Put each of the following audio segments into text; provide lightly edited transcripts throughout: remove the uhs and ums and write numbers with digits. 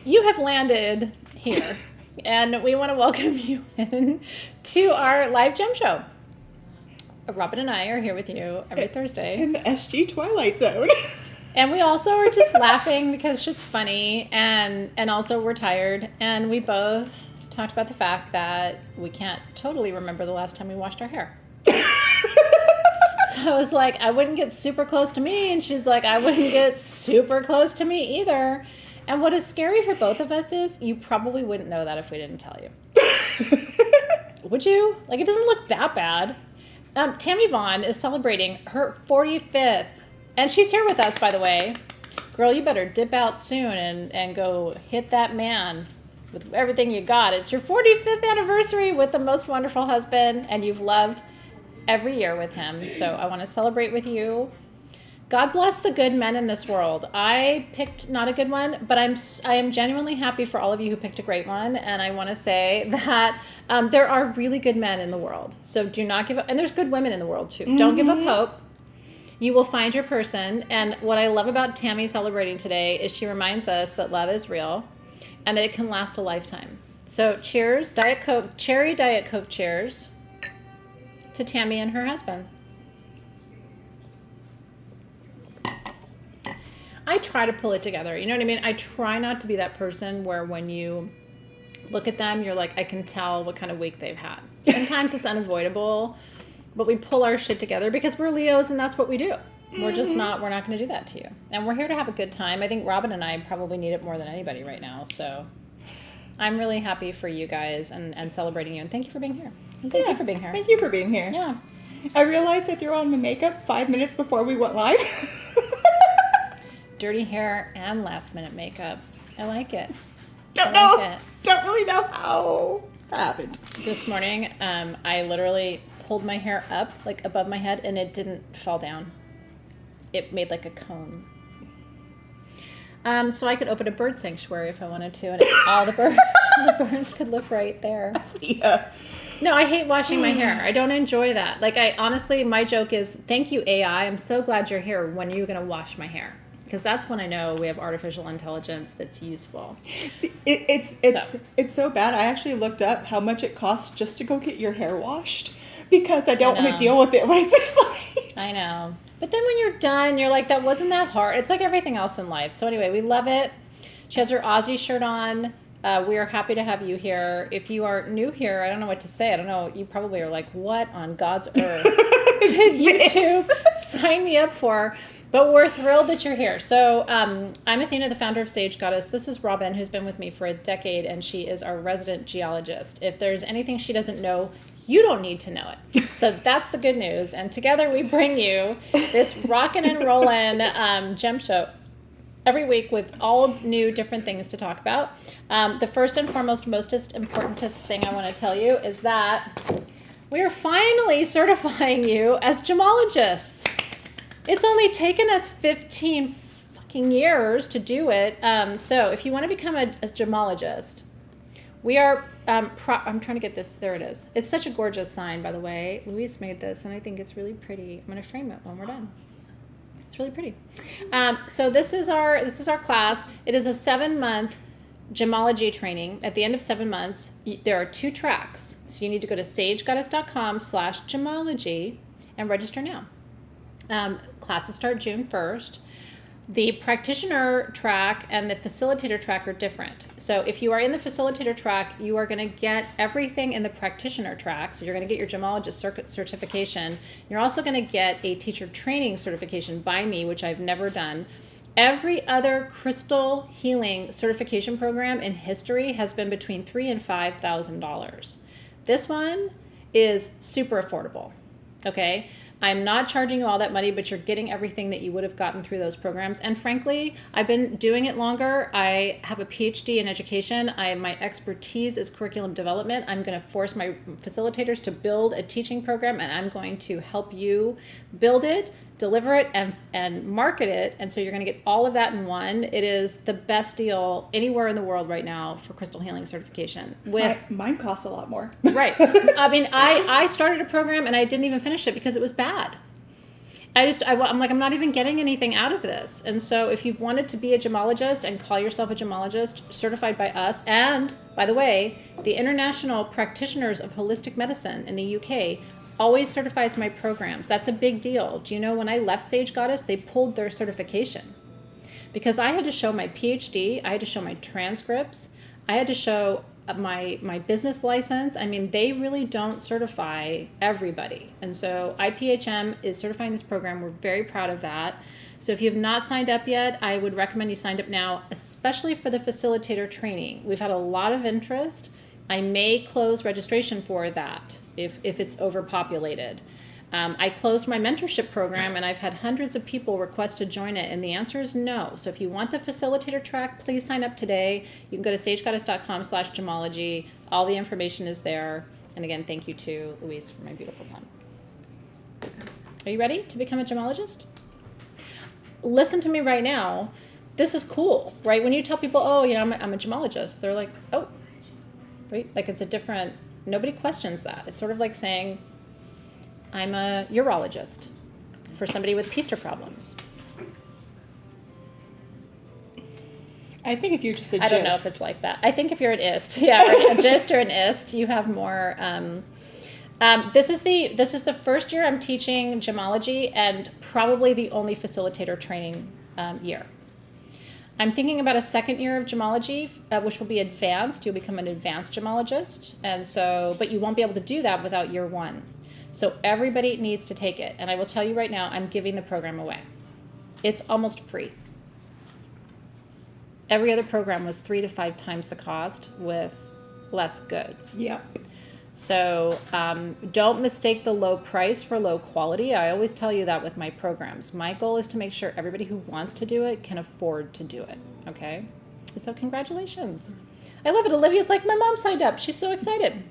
you have landed here, and we want to welcome you in to our live gem show. Robin and I are here with you every Thursday. In the SG Twilight Zone. And we also are just laughing because shit's funny, and also we're tired, and we both talked about the fact that we can't totally remember the last time we washed our hair. So I was like, I wouldn't get super close to me, and she's like, I wouldn't get super close to me either. And what is scary for both of us is you probably wouldn't know that if we didn't tell you. Would you? Like, it doesn't look that bad. Tammy Vaughn is celebrating her 45th. And she's here with us, by the way. Girl, you better dip out soon and go hit that man with everything you got. It's your 45th anniversary with the most wonderful husband, and you've loved every year with him. So I want to celebrate with you. God bless the good men in this world. I picked not a good one, but I am genuinely happy for all of you who picked a great one. And I want to say that there are really good men in the world. So do not give up. And there's good women in the world too. Mm-hmm. Don't give up hope. You will find your person. And what I love about Tammy celebrating today is she reminds us that love is real and that it can last a lifetime. So cheers, Diet Coke, cherry Diet Coke cheers to Tammy and her husband. I try to pull it together. You know what I mean? I try not to be that person where when you look at them, you're like, I can tell what kind of week they've had. Sometimes it's unavoidable, but we pull our shit together because we're Leos and that's what we do. We're just not, we're not going to do that to you. And we're here to have a good time. I think Robin and I probably need it more than anybody right now. So I'm really happy for you guys and celebrating you. And thank you for being here. And thank you for being here. Thank you for being here. Yeah. I realized I threw on my makeup 5 minutes before we went live. Dirty hair and last minute makeup. I like it. Don't really know how that happened. This morning, I literally pulled my hair up like above my head and it didn't fall down. It made like a cone. So I could open a bird sanctuary if I wanted to, and all the birds could live right there. Yeah. No, I hate washing my hair. I don't enjoy that. Like, I honestly, my joke is, thank you, AI. I'm so glad you're here. When are you going to wash my hair? Because that's when I know we have artificial intelligence that's useful. See, it's so bad. I actually looked up how much it costs just to go get your hair washed because I don't want to deal with it when it's this late. I know. But then when you're done, you're like, that wasn't that hard. It's like everything else in life. So anyway, we love it. She has her Aussie shirt on. We are happy to have you here. If you are new here, I don't know what to say. I don't know. You probably are like, what on God's earth did YouTube sign me up for? But we're thrilled that you're here. So I'm Athena, the founder of Sage Goddess. This is Robin, who's been with me for a decade, and she is our resident geologist. If there's anything she doesn't know, you don't need to know it. So that's the good news. And together we bring you this rockin' and rollin' gem show every week with all new different things to talk about. The first and foremost, most importantest thing I want to tell you is that we are finally certifying you as gemologists. It's only taken us 15 fucking years to do it. So if you want to become a gemologist, we are, I'm trying to get this, there it is. It's such a gorgeous sign, by the way. Louise made this, and I think it's really pretty. I'm going to frame it when we're done. It's really pretty. So this is our class. It is a 7-month gemology training. At the end of 7 months, there are 2 tracks. So you need to go to sagegoddess.com/gemology and register now. Classes start June 1st. The practitioner track and the facilitator track are different. So if you are in the facilitator track, you are going to get everything in the practitioner track. So you're going to get your gemologist certification. You're also going to get a teacher training certification by me, which I've never done. Every other crystal healing certification program in history has been between $3,000 and $5,000. This one is super affordable. Okay? I'm not charging you all that money, but you're getting everything that you would have gotten through those programs. And frankly, I've been doing it longer. I have a PhD in education. My expertise is curriculum development. I'm going to force my facilitators to build a teaching program, and I'm going to help you build it, deliver it, and market it. And so you're going to get all of that in one. It is the best deal anywhere in the world right now for crystal healing certification. Mine costs a lot more. Right. I mean, I started a program and I didn't even finish it because it was bad. I'm like, I'm not even getting anything out of this. And so if you've wanted to be a gemologist and call yourself a gemologist certified by us, and by the way, the International Practitioners of Holistic Medicine in the UK always certifies my programs. That's a big deal. Do you know when I left Sage Goddess, they pulled their certification because I had to show my PhD, I had to show my transcripts, I had to show my business license. I mean, they really don't certify everybody. And so IPHM is certifying this program. We're very proud of that. So if you have not signed up yet, I would recommend you sign up now, especially for the facilitator training. We've had a lot of interest. I may close registration for that if it's overpopulated. I closed my mentorship program and I've had hundreds of people request to join it, and the answer is no. So if you want the facilitator track, please sign up today. You can go to sagegoddess.com/gemology. All the information is there. And again, thank you to Louise for my beautiful son. Are you ready to become a gemologist? Listen to me right now. This is cool, right? When you tell people, oh, you know, I'm a gemologist, they're like, oh, right? Like it's a different, nobody questions that. It's sort of like saying, I'm a urologist for somebody with keister problems. I think if you're just a I don't know if it's like that. I think if you're an ist, yeah, right, a gist or an ist, you have more. This is the first year I'm teaching gemology and probably the only facilitator training year. I'm thinking about a second year of gemology, which will be advanced. You'll become an advanced gemologist, and so, but you won't be able to do that without year one. So everybody needs to take it. And I will tell you right now, I'm giving the program away. It's almost free. Every other program was 3 to 5 times the cost with less goods. Yep. So don't mistake the low price for low quality. I always tell you that with my programs. My goal is to make sure everybody who wants to do it can afford to do it. Okay? And so congratulations. I love it. Olivia's like, my mom signed up. She's so excited.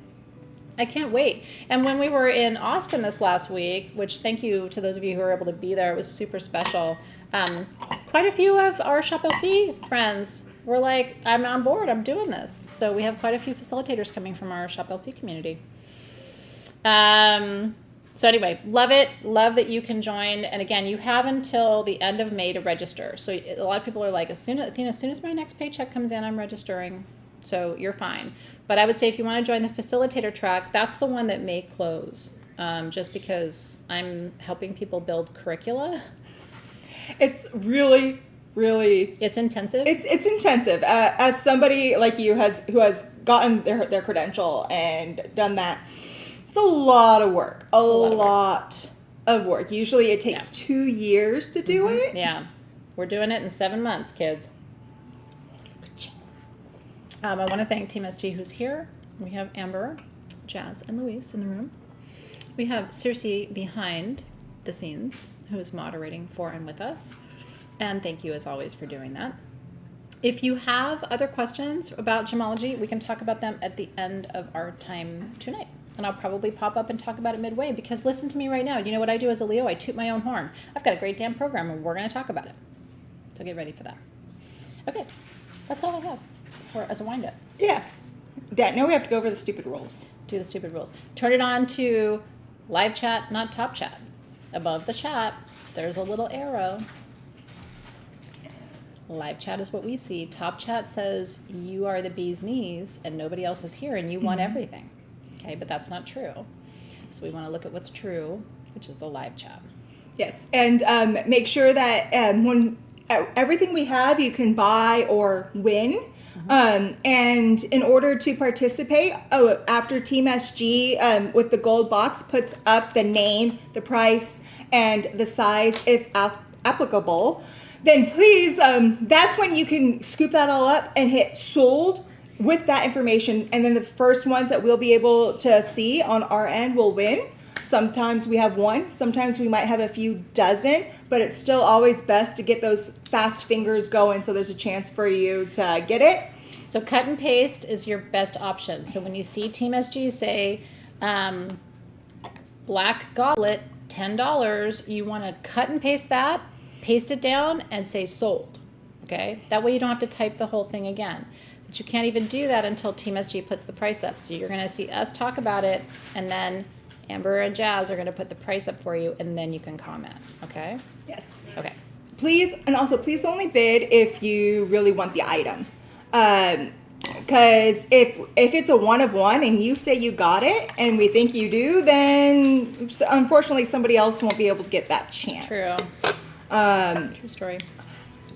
I can't wait. And when we were in Austin this last week, which thank you to those of you who were able to be there, it was super special. Quite a few of our Shop LC friends were like, I'm on board, I'm doing this. So we have quite a few facilitators coming from our Shop LC community. So anyway, love it. Love that you can join. And again, you have until the end of May to register. So a lot of people are like, Athena, as soon as my next paycheck comes in, I'm registering. So you're fine. But I would say if you want to join the facilitator track, that's the one that may close, just because I'm helping people build curricula. It's really, really... It's intensive? It's intensive. As somebody like you who has gotten their credential and done that, it's a lot of work. A lot of work. Usually it takes 2 years to do it. Yeah. We're doing it in 7 months, kids. I want to thank Team SG who's here. We have Amber, Jazz, and Louise in the room. We have Circe behind the scenes who is moderating for and with us. And thank you as always for doing that. If you have other questions about gemology, we can talk about them at the end of our time tonight. And I'll probably pop up and talk about it midway because listen to me right now. You know what I do as a Leo? I toot my own horn. I've got a great damn program and we're going to talk about it. So get ready for that. Okay, that's all I have as a wind-up. Yeah. Now we have to go over the stupid rules. Do the stupid rules. Turn it on to live chat, not top chat. Above the chat, there's a little arrow. Live chat is what we see. Top chat says you are the bee's knees and nobody else is here and you want everything. Okay, but that's not true. So we want to look at what's true, which is the live chat. Yes, and make sure that when everything we have you can buy or win. And in order to participate, after Team SG with the gold box puts up the name, the price, and the size if applicable, then please, that's when you can scoop that all up and hit sold with that information. And then the first ones that we'll be able to see on our end will win. Sometimes we have one, sometimes we might have a few dozen, but it's still always best to get those fast fingers going so there's a chance for you to get it. So cut and paste is your best option. So when you see Team SG say black goblet, $10, you want to cut and paste that, paste it down, and say sold. Okay? That way you don't have to type the whole thing again. But you can't even do that until Team SG puts the price up. So you're going to see us talk about it, and then Amber and Jazz are going to put the price up for you, and then you can comment. Okay? Yes. Okay. Please, and also please only bid if you really want the item. Because if it's a one of one and you say you got it and we think you do, then unfortunately somebody else won't be able to get that chance. True. True story.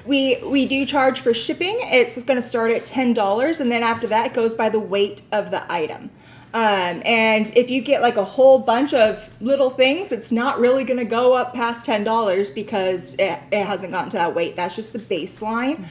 We do charge for shipping. It's going to start at $10, and then after that it goes by the weight of the item. And if you get like a whole bunch of little things, it's not really going to go up past $10 because it hasn't gotten to that weight. That's just the baseline.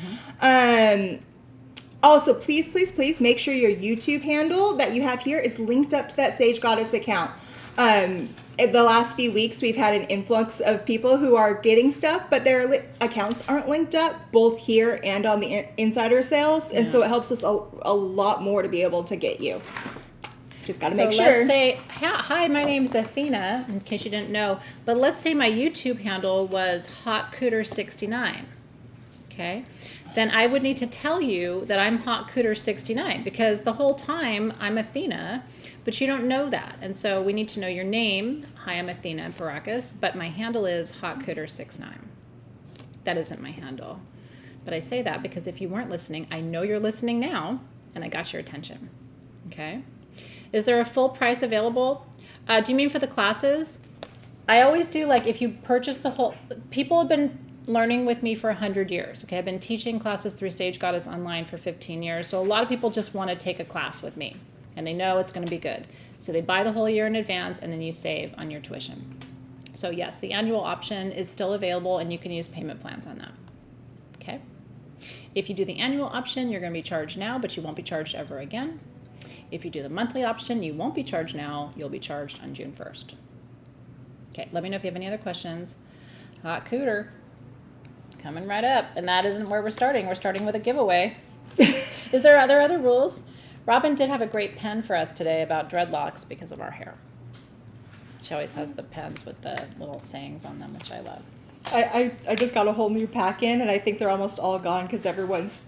Also, please make sure your YouTube handle that you have here is linked up to that Sage Goddess account. In the last few weeks, we've had an influx of people who are getting stuff, but their accounts aren't linked up, both here and on the insider sales. And so it helps us a lot more to be able to get you. Just got to make sure. Let's say, hi, my name's Athena, in case you didn't know. But let's say my YouTube handle was HotCooter69. Okay? Then I would need to tell you that I'm HotCooter69 because the whole time I'm Athena, but you don't know that. And so we need to know your name. Hi, I'm Athena Paracas, but my handle is HotCooter69. That isn't my handle. But I say that because if you weren't listening, I know you're listening now, and I got your attention. Okay? Is there a full price available? Do you mean for the classes? I always do, like, if you purchase the whole... People have been learning with me for 100 years. Okay, I've been teaching classes through Sage Goddess online for 15 years. So a lot of people just want to take a class with me, and they know it's going to be good. So they buy the whole year in advance, and then you save on your tuition. So yes, the annual option is still available, and you can use payment plans on that. Okay. If you do the annual option, you're going to be charged now, but you won't be charged ever again. If you do the monthly option, you won't be charged now. You'll be charged on June 1st. Okay, let me know if you have any other questions. Hot Cooter. Coming right up. And that isn't where we're starting. We're starting with a giveaway. Is there other rules? Robin did have a great pen for us today about dreadlocks because of our hair. She always has the pens with the little sayings on them, which I love. I just got a whole new pack in, and I think they're almost all gone because everyone's,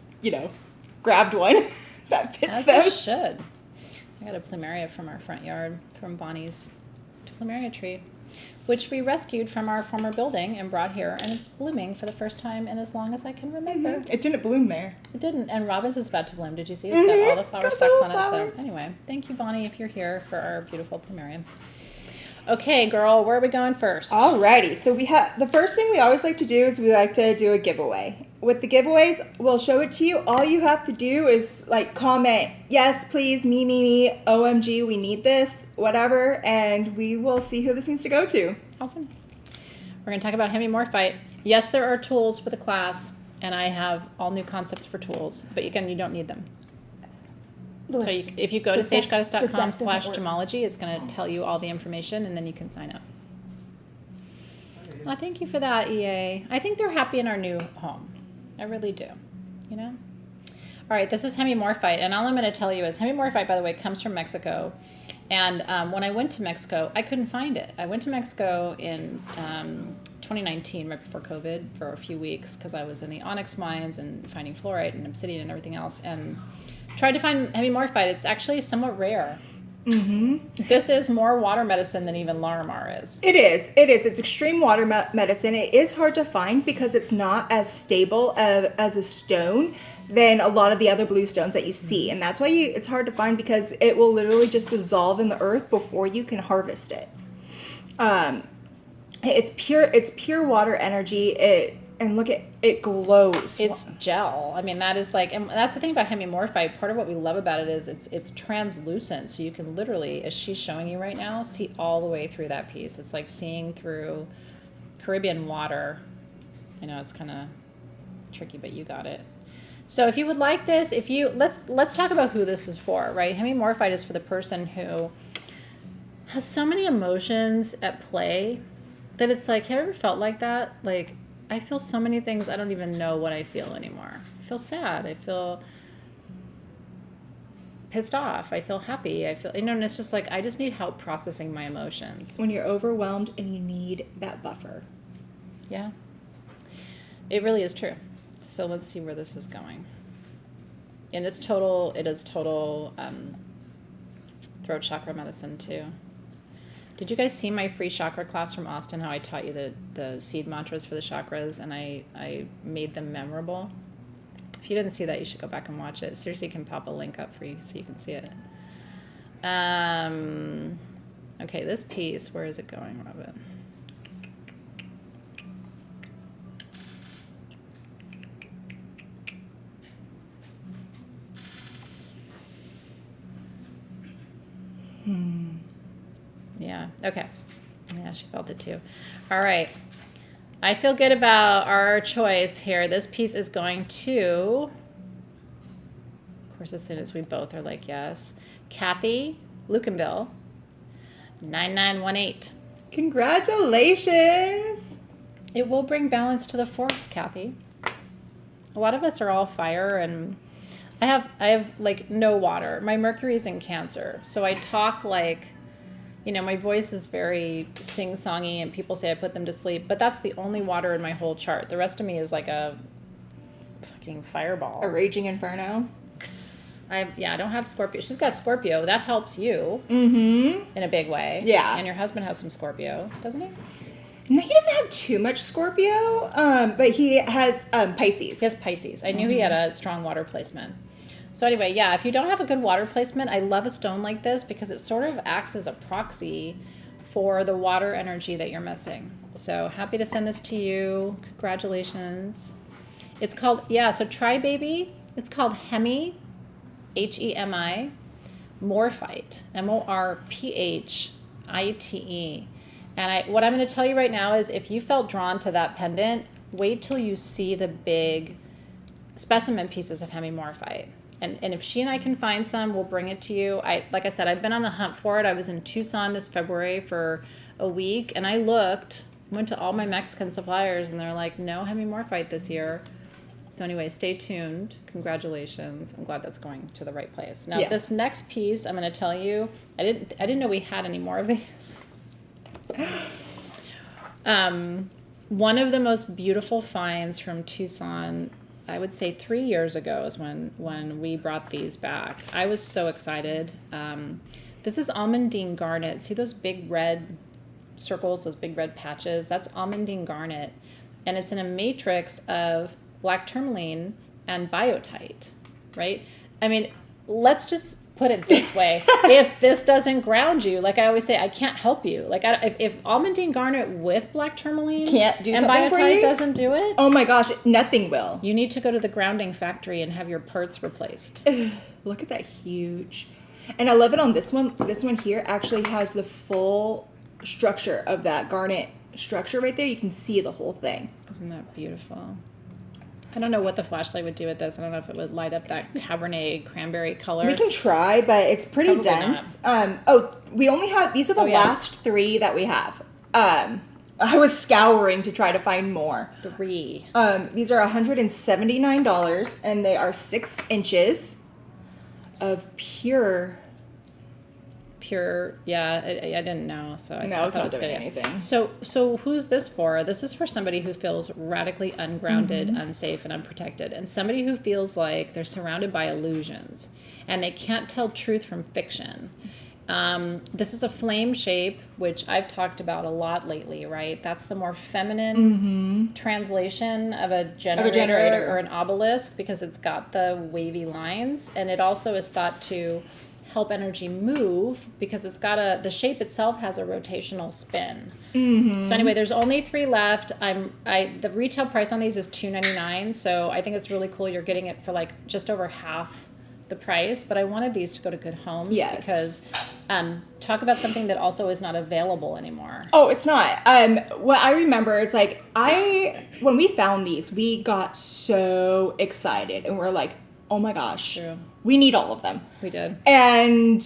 grabbed one that fits As them. they should. I got a plumeria from our front yard, from Bonnie's plumeria tree, which we rescued from our former building and brought here, and it's blooming for the first time in as long as I can remember. It didn't bloom there. It didn't, and Robin's is about to bloom. Did you see? It's got all the flower It's got specks little on flowers. it. So anyway, thank you, Bonnie, if you're here for our beautiful plumeria. Okay, girl, where are we going first? Alrighty, so we have the first thing we always like to do is we like to do a giveaway. With the giveaways, we'll show it to you. All you have to do is comment, yes, please, me, OMG, we need this, whatever, and we will see who this needs to go to. Awesome. We're going to talk about Hemimorphite. Yes, there are tools for the class, and I have all new concepts for tools, but again, you don't need them. So if you go to sagegoddess.com/gemology, it's going to tell you all the information, and then you can sign up. Well, thank you for that, EA. I think they're happy in our new home. I really do. All right, this is Hemimorphite, and all I'm going to tell you is Hemimorphite, by the way, comes from Mexico. And when I went to Mexico, I couldn't find it. I went to Mexico in 2019, right before COVID, for a few weeks because I was in the onyx mines and finding fluorite and obsidian and everything else, and tried to find Hemimorphite. It's actually somewhat rare. Mm-hmm. This is more water medicine than even Larimar is. It is. It's extreme water medicine. It is hard to find because it's not as stable as a stone than a lot of the other blue stones that you see. And that's why it's hard to find because it will literally just dissolve in the earth before you can harvest it. It's pure water energy. And look at it glows. It's gel. I mean, that is and that's the thing about Hemimorphite. Part of what we love about it is it's translucent. So you can literally, as she's showing you right now, see all the way through that piece. It's like seeing through Caribbean water. I know it's kind of tricky, but you got it. So if you would like this, let's talk about who this is for, right? Hemimorphite is for the person who has so many emotions at play that it's like, have you ever felt like that? Like, I feel so many things, I don't even know what I feel anymore. I feel sad. I feel pissed off. I feel happy. I feel, and it's just like, I just need help processing my emotions. When you're overwhelmed and you need that buffer. Yeah. It really is true. So let's see where this is going. And it is total throat chakra medicine too. Did you guys see my free chakra class from Austin? How I taught you the seed mantras for the chakras, and I made them memorable? If you didn't see that, you should go back and watch it. Seriously, can pop a link up for you so you can see it. Okay, this piece, where is it going, Robin? Yeah, okay. Yeah, she felt it too. All right. I feel good about our choice here. This piece is going to, of course, as soon as we both are like, yes, Kathy Lucanville, 9918. Congratulations. It will bring balance to the force, Kathy. A lot of us are all fire, and I have like no water. My Mercury's in Cancer, so I talk like, you know, my voice is very sing-songy, and people say I put them to sleep, but that's the only water in my whole chart. The rest of me is like a fucking fireball. A raging inferno. I don't have Scorpio. She's got Scorpio. That helps you Mm-hmm. in a big way. Yeah. And your husband has some Scorpio, doesn't he? No, he doesn't have too much Scorpio, but he has Pisces. He has Pisces. I knew he had a strong water placement. So anyway, yeah, if you don't have a good water placement, I love a stone like this because it sort of acts as a proxy for the water energy that you're missing. So happy to send this to you. Congratulations. It's called, so try baby. It's called Hemi, Hemi, Morphite, Morphite. And what I'm going to tell you right now is if you felt drawn to that pendant, wait till you see the big specimen pieces of Hemimorphite. And if she and I can find some, we'll bring it to you. Like I said, I've been on the hunt for it. I was in Tucson this February for a week, and I went to all my Mexican suppliers, and they're like, no Hemimorphite this year. So anyway, stay tuned. Congratulations. I'm glad that's going to the right place. Now, This next piece, I'm going to tell you, I didn't know we had any more of these. One of the most beautiful finds from Tucson, I would say 3 years ago is when we brought these back. I was so excited. This is Almandine garnet. See those big red circles, those big red patches? That's Almandine garnet. And it's in a matrix of black tourmaline and biotite, right? I mean, let's just put it this way. If this doesn't ground you, like I always say, I can't help you. Like if Almandine garnet with black tourmaline can't do and something for biotite you? doesn't do it, Oh my gosh, nothing will. you need to go to the grounding factory and have your parts replaced. Look at that huge. And I love it on this one. This one here actually has the full structure of that garnet structure right there. You can see the whole thing. Isn't that beautiful? I don't know what the flashlight would do with this. I don't know if it would light up that Cabernet cranberry color. We can try, but it's pretty Probably dense. We only have, these are the Oh, yeah. last 3 that we have. I was scouring to try to find more. 3. These are $179, and they are 6 inches of pure. Yeah, I didn't know, so I No, thought it's it not was doing good. anything. So who's this for? This is for somebody who feels radically ungrounded, unsafe, and unprotected, and somebody who feels like they're surrounded by illusions and they can't tell truth from fiction. This is a flame shape, which I've talked about a lot lately, right? That's the more feminine translation of a generator or an obelisk because it's got the wavy lines, and it also is thought to help energy move because it's got the shape itself has a rotational spin. So anyway, there's only 3 left. The retail price on these is $2.99, so I think it's really cool. You're getting it for like just over half the price, but I wanted these to go to good homes because talk about something that also is not available anymore. Oh, it's not. What I remember, it's like when we found these, we got so excited and we're like, oh my gosh, True. We need all of them. We did. And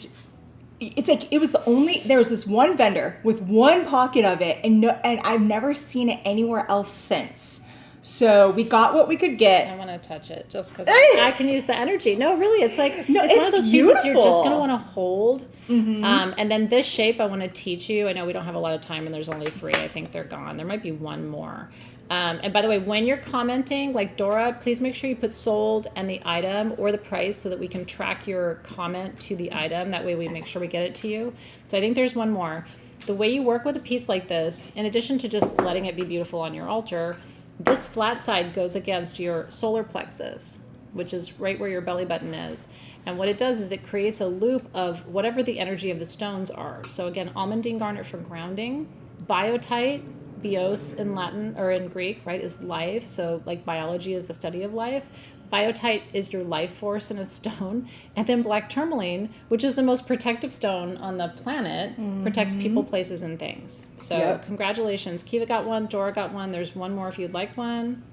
it's like there was this one vendor with one pocket of it, and I've never seen it anywhere else since. So we got what we could get. I want to touch it just because I can use the energy. No, really, it's like it's one of those pieces you're just going to want to hold. And then this shape I want to teach you. I know we don't have a lot of time and there's only 3. I think they're gone. There might be one more. And by the way, when you're commenting, like Dora, please make sure you put sold and the item or the price so that we can track your comment to the item. That way we make sure we get it to you. So I think there's one more. the way you work with a piece like this, in addition to just letting it be beautiful on your altar, this flat side goes against your solar plexus, which is right where your belly button is. And what it does is it creates a loop of whatever the energy of the stones are. So again, Almandine garnet for grounding, biotite, bios in Latin or in Greek, right, is life. So like biology is the study of life. Biotite is your life force in a stone. And then black tourmaline, which is the most protective stone on the planet, protects people, places, and things. So congratulations. Kiva got one, Dora got one. There's one more if you'd like one.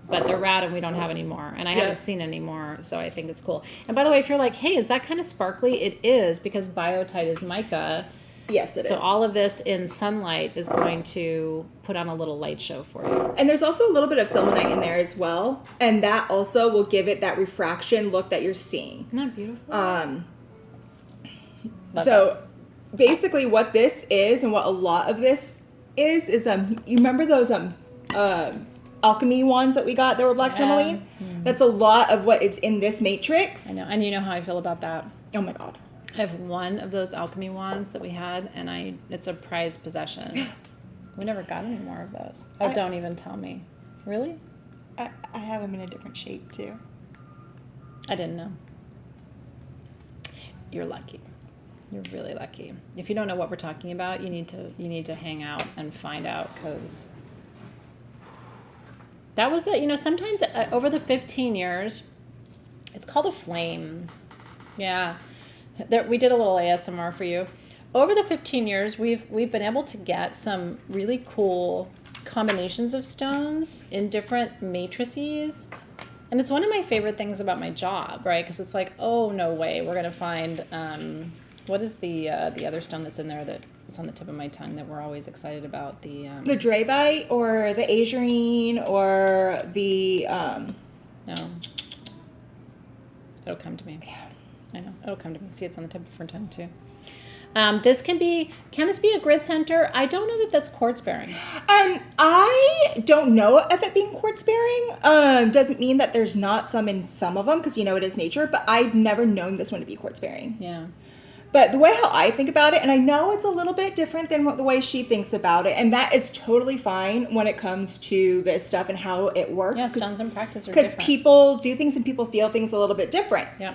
But they're rad and we don't have any more. And I haven't seen any more, so I think it's cool. And by the way, if you're like, hey, is that kind of sparkly? It is, because biotite is mica. Yes, it is. So all of this in sunlight is going to put on a little light show for you. And there's also a little bit of selenite in there as well. And that also will give it that refraction look that you're seeing. Isn't that beautiful? So basically what this is and what a lot of this is you remember those alchemy ones that we got that were black tourmaline? That's a lot of what is in this matrix. I know, and you know how I feel about that. Oh my god. I have one of those alchemy wands that we had, and it's a prized possession. We never got any more of those. Oh, don't even tell me. Really? I have them in a different shape too. I didn't know. You're lucky. You're really lucky. If you don't know what we're talking about, you need to hang out and find out, because that was it. You know, sometimes over the 15 years, it's called a flame. Yeah. We did a little ASMR for you. Over the 15 years, we've been able to get some really cool combinations of stones in different matrices. And it's one of my favorite things about my job, right? Because it's like, oh, no way. We're going to find, what is the other stone that's in there that's on the tip of my tongue that we're always excited about? The Dravite or the azurine or the... No. It'll come to me. Yeah. I know. It'll come to me. See, it's on the tip of her tongue, too. Can this be a grid center? I don't know that that's quartz bearing. I don't know of it being quartz bearing. Doesn't mean that there's not some in some of them, because it is nature, but I've never known this one to be quartz bearing. Yeah. But the way how I think about it, and I know it's a little bit different than the way she thinks about it, and that is totally fine when it comes to this stuff and how it works. Yeah, stones and practice are different. Because people do things and people feel things a little bit different. Yeah.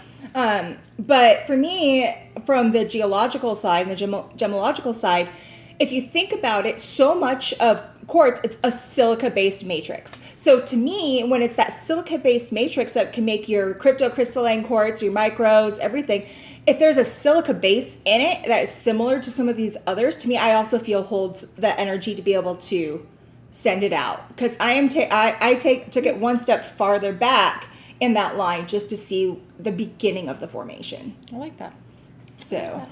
But for me, from the geological side and the gemological side, if you think about it, so much of quartz, it's a silica-based matrix. So to me, when it's that silica-based matrix that can make your cryptocrystalline quartz, your micros, everything, if there's a silica base in it that is similar to some of these others, to me, I also feel holds the energy to be able to send it out. Because I took it one step farther back in that line just to see the beginning of the formation. I like that. So.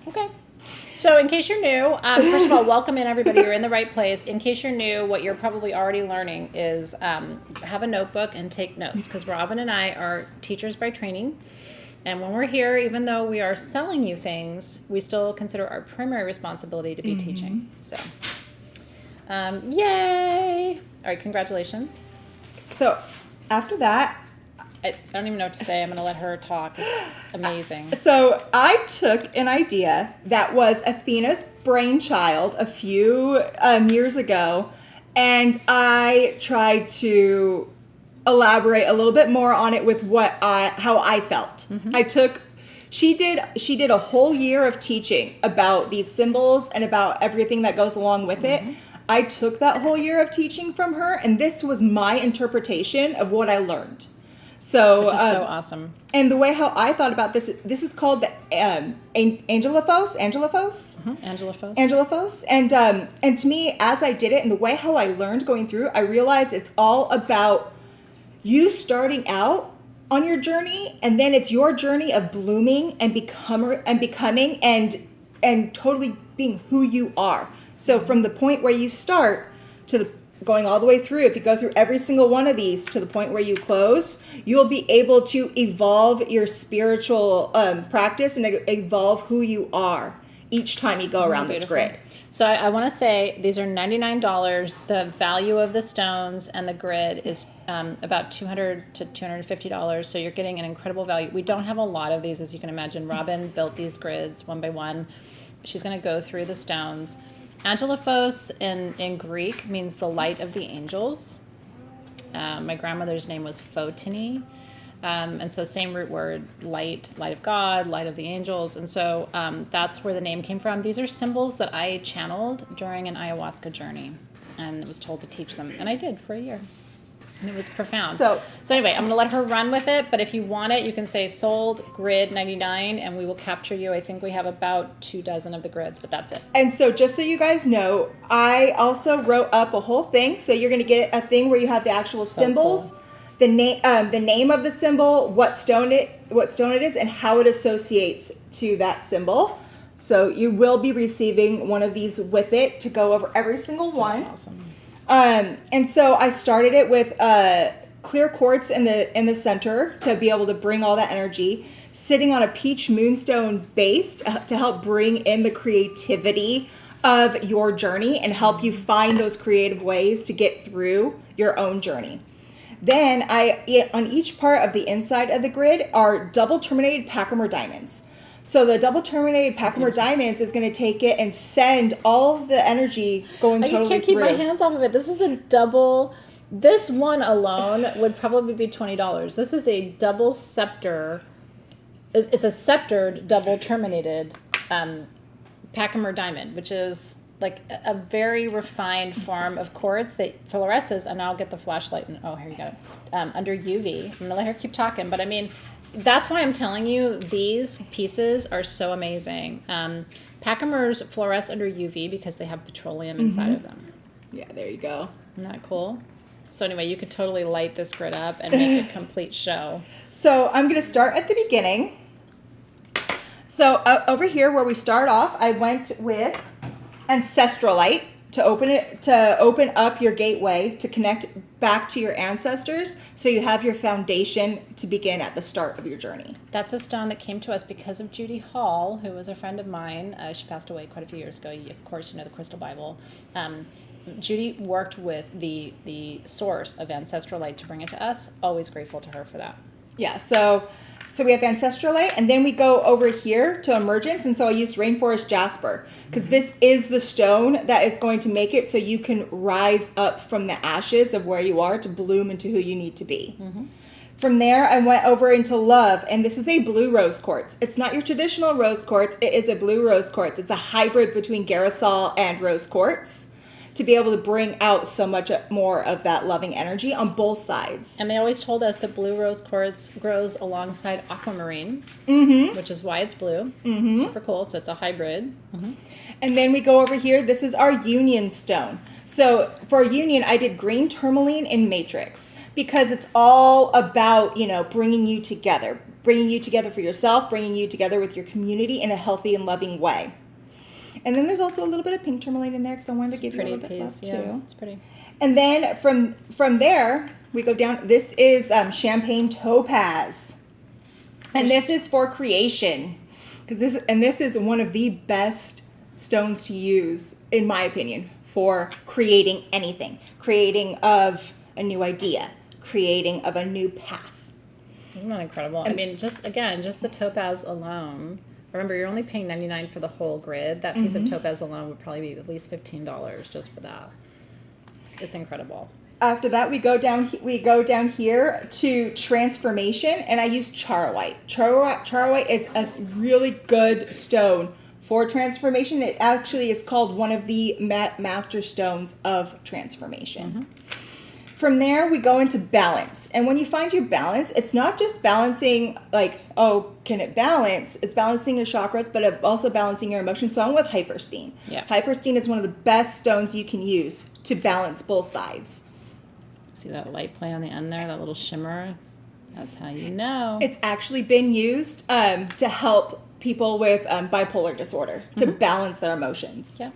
Okay. So in case you're new, first of all, welcome in everybody. You're in the right place. In case you're new, what you're probably already learning is have a notebook and take notes, because Robin and I are teachers by training. And when we're here, even though we are selling you things, we still consider our primary responsibility to be teaching. So, yay! All right, congratulations. So after that, I don't even know what to say. I'm going to let her talk. It's amazing. So I took an idea that was Athena's brainchild a few years ago, and I tried to elaborate a little bit more on it with how I felt. She did a whole year of teaching about these symbols and about everything that goes along with it. I took that whole year of teaching from her, and this was my interpretation of what I learned. So, which is so awesome. And the way how I thought about this is called the Angelofos. Angelofos. And to me, as I did it, and the way how I learned going through, I realized it's all about you starting out on your journey, and then it's your journey of blooming and becoming and totally being who you are. So from the point where you start to going all the way through, if you go through every single one of these to the point where you close, you'll be able to evolve your spiritual practice and evolve who you are each time you go around this grid. So I want to say these are $99. The value of the stones and the grid is about $200 to $250. So you're getting an incredible value. We don't have a lot of these, as you can imagine. Robin built these grids one by one. she's going to go through the stones. Angelofos in Greek means the light of the angels. My grandmother's name was Photini. And so same root word, light of God, light of the angels. And so that's where the name came from. These are symbols that I channeled during an ayahuasca journey and was told to teach them. And I did for a year. And it was profound. So anyway, I'm going to let her run with it. But if you want it, you can say sold grid 99 and we will capture you. I think we have about 24 of the grids, but that's it. And so just so you guys know, I also wrote up a whole thing. So you're going to get a thing where you have the actual symbols. Cool. The name of the symbol, what stone it is, and how it associates to that symbol. So you will be receiving one of these with it to go over every single one. Awesome. And so I started it with clear quartz in the center to be able to bring all that energy, sitting on a peach moonstone base to help bring in the creativity of your journey and help you find those creative ways to get through your own journey. Then on each part of the inside of the grid are double terminated Pachymer diamonds. So the double terminated Pachymer diamonds is going to take it and send all of the energy going totally through. I can't keep my hands off of it. This is a double. This one alone would probably be $20. This is a double scepter. It's a sceptered double terminated Pachymer diamond, which is like a very refined form of quartz that fluoresces, and I'll get the flashlight, and here you go, under UV. I'm going to let her keep talking, but I mean, that's why I'm telling you these pieces are so amazing. Pachymers fluoresce under UV because they have petroleum inside of them. Yeah, there you go. Isn't that cool? So anyway, you could totally light this grid up and make a complete show. So I'm going to start at the beginning. So over here where we start off, I went with Ancestralite to open up your gateway to connect back to your ancestors, so you have your foundation to begin at the start of your journey. That's a stone that came to us because of Judy Hall, who was a friend of mine. She passed away quite a few years ago. Of course, you know the Crystal Bible. Judy worked with the source of Ancestralite to bring it to us. Always grateful to her for that. Yeah, so we have Ancestralite, and then we go over here to Emergence, and so I used Rainforest Jasper, because this is the stone that is going to make it so you can rise up from the ashes of where you are to bloom into who you need to be. Mm-hmm. From there, I went over into Love, and this is a blue rose quartz. It's not your traditional rose quartz, it is a blue rose quartz. It's a hybrid between Gerasol and rose quartz, to be able to bring out so much more of that loving energy on both sides. And they always told us that blue rose quartz grows alongside aquamarine, which is why it's blue. Mm-hmm. Super cool. So it's a hybrid. Mm-hmm. And then we go over here. This is our union stone. So for union, I did green tourmaline in matrix because it's all about, bringing you together for yourself, bringing you together with your community in a healthy and loving way. And then there's also a little bit of pink tourmaline in there because I wanted to give you a little bit of love too. It's pretty. And then from there, we go down. This is champagne topaz. And this is for creation. This is one of the best stones to use, in my opinion, for creating anything. Creating of a new idea. Creating of a new path. Isn't that incredible? I mean, just the topaz alone. Remember, you're only paying $99 for the whole grid. That piece of topaz alone would probably be at least $15 just for that. It's incredible. After that, we go down here to transformation, and I use charoite. Charoite is a really good stone for transformation. It actually is called one of the master stones of transformation. Mm-hmm. From there, we go into balance. And when you find your balance, it's not just balancing can it balance? It's balancing your chakras, but also balancing your emotions. So I'm with hyperstein. Yeah. Hyperstein is one of the best stones you can use to balance both sides. See that light play on the end there, that little shimmer? That's how you know. It's actually been used to help people with bipolar disorder, to balance their emotions. Yeah.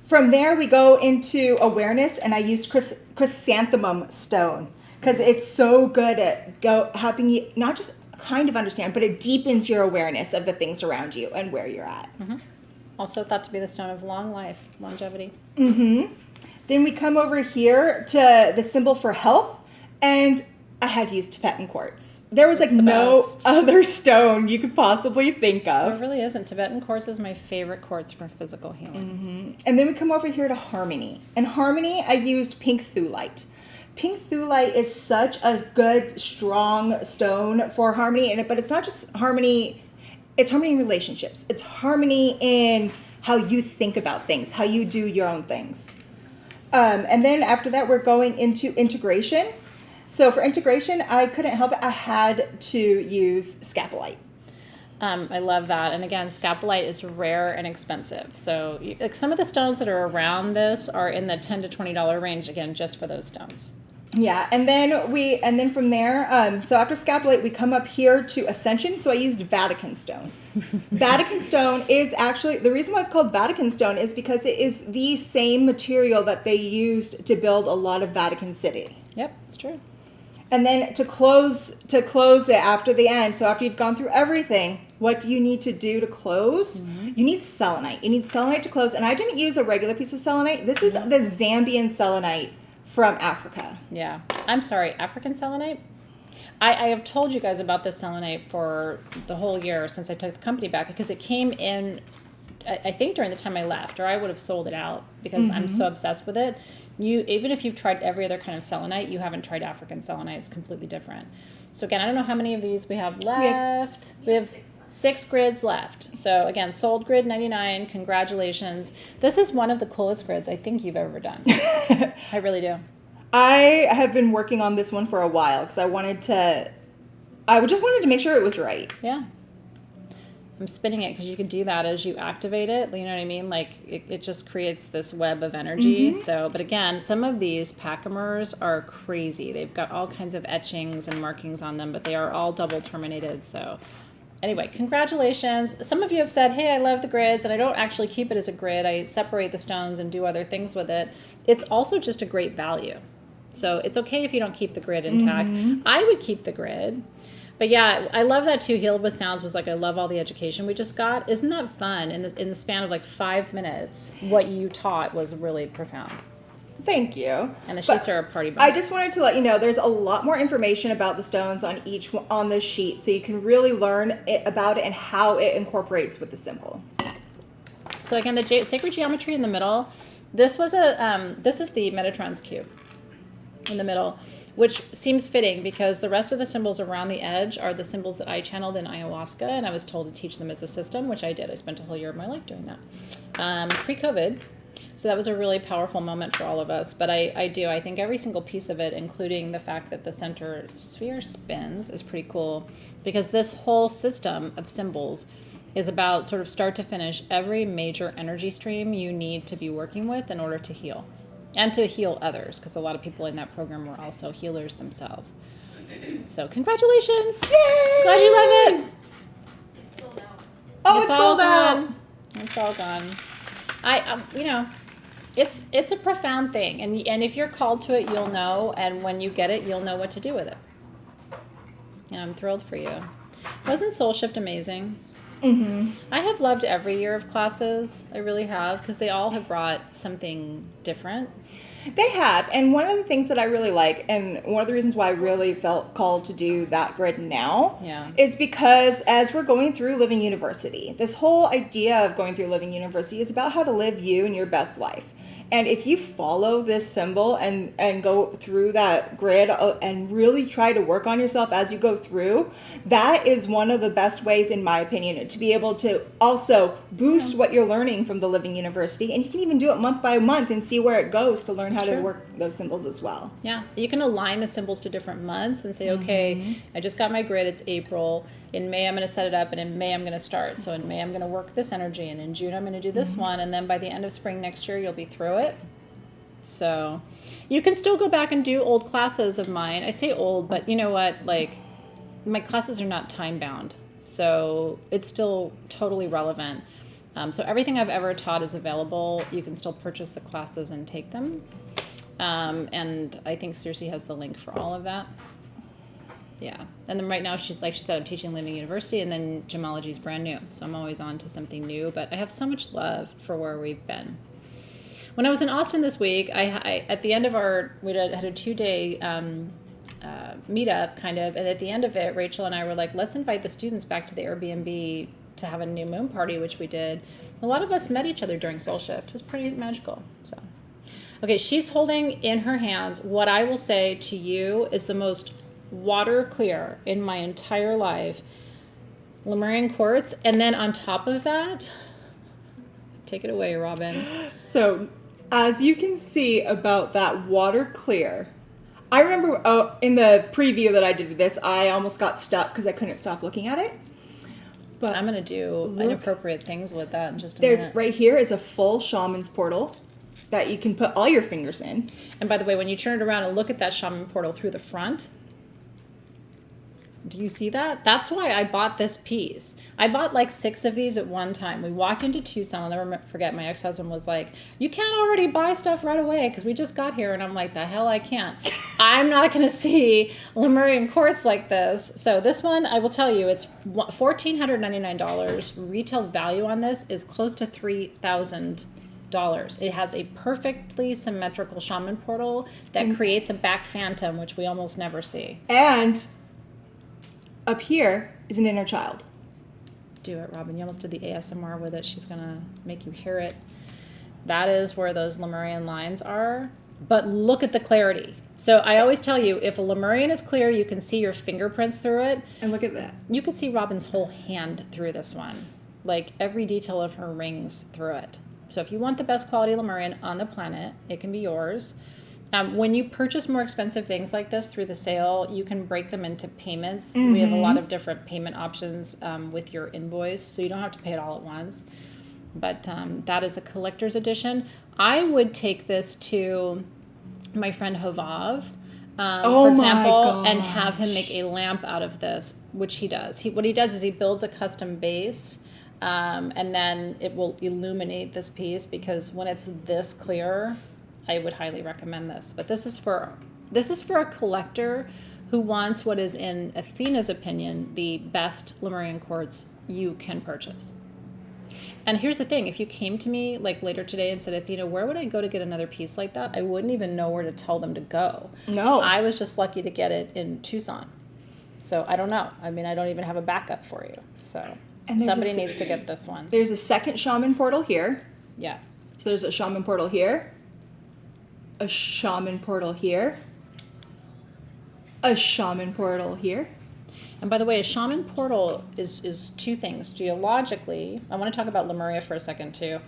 From there, we go into awareness, and I used chrysanthemum stone because it's so good at helping you not just kind of understand, but it deepens your awareness of the things around you and where you're at. Mm-hmm. Also thought to be the stone of long life, longevity. Mm-hmm. Then we come over here to the symbol for health, and I had to use Tibetan quartz. There was like the no best. other stone you could possibly think There of. really isn't. Tibetan quartz is my favorite quartz for physical healing. And then we come over here to harmony. And harmony, I used pink thulite. Pink thulite is such a good, strong stone for harmony, but it's not just harmony. It's harmony in relationships. It's harmony in how you think about things, how you do your own things. And then after that, we're going into integration. So for integration, I couldn't help it. I had to use scapolite. I love that. And again, scapolite is rare and expensive. So like some of the stones that are around this are in the $10 to $20 range, again, just for those stones. Yeah, and then from there, so after scapolite, we come up here to ascension. So I used Vatican stone. Vatican stone is actually, the reason why it's called Vatican stone is because it is the same material that they used to build a lot of Vatican City. Yep, it's true. And then to close it after the end, so after you've gone through everything, what do you need to do to close? You need selenite. You need selenite to close. And I didn't use a regular piece of selenite. This is the Zambian selenite from Africa. Yeah. I'm sorry, African selenite? I have told you guys about this selenite for the whole year since I took the company back because it came in, I think during the time I left, or I would have sold it out because I'm so obsessed with it. Even if you've tried every other kind of selenite, you haven't tried African selenite. It's completely different. So again, I don't know how many of these we have left. We have 6 grids left. So again, sold grid 99. Congratulations. This is one of the coolest grids I think you've ever done. I really do. I have been working on this one for a while because I just wanted to make sure it was right. Yeah. I'm spinning it because you can do that as you activate it. You know what I mean? Like it just creates this web of energy. So, but again, some of these Pachamers are crazy. They've got all kinds of etchings and markings on them, but they are all double terminated. So anyway, congratulations. Some of you have said, hey, I love the grids, and I don't actually keep it as a grid. I separate the stones and do other things with it. It's also just a great value. So it's okay if you don't keep the grid intact. I would keep the grid. But yeah, I love that too. Healed with Sounds was like, I love all the education we just got. Isn't that fun? In the span of like 5 minutes, what you taught was really profound. Thank you. And the sheets are a party bomb. I just wanted to let you know there's a lot more information about the stones on this sheet, so you can really learn about it and how it incorporates with the symbol. So again, the sacred geometry in the middle. This was this is the Metatron's cube in the middle, which seems fitting because the rest of the symbols around the edge are the symbols that I channeled in ayahuasca, and I was told to teach them as a system, which I did. I spent a whole year of my life doing that, pre-COVID. So that was a really powerful moment for all of us. But I think every single piece of it, including the fact that the center sphere spins, is pretty cool because this whole system of symbols is about sort of start to finish every major energy stream you need to be working with in order to heal. And to heal others, because a lot of people in that program were also healers themselves. So congratulations! Yay! Glad you love it. It's sold out. Oh, it's sold out. gone. It's all gone. It's a profound thing, and if you're called to it, you'll know. And when you get it, you'll know what to do with it. And I'm thrilled for you. Wasn't Soul Shift amazing? I have loved every year of classes. I really have, because they all have brought something different. They have, and one of the things that I really like, and one of the reasons why I really felt called to do that grid now, is because as we're going through Living University, this whole idea of going through Living University is about how to live you and your best life. And if you follow this symbol and go through that grid and really try to work on yourself as you go through, that is one of the best ways, in my opinion, to be able to also boost what you're learning from the Living University. And you can even do it month by month and see where it goes to learn how to work those symbols as well. Yeah, you can align the symbols to different months and say, okay, I just got my grid, it's April. In May, I'm going to set it up, and in May, I'm going to start. So in May, I'm going to work this energy, and in June, I'm going to do this one, and then by the end of spring next year, you'll be through it. So you can still go back and do old classes of mine. I say old, but you know what? Like, my classes are not time-bound, so it's still totally relevant. So everything I've ever taught is available. You can still purchase the classes and take them. And I think Circe has the link for all of that. Yeah, and then right now she's, like she said, I'm teaching Living University, and then Gemology is brand new, so I'm always on to something new, but I have so much love for where we've been. When I was in Austin this week, I at the end of we had a 2-day meetup kind of, and at the end of it, Rachel and I were like, let's invite the students back to the Airbnb to have a new moon party, which we did. A lot of us met each other during soul shift. It was pretty magical. So, okay, she's holding in her hands what I will say to you is the most water clear in my entire life Lemurian quartz, and then on top of that, take it away, Robin. So, as you can see about that water clear, I remember in the preview that I did with this, I almost got stuck because I couldn't stop looking at it. But I'm going to do inappropriate things with that in just a there's minute. right here is a full shaman's portal that you can put all your fingers in. And by the way, when you turn it around and look at that shaman portal through the front, do you see that? That's why I bought this piece. I bought like 6 of these at one time. We walked into Tucson. I'll never forget. My ex-husband was like, you can't already buy stuff right away because we just got here. And I'm like, the hell I can't. I'm not going to see Lemurian quartz like this. So this one, I will tell you, it's $1,499. Retail value on this is close to $3,000. It has a perfectly symmetrical shaman portal that creates a back phantom, which we almost never see. And up here is an inner child. Do it, Robin. You almost did the ASMR with it. She's going to make you hear it. That is where those Lemurian lines are. But look at the clarity. So I always tell you, if a Lemurian is clear, you can see your fingerprints through it. And look at that. You can see Robin's whole hand through this one. Like every detail of her rings through it. So if you want the best quality Lemurian on the planet, it can be yours. When you purchase more expensive things like this through the sale, you can break them into payments. We have a lot of different payment options with your invoice, so you don't have to pay it all at once. But that is a collector's edition. I would take this to my friend Hovav, for example, and have him make a lamp out of this, which he does. What he does is he builds a custom base, and then it will illuminate this piece, because when it's this clear, I would highly recommend this. But this is for a collector who wants what is, in Athena's opinion, the best Lemurian quartz you can purchase. And here's the thing, if you came to me like later today and said, Athena, where would I go to get another piece like that? I wouldn't even know where to tell them to go. No. I was just lucky to get it in Tucson. So I don't know. I mean, I don't even have a backup for you. So somebody needs to get this one. There's a second shaman portal here. Yeah. So there's a shaman portal here. A shaman portal here. A shaman portal here. And by the way, a shaman portal is 2 things. Geologically, I want to talk about Lemuria for a second too.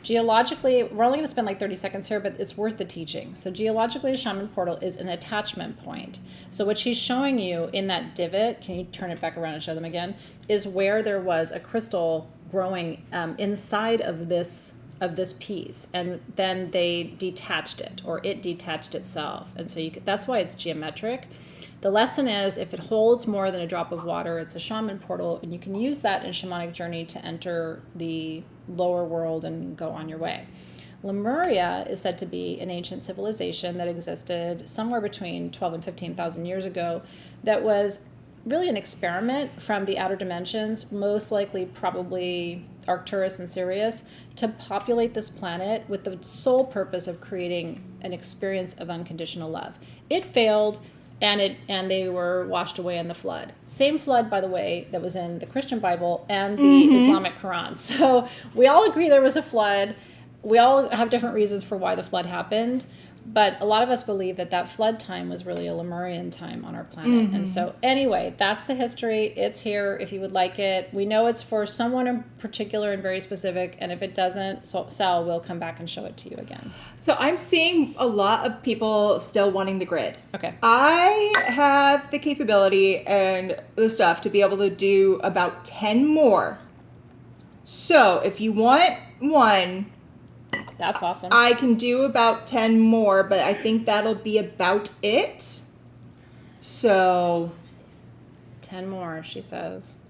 Geologically, we're only going to spend like 30 seconds here, but it's worth the teaching. So geologically, a shaman portal is an attachment point. So what she's showing you in that divot, can you turn it back around and show them again, is where there was a crystal growing inside of this piece, and then they detached it, or it detached itself. And so that's why it's geometric. The lesson is, if it holds more than a drop of water, it's a shaman portal, and you can use that in shamanic journey to enter the lower world and go on your way. Lemuria is said to be an ancient civilization that existed somewhere between 12 and 15,000 years ago that was really an experiment from the outer dimensions, most likely probably Arcturus and Sirius, to populate this planet with the sole purpose of creating an experience of unconditional love. It failed, and they were washed away in the flood. Same flood, by the way, that was in the Christian Bible and the Islamic Quran. So we all agree there was a flood. We all have different reasons for why the flood happened. But a lot of us believe that flood time was really a Lemurian time on our planet. And so anyway, that's the history. It's here if you would like it. We know it's for someone in particular and very specific. And if it doesn't sell, we'll come back and show it to you again. So I'm seeing a lot of people still wanting the grid. Okay. I have the capability and the stuff to be able to do about 10 more. So if you want one, That's awesome. I can do about 10 more, but I think that'll be about it. So 10 more, she says.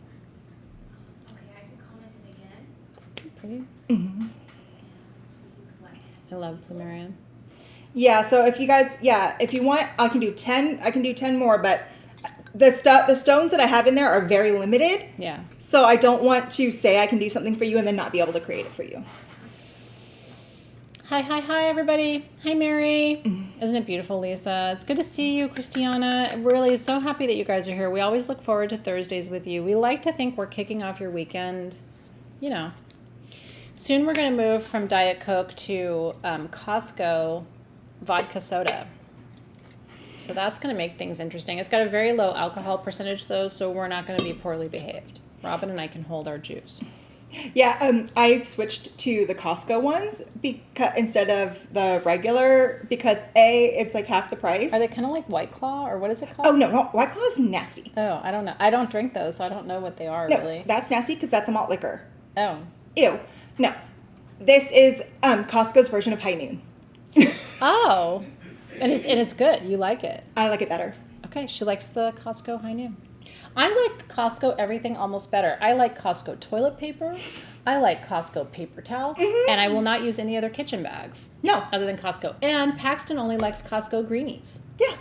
Okay, I can comment it again. Pretty. I love Lemurian. yeah, so if you guys, if you want, I can do 10 more, but the stones that I have in there are very limited. Yeah. So I don't want to say I can do something for you and then not be able to create it for you. Hi, everybody. Hi, Mary. Isn't it beautiful, Lisa? It's good to see you, Christiana. Really so happy that you guys are here. We always look forward to Thursdays with you. We like to think we're kicking off your weekend, you know. Soon we're going to move from Diet Coke to Costco vodka soda. So that's going to make things interesting. It's got a very low alcohol percentage, though, so we're not going to be poorly behaved. Robin and I can hold our juice. Yeah, I switched to the Costco ones instead of the regular because it's like half the price. Are they kind of like White Claw, or what is it called? Oh, no, White Claw is nasty. Oh, I don't know. I don't drink those, so I don't know what they are, No, really. that's nasty because that's a malt liquor. Oh. Ew. No. This is Costco's version of High Noon. Oh. And it's good. You like it. I like it better. Okay, she likes the Costco High Noon. I like Costco everything almost better. I like Costco toilet paper. I like Costco paper towel. Mm-hmm. And I will not use any other kitchen bags. No. Other than Costco. And Paxton only likes Costco greenies. Yeah.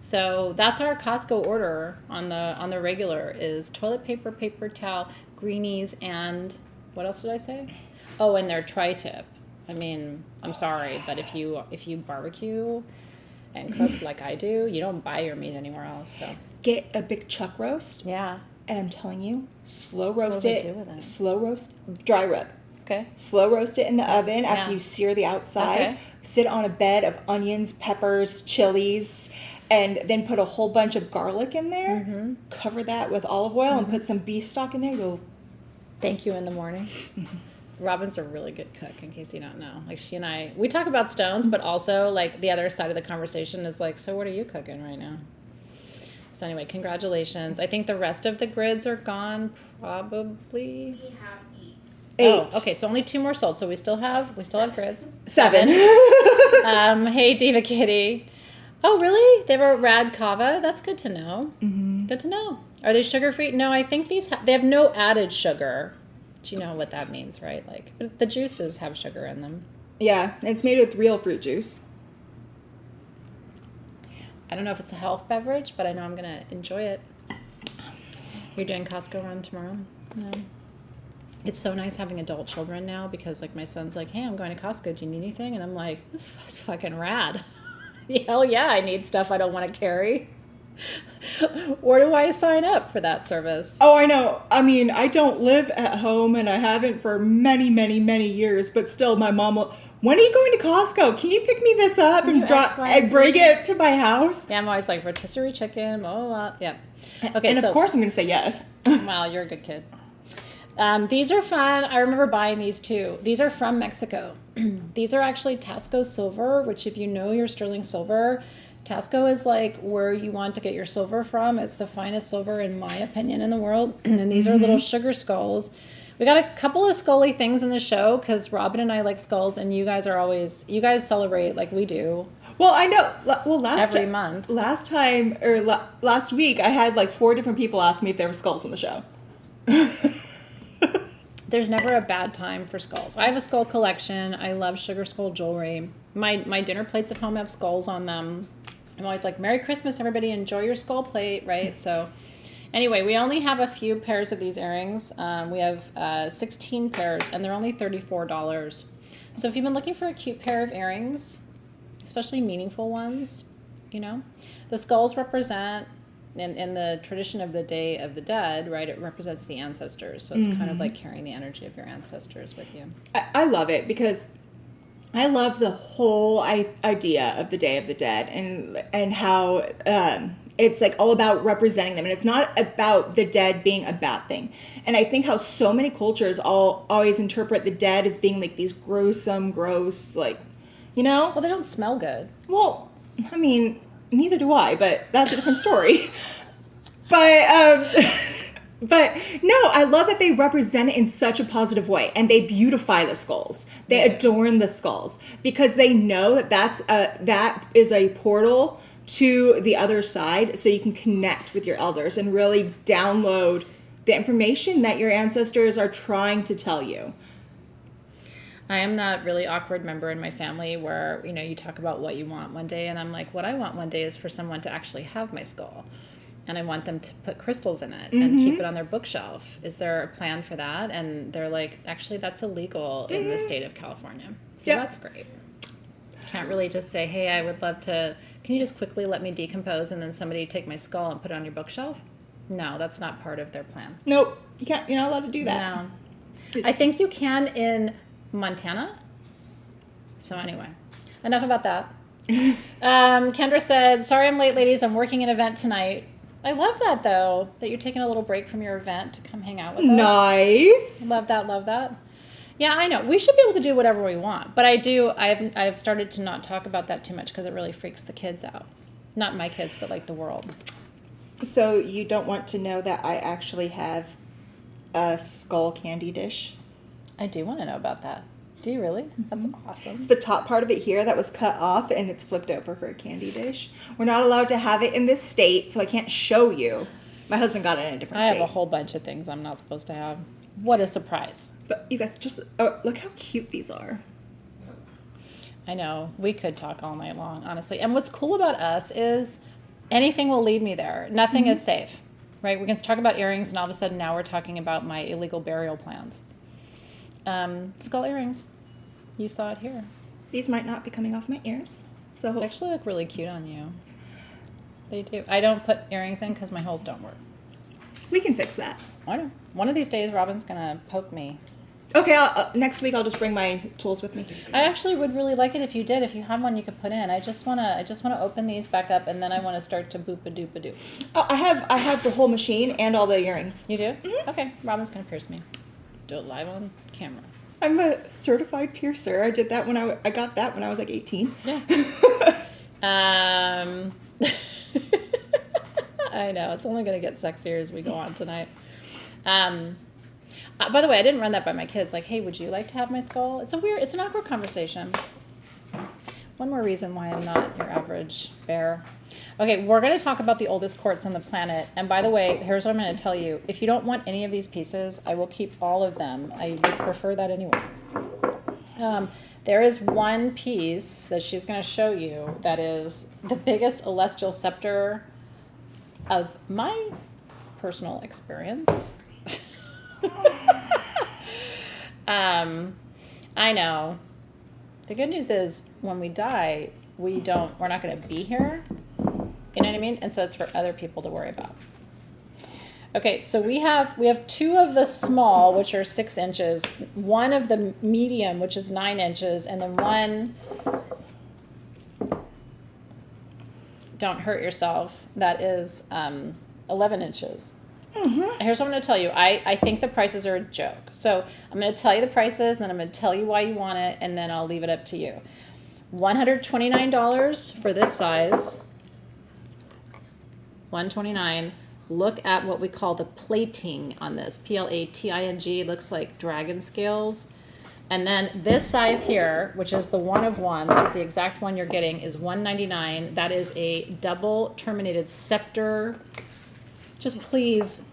So that's our Costco order on the regular is toilet paper, paper towel, greenies, and what else did I say? Oh, and their tri-tip. I mean, I'm sorry, but if you barbecue and cook like I do, you don't buy your meat anywhere else. So Get a big chuck roast. yeah. And I'm telling you, slow roast do they it. do with it? Slow roast, dry rub. Okay. Slow roast it in the oven after Yeah. you sear the outside. Okay. Sit on a bed of onions, peppers, chilies, and then put a whole bunch of garlic in there. Mm-hmm. Cover that with olive oil and put some beef stock in there. You'll Thank you in the morning. Robin's a really good cook, in case you don't know. Like, she and I, we talk about stones, but also, like, the other side of the conversation is like, so what are you cooking right now? So anyway, congratulations. I think the rest of the grids are gone, probably. We have 8. 8. Oh, okay, so only 2 more sold. So we still have grids. 7. Hey, Diva Kitty. Oh, really? They have a rad kava? That's good to know. Mm-hmm. Good to know. Are they sugar-free? No, I think they have no added sugar. Do you know what that means, right? Like, the juices have sugar in them. Yeah, it's made with real fruit juice. I don't know if it's a health beverage, but I know I'm going to enjoy it. You're doing Costco run tomorrow? No. It's so nice having adult children now because, like, my son's like, hey, I'm going to Costco. Do you need anything? And I'm like, this is fucking rad. Hell yeah, I need stuff I don't want to carry. Where do I sign up for that service? Oh, I know. I mean, I don't live at home and I haven't for many, many, many years, but still my mom will, when are you going to Costco? Can you pick me this up and bring it to my house? Yeah, I'm always like, rotisserie chicken, blah, blah, blah. Yeah. Okay, and of course I'm going to say yes. Wow, you're a good kid. These are fun. I remember buying these too. These are from Mexico. These are actually Tasco silver, which if you know your sterling silver, Tasco is like where you want to get your silver from. It's the finest silver, in my opinion, in the world. And these are little sugar skulls. We got a couple of scully things in the show because Robin and I like skulls, and you guys celebrate like we do. Well, I know. Well, Every month. Last week, I had like 4 different people ask me if there were skulls in the show. There's never a bad time for skulls. I have a skull collection. I love sugar skull jewelry. My dinner plates at home have skulls on them. I'm always like, Merry Christmas, everybody. Enjoy your skull plate, right? So anyway, we only have a few pairs of these earrings. We have 16 pairs, and they're only $34. So if you've been looking for a cute pair of earrings, especially meaningful ones, you know, the skulls represent, in the tradition of the Day of the Dead, right, it represents the ancestors. So it's kind of like carrying the energy of your ancestors with you. I love it because I love the whole idea of the Day of the Dead and how it's like all about representing them. And it's not about the dead being a bad thing. And I think how so many cultures always interpret the dead as being like these gruesome, gross, like, you know? Well, they don't smell good. Well, I mean, neither do I, but that's a different story. But no, I love that they represent it in such a positive way, and they beautify the skulls. They adorn the skulls because they know that that is a portal to the other side, so you can connect with your elders and really download the information that your ancestors are trying to tell you. I am that really awkward member in my family where, you know, you talk about what you want one day, and I'm like, what I want one day is for someone to actually have my skull. And I want them to put crystals in it and keep it on their bookshelf. Is there a plan for that? And they're like, actually, that's illegal in the state of California. So that's great. can't really just say, hey, I would love to, can you just quickly let me decompose and then somebody take my skull and put it on your bookshelf? No, that's not part of their plan. Nope, you can't. You're not allowed to do that. No. I think you can in Montana. So anyway, enough about that. Kendra said, sorry I'm late, ladies. I'm working an event tonight. I love that, though, that you're taking a little break from your event to come hang out with us. Nice. Love that, love that. Yeah, I know. We should be able to do whatever we want. But I've started to not talk about that too much because it really freaks the kids out. Not my kids, but like the world. So you don't want to know that I actually have a skull candy dish? I do want to know about that. Do you really? That's awesome. It's the top part of it here that was cut off and it's flipped over for a candy dish. We're not allowed to have it in this state, so I can't show you. My husband got it in a different I state. have a whole bunch of things I'm not supposed to have. What a surprise. But you guys, just look how cute these are. I know. We could talk all night long, honestly. And what's cool about us is anything will lead me there. Nothing is safe, right? We can talk about earrings, and all of a sudden now we're talking about my illegal burial plans. Skull earrings. You saw it here. These might not be coming off my ears. So They actually look really cute on you. They do. I don't put earrings in because my holes don't work. we can fix that. I know. One of these days, Robin's going to poke me. Okay, next week I'll just bring my tools with me. I actually would really like it if you did. If you had one you could put in. I just wanna open these back up, and then I want to start to boop-a-doop-a-doop. Oh, I have the whole machine and all the earrings. You do? Okay. Robin's going to pierce me. Do it live on camera. I'm a certified piercer. I did that when I got that when I was like 18. Yeah. I know. It's only going to get sexier as we go on tonight. By the way, I didn't run that by my kids. Like, hey, would you like to have my skull? It's an awkward conversation. One more reason why I'm not your average bear. Okay, we're going to talk about the oldest quartz on the planet. And by the way, here's what I'm going to tell you. If you don't want any of these pieces, I will keep all of them. I would prefer that anyway. There is one piece that she's going to show you that is the biggest celestial scepter of my personal experience. I know. The good news is when we die, we're not going to be here. You know what I mean? And so it's for other people to worry about. Okay, so we have two of the small, which are 6 inches, one of the medium, which is 9 inches, and then one, don't hurt yourself, that is 11 inches. Mm-hmm. Here's what I'm going to tell you. I think the prices are a joke. So I'm going to tell you the prices, and then I'm going to tell you why you want it, and then I'll leave it up to you. $129 for this size. $129. Look at what we call the plating on this. Plating. Looks like dragon scales. And then this size here, which is the one of one, this is the exact one you're getting, is $199. That is a double terminated scepter. Just please,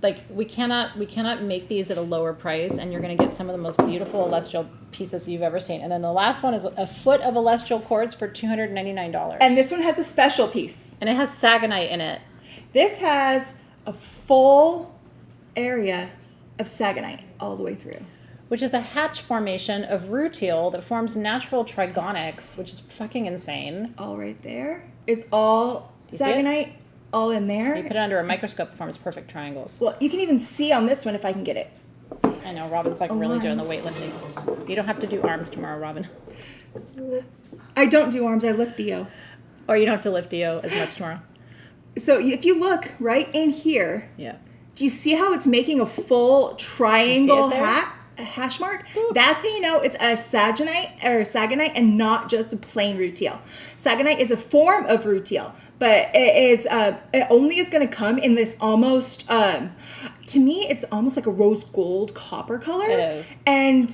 like, we cannot make these at a lower price, and you're going to get some of the most beautiful celestial pieces you've ever seen. And then the last one is a foot of celestial quartz for $299. And this one has a special piece. And it has sagonite in it. This has a full area of sagonite all the way through. Which is a hatch formation of rutile that forms natural trigonics, which is fucking insane. All right there is all sagonite, all in there. You put it under a microscope, it forms perfect triangles. Well, you can even see on this one if I can get it. I know, Robin's like really doing the weightlifting. You don't have to do arms tomorrow, Robin. I don't do arms, I lift Dio. Or you don't have to lift Dio as much tomorrow. So if you look right in here, Yeah. do you see how it's making a full triangle there? hash mark? Ooh. That's how you know it's a sagonite and not just a plain rutile. Sagonite is a form of rutile, but it only is going to come in this almost, to me, it's almost like a rose gold copper color. It is. And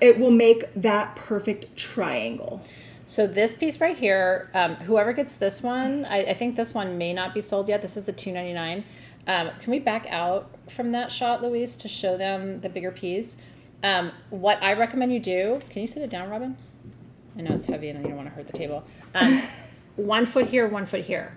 it will make that perfect triangle. So this piece right here, whoever gets this one, I think this one may not be sold yet. This is the $299. Can we back out from that shot, Louise, to show them the bigger piece? What I recommend you do, can you sit it down, Robin? I know it's heavy and you don't want to hurt the table. 1 foot here, 1 foot here.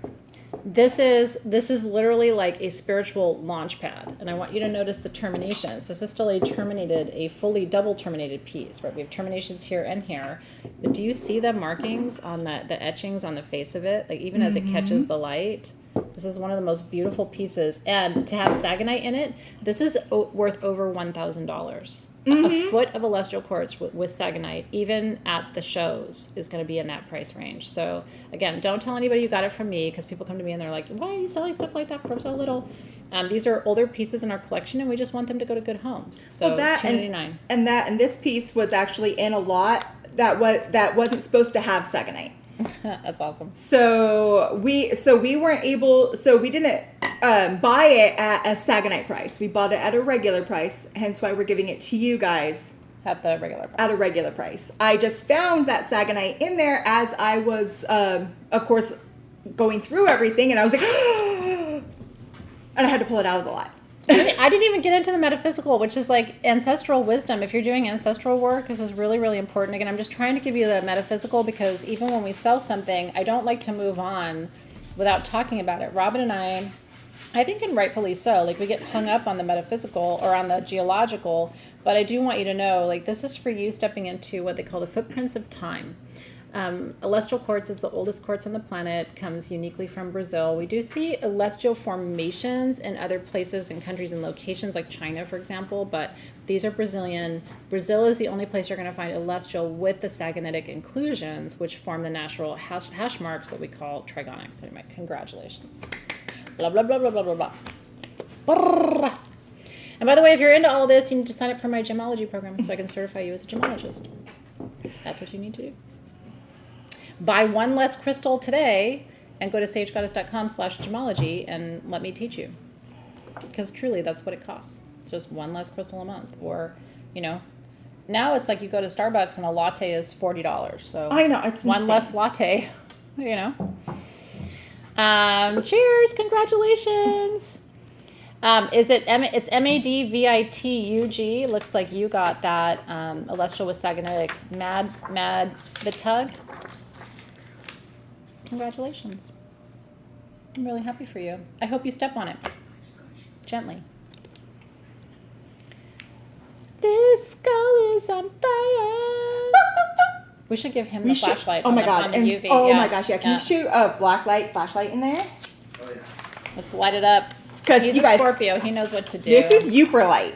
This is literally like a spiritual launch pad, and I want you to notice the terminations. This is still a fully double terminated piece, right? We have terminations here and here, but do you see the markings on the etchings on the face of it? Like even as it catches the light, this is one of the most beautiful pieces. And to have sagonite in it, this is worth over $1,000. A foot of celestial quartz with sagonite, even at the shows, is going to be in that price range. So again, don't tell anybody you got it from me, because people come to me and they're like, why are you selling stuff like that for so little? These are older pieces in our collection, and we just want them to go to good homes. So $299. And this piece was actually in a lot that wasn't supposed to have sagonite. That's awesome. So we didn't buy it at a sagonite price. We bought it at a regular price, hence why we're giving it to you guys At the regular price. at a regular price. I just found that sagonite in there as I was, of course, going through everything, and I was like, and I had to pull it out of the lot. I didn't even get into the metaphysical, which is like ancestral wisdom. If you're doing ancestral work, this is really, really important. Again, I'm just trying to give you the metaphysical, because even when we sell something, I don't like to move on without talking about it. Robin and I think, and rightfully so, like we get hung up on the metaphysical or on the geological, but I do want you to know, like, this is for you stepping into what they call the footprints of time. Celestial quartz is the oldest quartz on the planet, comes uniquely from Brazil. We do see celestial formations in other places and countries and locations like China, for example, but these are Brazilian. Brazil is the only place you're going to find celestial with the sagonitic inclusions, which form the natural hash marks that we call trigonic. So anyway, congratulations. Blah, blah, blah, blah, blah, blah, blah. Brrr. And by the way, if you're into all this, you need to sign up for my gemology program so I can certify you as a gemologist. That's what you need to do. Buy one less crystal today and go to sagegoddess.com/gemology and let me teach you. Because truly, that's what it costs. It's just one less crystal a month. Or, now it's like you go to Starbucks and a latte is $40. So I know, it's one insane. less latte, Cheers, congratulations. It's MADVITUG. Looks like you got that celestial with sagonitic mad the tug. Congratulations. I'm really happy for you. I hope you step on it gently. This skull is on fire. We should give him the flashlight. Oh my god! On the And, UV. oh my gosh! Yeah, can you shoot a black light flashlight in there? Oh yeah. Let's light it up. Because He's you a guys, Scorpio. He knows what to do. this is Uplite,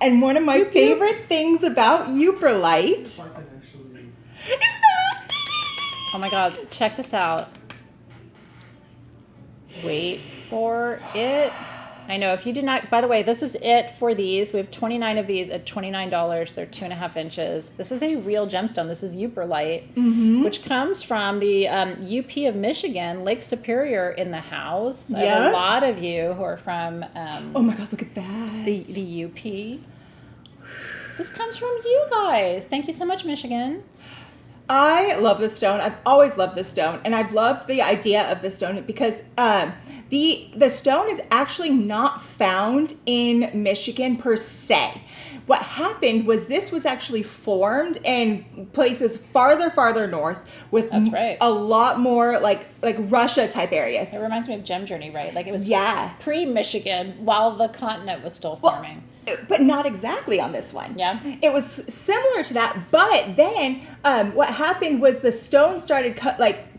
and one of my favorite things about Uplite is If I can actually. that. Oh my god! Check this out. Wait for it. I know if you did not, by the way, this is it for these. We have 29 of these at $29. They're 2.5 inches. This is a real gemstone. This is Uplite, which comes from the UP of Michigan, Lake Superior in the house. I have a lot of you who are from Oh my god! Look at that. the UP. This comes from you guys. Thank you so much, Michigan. I love this stone. I've always loved this stone, and I've loved the idea of this stone because the stone is actually not found in Michigan per se. What happened was this was actually formed in places farther north with That's right. a lot more like Russia type areas. It reminds me of Gem Journey, right? Like it was Yeah. pre-Michigan while the continent was still forming. But not exactly on this one. Yeah. It was similar to that, but then what happened was the stone started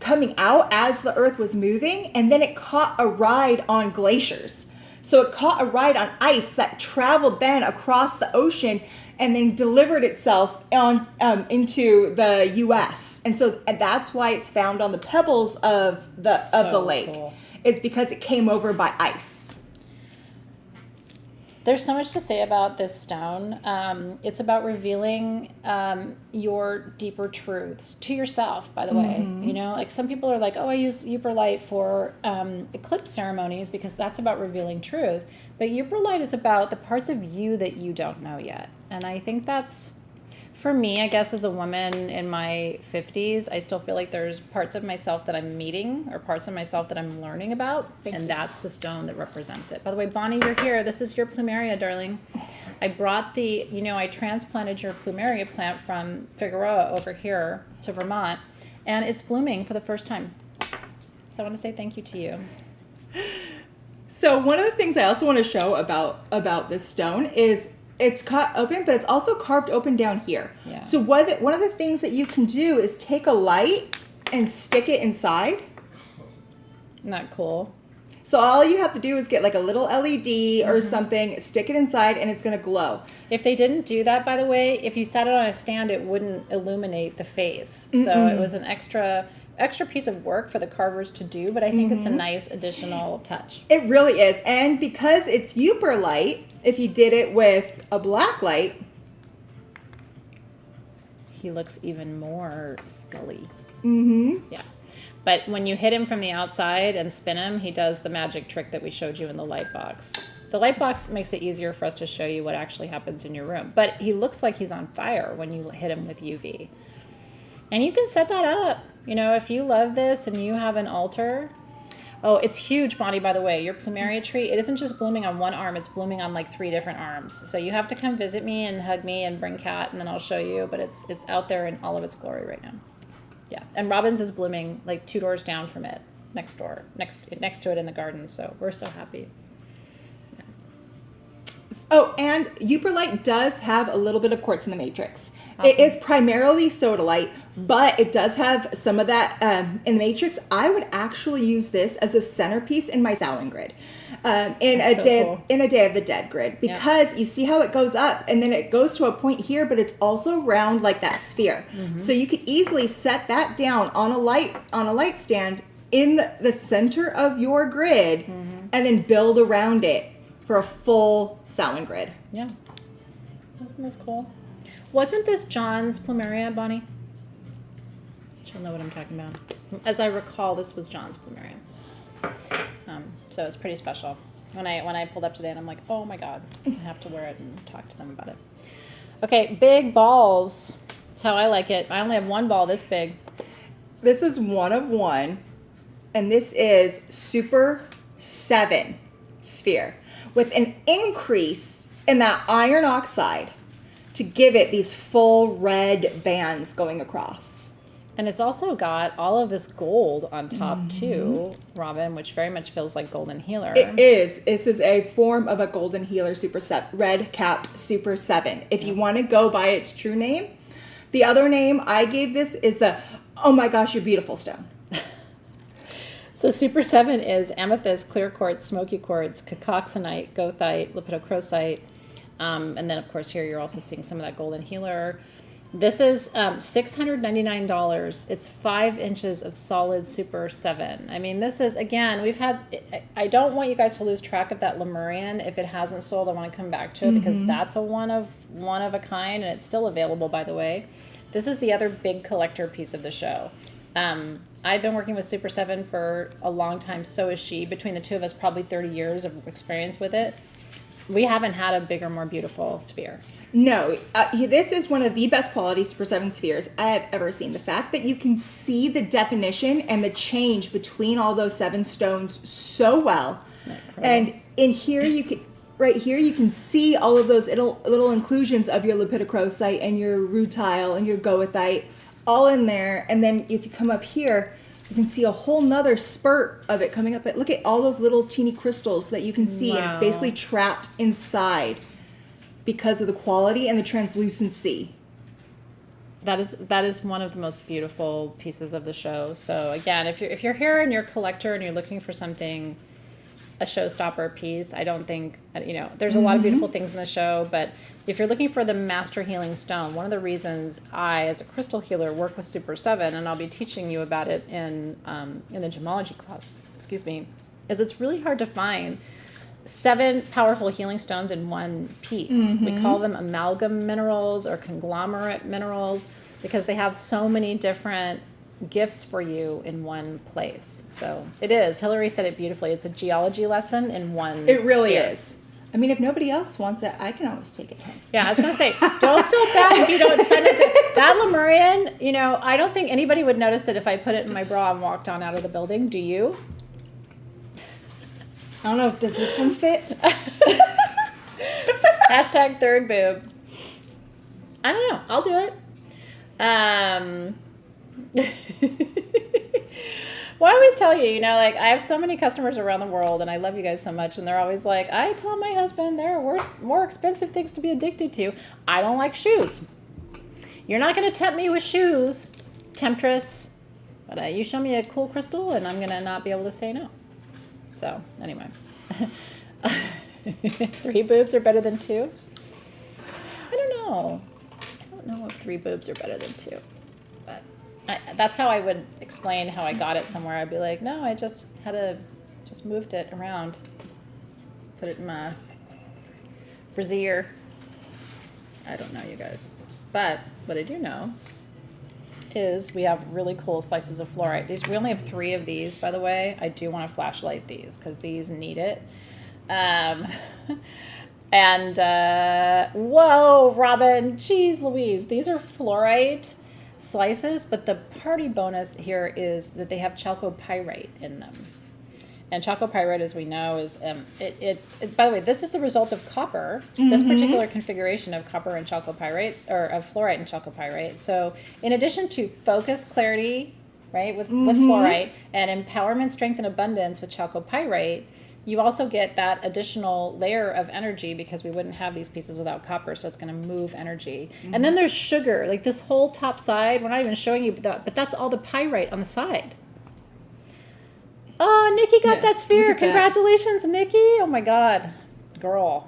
coming out as the earth was moving, and then it caught a ride on glaciers. So it caught a ride on ice that traveled then across the ocean and then delivered itself on into the U.S. And so that's why it's found on the pebbles of the lake, cool. is because it came over by ice. There's so much to say about this stone. It's about revealing your deeper truths to yourself, by the way. Like some people are like, oh, I use Uplite for eclipse ceremonies because that's about revealing truth. But Uplite is about the parts of you that you don't know yet. And I think that's, for me, I guess as a woman in my 50s, I still feel like there's parts of myself that I'm meeting or parts of myself that I'm learning about. That's the stone that represents it. By the way, Bonnie, you're here. This is your plumeria, darling. I brought I transplanted your plumeria plant from Figueroa over here to Vermont, and it's blooming for the first time. So I want to say thank you to you. So one of the things I also want to show about this stone is it's cut open, but it's also carved open down here. Yeah. So one of the things that you can do is take a light and stick it inside. Isn't that cool? So all you have to do is get like a little LED or something, stick it inside, and it's going to glow. If they didn't do that, by the way, if you set it on a stand, it wouldn't illuminate the face. So it was an extra piece of work for the carvers to do, but I think it's a nice additional touch. It really is. And because it's Uplite, if you did it with a black light, He looks even more scully. mm-hmm. Yeah. But when you hit him from the outside and spin him, he does the magic trick that we showed you in the light box. The light box makes it easier for us to show you what actually happens in your room. But he looks like he's on fire when you hit him with UV. And you can set that up. You know, if you love this and you have an altar. Oh, it's huge, Bonnie, by the way. Your plumeria tree, it isn't just blooming on one arm. It's blooming on like 3 different arms. So you have to come visit me and hug me and bring Kat, and then I'll show you. But it's out there in all of its glory right now. Yeah, and Robin's is blooming like 2 doors down from it, next to it in the garden. So we're so happy. Oh, and Uplite does have a little bit of quartz in the matrix. Awesome. It is primarily sodalite, but it does have some of that in the matrix. I would actually use this as a centerpiece in my Samhain grid, in That's a so day cool. in a Day of the Dead grid, because you see how it goes up and then it goes to a point here, but it's also round like that sphere. So you could easily set that down on a light stand in the center of your grid, and then build around it for a full Samhain grid. Yeah. Isn't this cool? Wasn't this John's plumeria, Bonnie? She'll know what I'm talking about. As I recall, this was John's plumeria. So it's pretty special. When I pulled up today, and I'm like, oh my god, I have to wear it and talk to them about it. Okay, big balls. That's how I like it. I only have one ball this big. This is 1 of 1, and this is Super 7 sphere with an increase in that iron oxide to give it these full red bands going across. And it's also got all of this gold on top too, Robin, which very much feels like golden healer. It is. This is a form of a golden healer Super 7, red capped Super 7. If you want to go by its true name, the other name I gave this is the, oh my gosh, you're beautiful stone. So Super 7 is amethyst, clear quartz, smoky quartz, cacoxenite, goethite, lepidocrosite, and then of course here you're also seeing some of that golden healer. This is $699. It's 5 inches of solid Super 7. I mean, this is, again, I don't want you guys to lose track of that Lemurian. If it hasn't sold, I want to come back to it because that's a one of a kind, and it's still available, by the way. This is the other big collector piece of the show. I've been working with Super 7 for a long time, so is she. Between the two of us, probably 30 years of experience with it. We haven't had a bigger, more beautiful sphere. No, this is one of the best quality Super 7 spheres I have ever seen. The fact that you can see the definition and the change between all those 7 stones so well. And in here, right here, you can see all of those little inclusions of your lepidocrosite and your rutile and your goethite all in there. And then if you come up here, you can see a whole nother spurt of it coming up. But look at all those little teeny crystals that you can see. And it's Wow. basically trapped inside because of the quality and the translucency. That is one of the most beautiful pieces of the show. So again, if you're here and you're a collector and you're looking for something, a showstopper piece, I don't think, there's a lot of beautiful things in the show, but if you're looking for the master healing stone, one of the reasons I, as a crystal healer, work with Super 7, and I'll be teaching you about it in the gemology class, is it's really hard to find 7 powerful healing stones in one piece. We call them amalgam minerals or conglomerate minerals because they have so many different gifts for you in one place. So it is. Hillary said it beautifully. It's a geology lesson in one. It really sphere. is. I mean, if nobody else wants it, I can always take it home. Yeah, I was going to say, don't feel bad if you don't send it to that Lemurian. I don't think anybody would notice it if I put it in my bra and walked on out of the building. Do you? I don't know. Does this one fit? Hashtag third boob. I don't know. I'll do it. Well, I always tell you, you know, like I have so many customers around the world and I love you guys so much. And they're always like, I tell my husband there are worse, more expensive things to be addicted to. I don't like shoes. You're not going to tempt me with shoes, temptress. But you show me a cool crystal and I'm going to not be able to say no. So, anyway. 3 boobs are better than 2? I don't know. I don't know if 3 boobs are better than 2. But that's how I would explain how I got it somewhere. I'd be like, no, I just moved it around. Put it in my brassiere. I don't know, you guys. But what I do know is we have really cool slices of fluorite. We only have 3 of these, by the way. I do want to flashlight these because these need it. Whoa, Robin, geez Louise, these are fluorite slices, but the party bonus here is that they have chalcopyrite in them. And chalcopyrite, as we know, is by the way, this is the result of copper. This particular configuration of copper and chalcopyrites, or of fluorite and chalcopyrite. So, in addition to focus, clarity, right, with fluorite, and empowerment, strength, and abundance with chalcopyrite, you also get that additional layer of energy because we wouldn't have these pieces without copper, so it's going to move energy. And then there's sugar, like this whole top side. We're not even showing you that, but that's all the pyrite on the side. Oh, Nikki got that sphere. Congratulations, Nikki. Oh my God. Girl.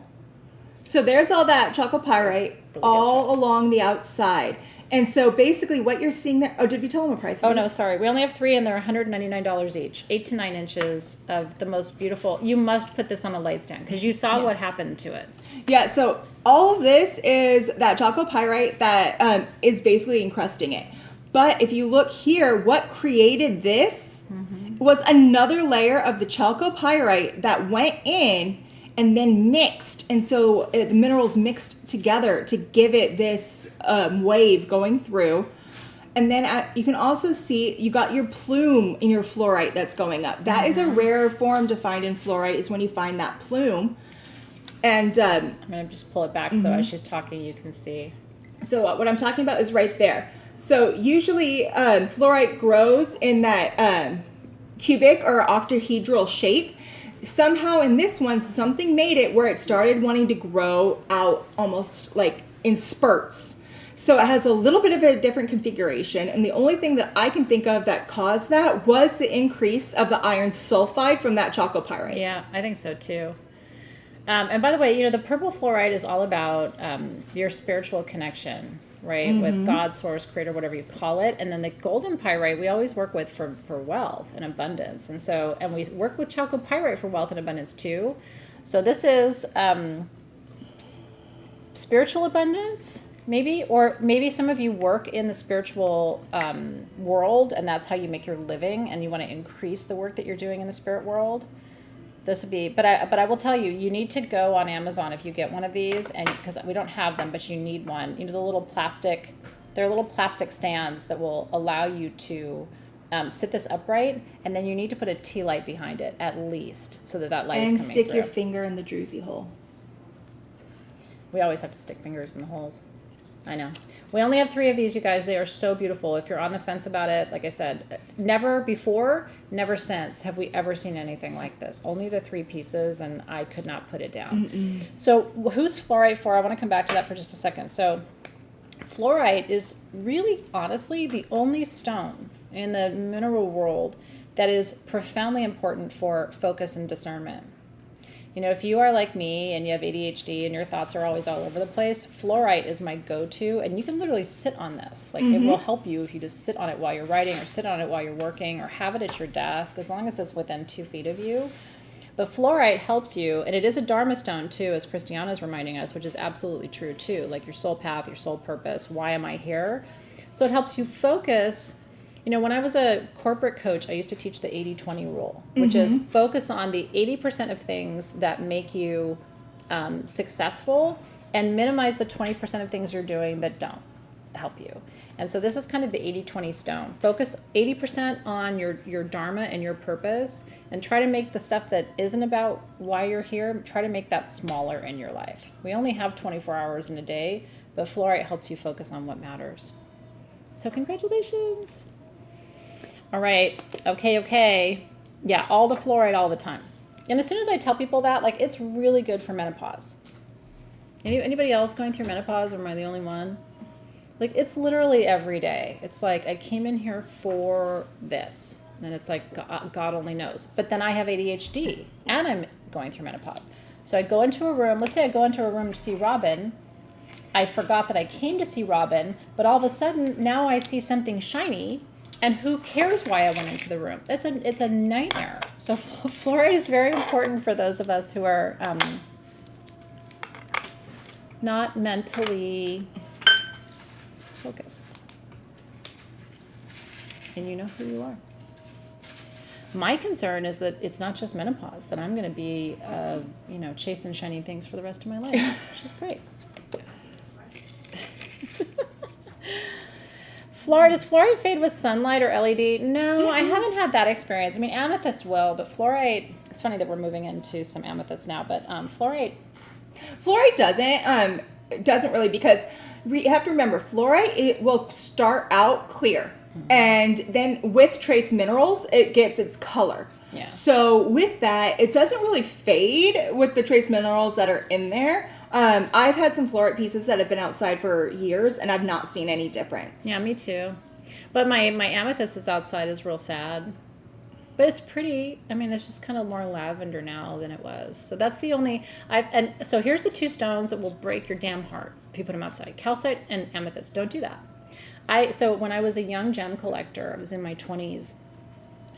So there's all that chalcopyrite really all along the outside. And so basically what you're seeing there, did we tell them a price? Oh, no, sorry. We only have 3 and they're $199 each. 8 to 9 inches of the most beautiful. You must put this on a light stand because you saw what happened to it. Yeah, so all of this is that chalcopyrite that is basically encrusting it. But if you look here, what created this was another layer of the chalcopyrite that went in and then mixed. And so the minerals mixed together to give it this wave going through. And then you can also see you got your plume in your fluorite that's going up. That is a rare form to find in fluorite, is when you find that plume. And I'm going to just pull it back so as she's talking you can see. So what I'm talking about is right there. So usually fluorite grows in that cubic or octahedral shape. Somehow in this one, something made it where it started wanting to grow out almost like in spurts. So it has a little bit of a different configuration. And the only thing that I can think of that caused that was the increase of the iron sulfide from that chalcopyrite. Yeah, I think so too. And by the way, you know, the purple fluorite is all about your spiritual connection, right? With God, source, creator, whatever you call it. And then the golden pyrite we always work with for wealth and abundance. And so, and we work with chalcopyrite for wealth and abundance too. So this is spiritual abundance, maybe, or maybe some of you work in the spiritual world and that's how you make your living and you want to increase the work that you're doing in the spirit world. This would be, but I will tell you, you need to go on Amazon if you get one of these, and because we don't have them, but you need one. You know, the little plastic, they're little plastic stands that will allow you to sit this upright, and then you need to put a tea light behind it at least, so that light is coming through. And stick your finger in the druzy hole. We always have to stick fingers in the holes. I know. We only have 3 of these, you guys. They are so beautiful. If you're on the fence about it, like I said, never before, never since have we ever seen anything like this. Only the 3 pieces, and I could not put it down. So who's fluorite for? I want to come back to that for just a second. So fluorite is really, honestly, the only stone in the mineral world that is profoundly important for focus and discernment. You know, if you are like me and you have ADHD and your thoughts are always all over the place, fluorite is my go-to, and you can literally sit on this. Like, it will help you if you just sit on it while you're writing or sit on it while you're working or have it at your desk, as long as it's within 2 feet of you. But fluorite helps you, and it is a dharma stone too, as Christiana's reminding us, which is absolutely true too, like your soul path, your soul purpose, why am I here? So it helps you focus. You know, when I was a corporate coach, I used to teach the 80-20 rule, which is focus on the 80% of things that make you successful and minimize the 20% of things you're doing that don't help you. And so this is kind of the 80-20 stone. Focus 80% on your dharma and your purpose, and try to make the stuff that isn't about why you're here, try to make that smaller in your life. We only have 24 hours in a day, but fluorite helps you focus on what matters. So congratulations. All right. Okay. Yeah, all the fluorite all the time. And as soon as I tell people that, like, it's really good for menopause. Anybody else going through menopause, or am I the only one? Like, it's literally every day. It's like, I came in here for this. And it's like, God only knows. But then I have ADHD, and I'm going through menopause. So I go into a room. Let's say I go into a room to see Robin. I forgot that I came to see Robin, but all of a sudden, now I see something shiny, and who cares why I went into the room? It's a nightmare. So fluorite is very important for those of us who are not mentally focused. And you know who you are. My concern is that it's not just menopause, that I'm going to be, chasing shiny things for the rest of my life, which is great. Does fluorite fade with sunlight or LED? No, I haven't had that experience. I mean, amethyst will, but fluorite, it's funny that we're moving into some amethyst now, but fluorite doesn't really, because you have to remember, fluorite, it will start out clear. And then with trace minerals, it gets its color. Yeah. So with that, it doesn't really fade with the trace minerals that are in there. I've had some fluorite pieces that have been outside for years, and I've not seen any difference. Yeah, me too. But my amethyst that's outside is real sad. But it's pretty. I mean, it's just kind of more lavender now than it was. So that's the only... So here's the two stones that will break your damn heart if you put them outside. Calcite and amethyst. Don't do that. So when I was a young gem collector, I was in my 20s,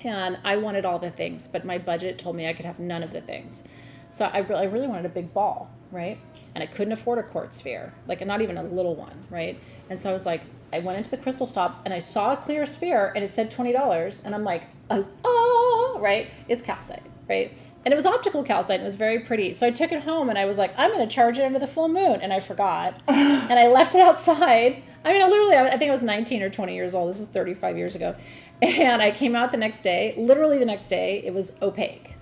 and I wanted all the things, but my budget told me I could have none of the things. So I really wanted a big ball, right? And I couldn't afford a quartz sphere, like not even a little one, right? And so I was like, I went into the crystal shop and I saw a clear sphere and it said $20, and I'm like, oh, right? It's calcite, right? And it was optical calcite, and it was very pretty. So I took it home and I was like, I'm going to charge it under the full moon, and I forgot. And I left it outside. I mean, I think I was 19 or 20 years old. This is 35 years ago. And I came out the next day, literally the next day, it was opaque,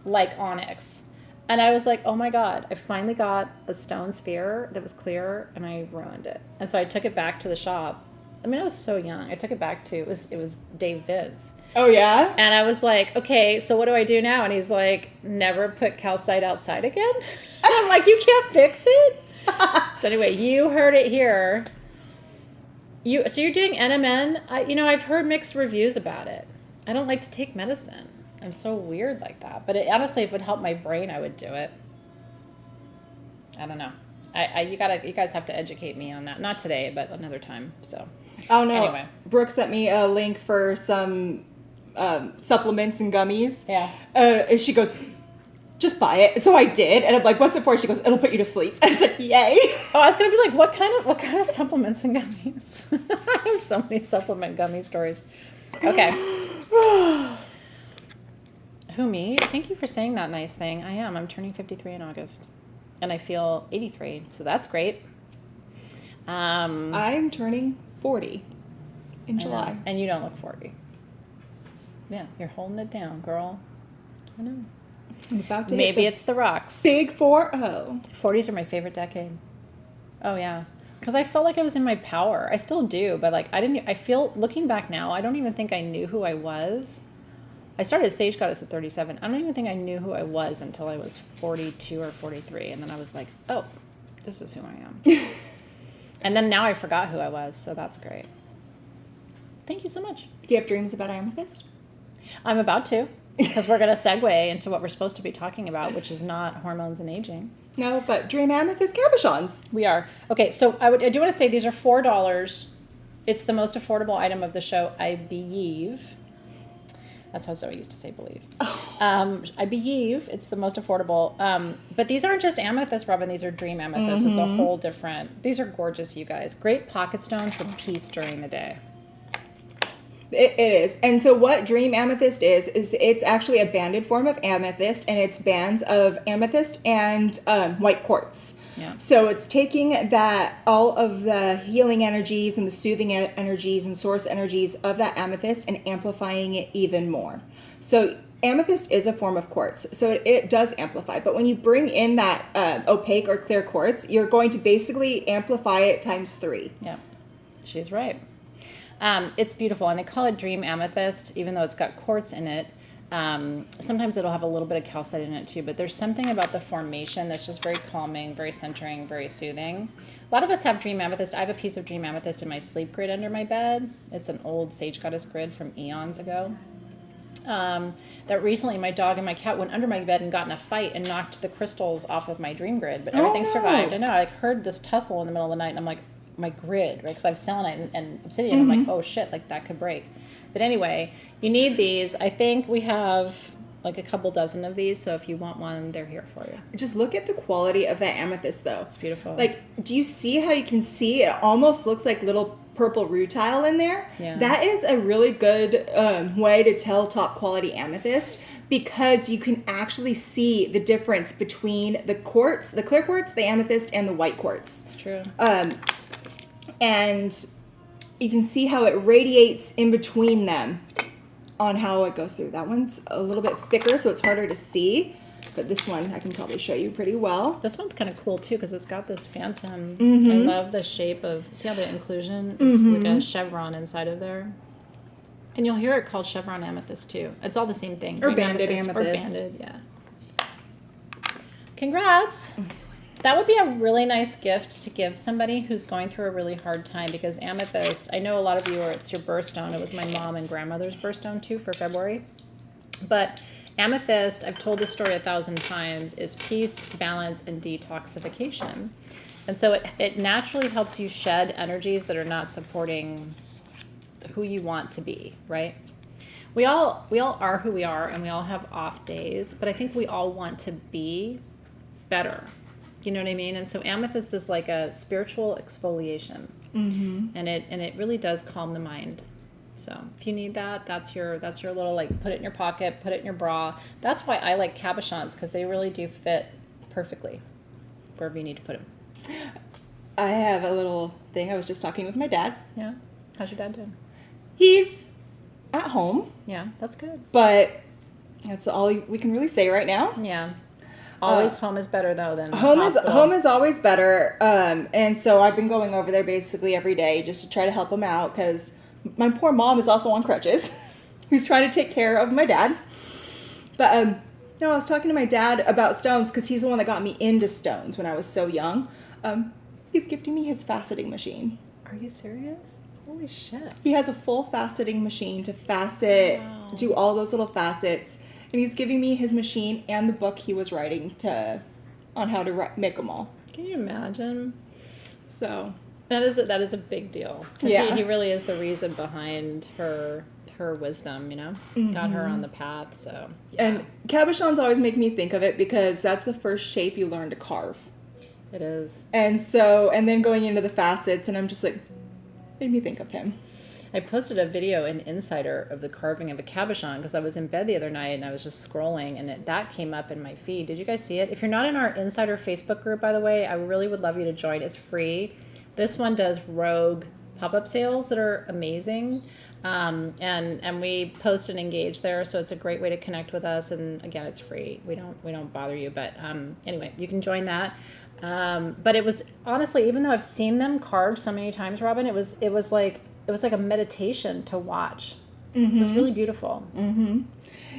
like onyx. And I was like, oh my God, I finally got a stone sphere that was clear, and I ruined it. And so I took it back to the shop. I mean, I was so young. I took it back to, it was Dave Vid's. Oh, yeah? And I was like, okay, so what do I do now? And he's like, never put calcite outside again? And I'm like, you can't fix it? So anyway, you heard it here. So you're doing NMN? I've heard mixed reviews about it. I don't like to take medicine. I'm so weird like that. But honestly, if it would help my brain, I would do it. I don't know. You guys have to educate me on that. Not today, but another time. So. Oh no. Anyway. Brooke sent me a link for some supplements and gummies. Yeah. And she goes, just buy it. So I did, and I'm like, what's it for? She goes, it'll put you to sleep. I was like, yay. Oh, I was gonna be like, what kind of supplements and gummies? I have so many supplement gummy stories. Okay. Who, me? Thank you for saying that nice thing. I am. I'm turning 53 in August, and I feel 83, so that's great. I'm turning 40 in July. And you don't look 40. Yeah, you're holding it down, girl. I know. I'm about to Maybe it's the rocks. Big 4-0. 40s are my favorite decade. Oh, yeah. Because I felt like I was in my power. I still do, but like I feel, looking back now, I don't even think I knew who I was. I started Sage Goddess at 37. I don't even think I knew who I was until I was 42 or 43. And then I was like, oh, this is who I am. And then now I forgot who I was, so that's great. Thank you so much. Do you have dreams about amethyst? I'm about to, because we're going to segue into what we're supposed to be talking about, which is not hormones and aging. No, but dream amethyst cabochons. We are. Okay, so I do want to say these are $4. It's the most affordable item of the show, I believe. That's how Zoe used to say believe. Oh. I believe it's the most affordable. But these aren't just amethyst, Robin. These are dream amethyst. Mm-hmm. It's a whole different... These are gorgeous, you guys. Great pocket stone for peace during the day. It is. And so what dream amethyst is it's actually a banded form of amethyst, and it's bands of amethyst and white quartz. Yeah. So it's taking all of the healing energies and the soothing energies and source energies of that amethyst and amplifying it even more. So amethyst is a form of quartz, so it does amplify. But when you bring in that opaque or clear quartz, you're going to basically amplify it times 3. Yeah, she's right. It's beautiful, and they call it dream amethyst, even though it's got quartz in it. Sometimes it'll have a little bit of calcite in it too, but there's something about the formation that's just very calming, very centering, very soothing. A lot of us have dream amethyst. I have a piece of dream amethyst in my sleep grid under my bed. It's an old sage goddess grid from eons ago. That recently my dog and my cat went under my bed and got in a fight and knocked the crystals off of my dream grid, but everything survived. I know, I heard this tussle in the middle of the night, and I'm like, my grid, right? Because I have selenite and obsidian. I'm like, oh shit, like that could break. But anyway, you need these. I think we have like a couple dozen of these, so if you want one, they're here for you. Just look at the quality of that amethyst, though. It's beautiful. Like, do you see how you can see it almost looks like little purple rutile in there? Yeah. That is a really good way to tell top quality amethyst, because you can actually see the difference between the quartz, the clear quartz, the amethyst, and the white quartz. It's true. And you can see how it radiates in between them on how it goes through. That one's a little bit thicker, so it's harder to see. But this one I can probably show you pretty well. This one's kind of cool too because it's got this phantom. I love the shape of, see how the inclusion is like a chevron inside of there? And you'll hear it called chevron amethyst too. It's all the same thing. Or Dream banded Or amethyst. banded, yeah. Congrats. That would be a really nice gift to give somebody who's going through a really hard time, because amethyst, I know a lot of you are, it's your birthstone. It was my mom and grandmother's birthstone too for February. But amethyst, I've told this story 1,000 times, is peace, balance, and detoxification. And so it naturally helps you shed energies that are not supporting who you want to be, right? We all are who we are, and we all have off days, but I think we all want to be better. You know what I mean? And so amethyst is like a spiritual exfoliation, and it really does calm the mind. So if you need that, that's your little, like, put it in your pocket, put it in your bra. That's why I like cabochons, because they really do fit perfectly wherever you need to put them. I have a little thing. I was just talking with my dad. Yeah. How's your dad doing? He's at home, Yeah, that's good. but that's all we can really say right now. Yeah. Always home is better though than Home hospital. is always better, and so I've been going over there basically every day just to try to help him out, because my poor mom is also on crutches, who's trying to take care of my dad. But no, I was talking to my dad about stones, because he's the one that got me into stones when I was so young. He's gifting me his faceting machine. Are you serious? Holy shit. He has a full faceting machine to facet, do all those little facets. And he's giving me his machine and the book he was writing on how to make them all. Can you imagine? So That is a big deal. 'Cause Yeah. he really is the reason behind her wisdom, you know? Got her on the path, so. Yeah. And cabochons always make me think of it, because that's the first shape you learn to carve. It is. And then going into the facets, and I'm just like, made me think of him. I posted a video in Insider of the carving of a cabochon because I was in bed the other night and I was just scrolling, and that came up in my feed. Did you guys see it? If you're not in our Insider Facebook group, by the way, I really would love you to join. It's free. This one does rogue pop-up sales that are amazing. And we post and engage there, so it's a great way to connect with us. And again, it's free. We don't bother you, but anyway, you can join that. But it was honestly, even though I've seen them carved so many times, Robin, it was like a meditation to watch. It was really beautiful.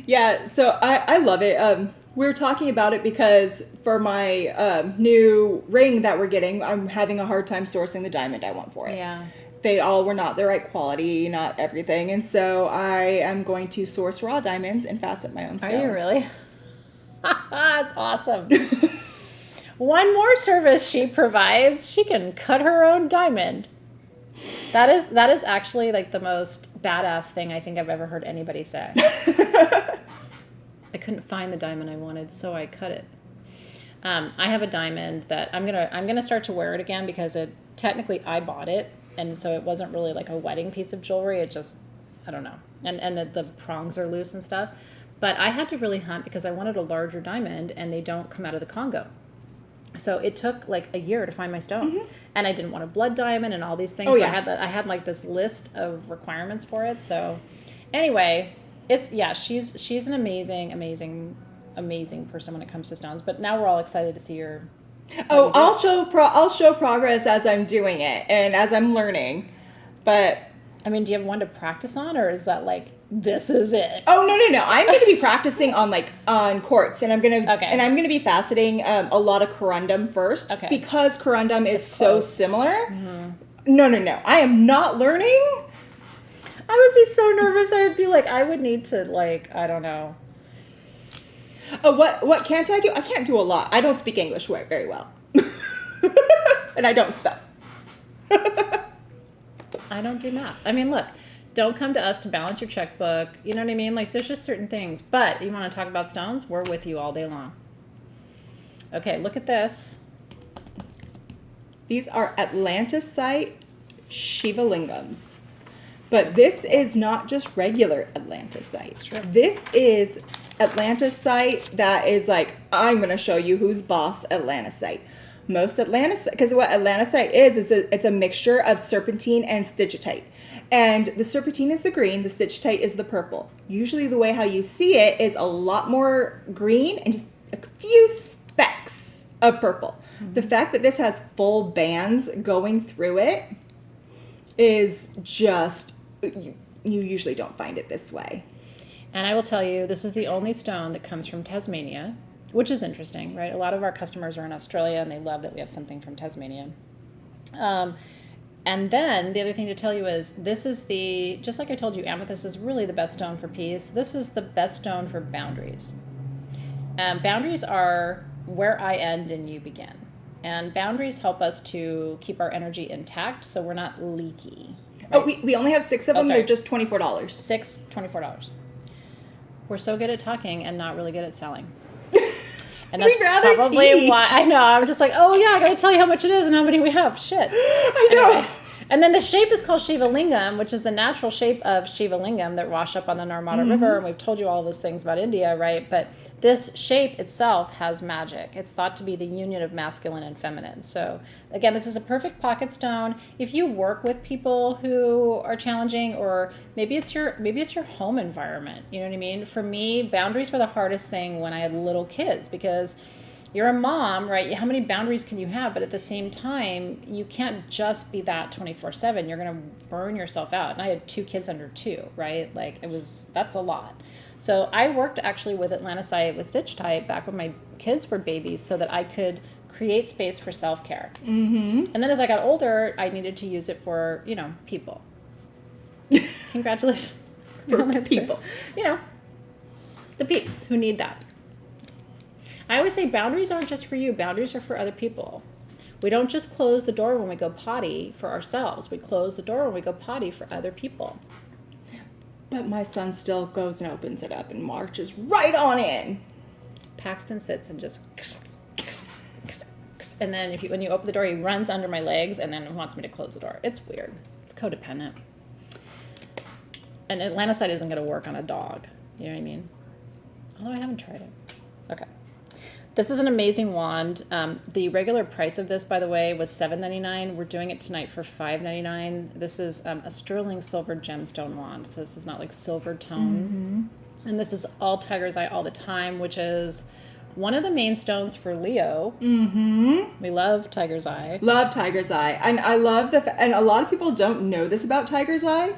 Yeah, so I love it. We were talking about it because for my new ring that we're getting, I'm having a hard time sourcing the diamond I want for it. Yeah. They all were not the right quality, not everything. And so I am going to source raw diamonds and facet my own stone. Are you really? That's awesome. One more service she provides, she can cut her own diamond. That is actually like the most badass thing I think I've ever heard anybody say. I couldn't find the diamond I wanted, so I cut it. I have a diamond that I'm gonna start to wear it again, because technically I bought it, and so it wasn't really like a wedding piece of jewelry. It just, I don't know, and the prongs are loose and stuff. But I had to really hunt because I wanted a larger diamond, and they don't come out of the Congo. So it took like a year to find my stone, and I didn't want a blood diamond and all these things. Oh, so yeah. I had like this list of requirements for it. So anyway, she's an amazing person when it comes to stones. But now we're all excited to see your. Oh, I'll show progress as I'm doing it and as I'm learning. But I mean, do you have one to practice on, or is that like, this is it? Oh, no. I'm going to be practicing on quartz, and I'm going to Okay. and I'm going to be faceting a lot of corundum first, Okay. because corundum is so close. similar. No. I am not learning. I would be so nervous. I would be like, I would need to, like, I don't know. What can't I do? I can't do a lot. I don't speak English very well. And I don't spell. I don't do math. I mean, look, don't come to us to balance your checkbook. You know what I mean? Like, there's just certain things. But you want to talk about stones? We're with you all day long. Okay, look at this. These are Atlantisite Shiva Lingams. But this is not just regular Atlantisite. true. This is Atlantisite that is like, I'm going to show you who's boss Atlantisite. Most Atlantisite, because what Atlantisite is it's a mixture of serpentine and stigmatite. And the serpentine is the green, the stigmatite is the purple. Usually the way how you see it is a lot more green and just a few specks of purple. The fact that this has full bands going through it is just, you usually don't find it this way. And I will tell you, this is the only stone that comes from Tasmania, which is interesting, right? A lot of our customers are in Australia, and they love that we have something from Tasmania. And then the other thing to tell you is, this is just like I told you, amethyst is really the best stone for peace. This is the best stone for boundaries. Boundaries are where I end and you begin. And boundaries help us to keep our energy intact, so we're not leaky. Oh, we only have 6 of them. sorry. They're just $24. $24. We're so good at talking and not really good at selling. And We'd rather probably teach. why I know. I'm just like, oh yeah, I gotta tell you how much it is and how many we have. Shit. I know. Anyway. And then the shape is called Shiva Lingam, which is the natural shape of Shiva Lingam that wash up on the Narmada River. And we've told you all those things about India, right? But this shape itself has magic. It's thought to be the union of masculine and feminine. So again, this is a perfect pocket stone. If you work with people who are challenging, or maybe it's your home environment, you know what I mean? For me, boundaries were the hardest thing when I had little kids, because you're a mom, right? How many boundaries can you have? But at the same time, you can't just be that 24/7. You're going to burn yourself out. And I had 2 kids under 2, right? Like, that's a lot. So I worked actually with Atlantisite, with stigmatite, back when my kids were babies, so that I could create space for self-care. Mm-hmm. And then as I got older, I needed to use it for, people. Congratulations. For people. The peeps who need that. I always say boundaries aren't just for you. Boundaries are for other people. We don't just close the door when we go potty for ourselves. We close the door when we go potty for other people. But my son still goes and opens it up and marches right on in. Paxton sits and just... And then when you open the door, he runs under my legs and then wants me to close the door. It's weird. It's codependent. And Atlantisite isn't going to work on a dog. You know what I mean? Although I haven't tried it. Okay. This is an amazing wand. The regular price of this, by the way, was $7.99. We're doing it tonight for $5.99. This is a sterling silver gemstone wand. So this is not like silver tone. Mm-hmm. And this is all tiger's eye all the time, which is one of the main stones for Leo. Mm-hmm. We love tiger's eye. Love tiger's eye. And I love and a lot of people don't know this about tiger's eye,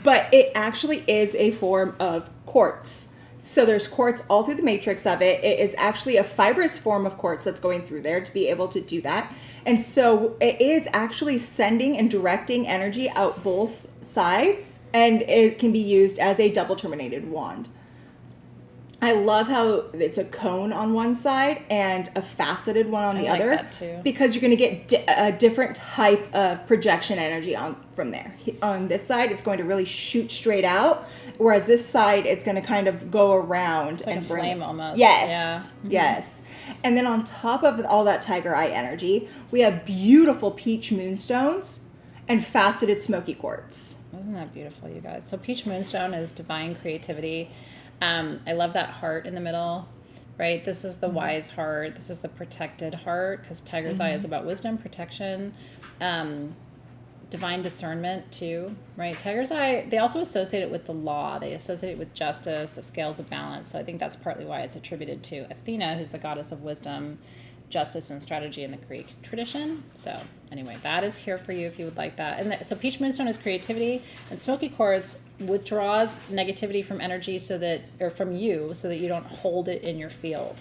but it actually is a form of quartz. So there's quartz all through the matrix of it. It is actually a fibrous form of quartz that's going through there to be able to do that. And so it is actually sending and directing energy out both sides, and it can be used as a double terminated wand. I love how it's a cone on one side and a faceted one on the other. That too. Because you're going to get a different type of projection energy from there. On this side, it's going to really shoot straight out, whereas this side, it's going to kind of go around It's like and a bring flame almost. Yes, Yeah. Mm-hmm. yes. And then on top of all that tiger eye energy, we have beautiful peach moonstones and faceted smoky quartz. Isn't that beautiful, you guys? So peach moonstone is divine creativity. I love that heart in the middle, right? This is the wise heart. This is the protected heart, because tiger's eye is about wisdom, protection, divine discernment too, right? Tiger's eye, they also associate it with the law. They associate it with justice, the scales of balance. So I think that's partly why it's attributed to Athena, who's the goddess of wisdom, justice and strategy in the Greek tradition. So anyway, that is here for you if you would like that. And so peach moonstone is creativity, and smoky quartz withdraws negativity from energy from you so that you don't hold it in your field.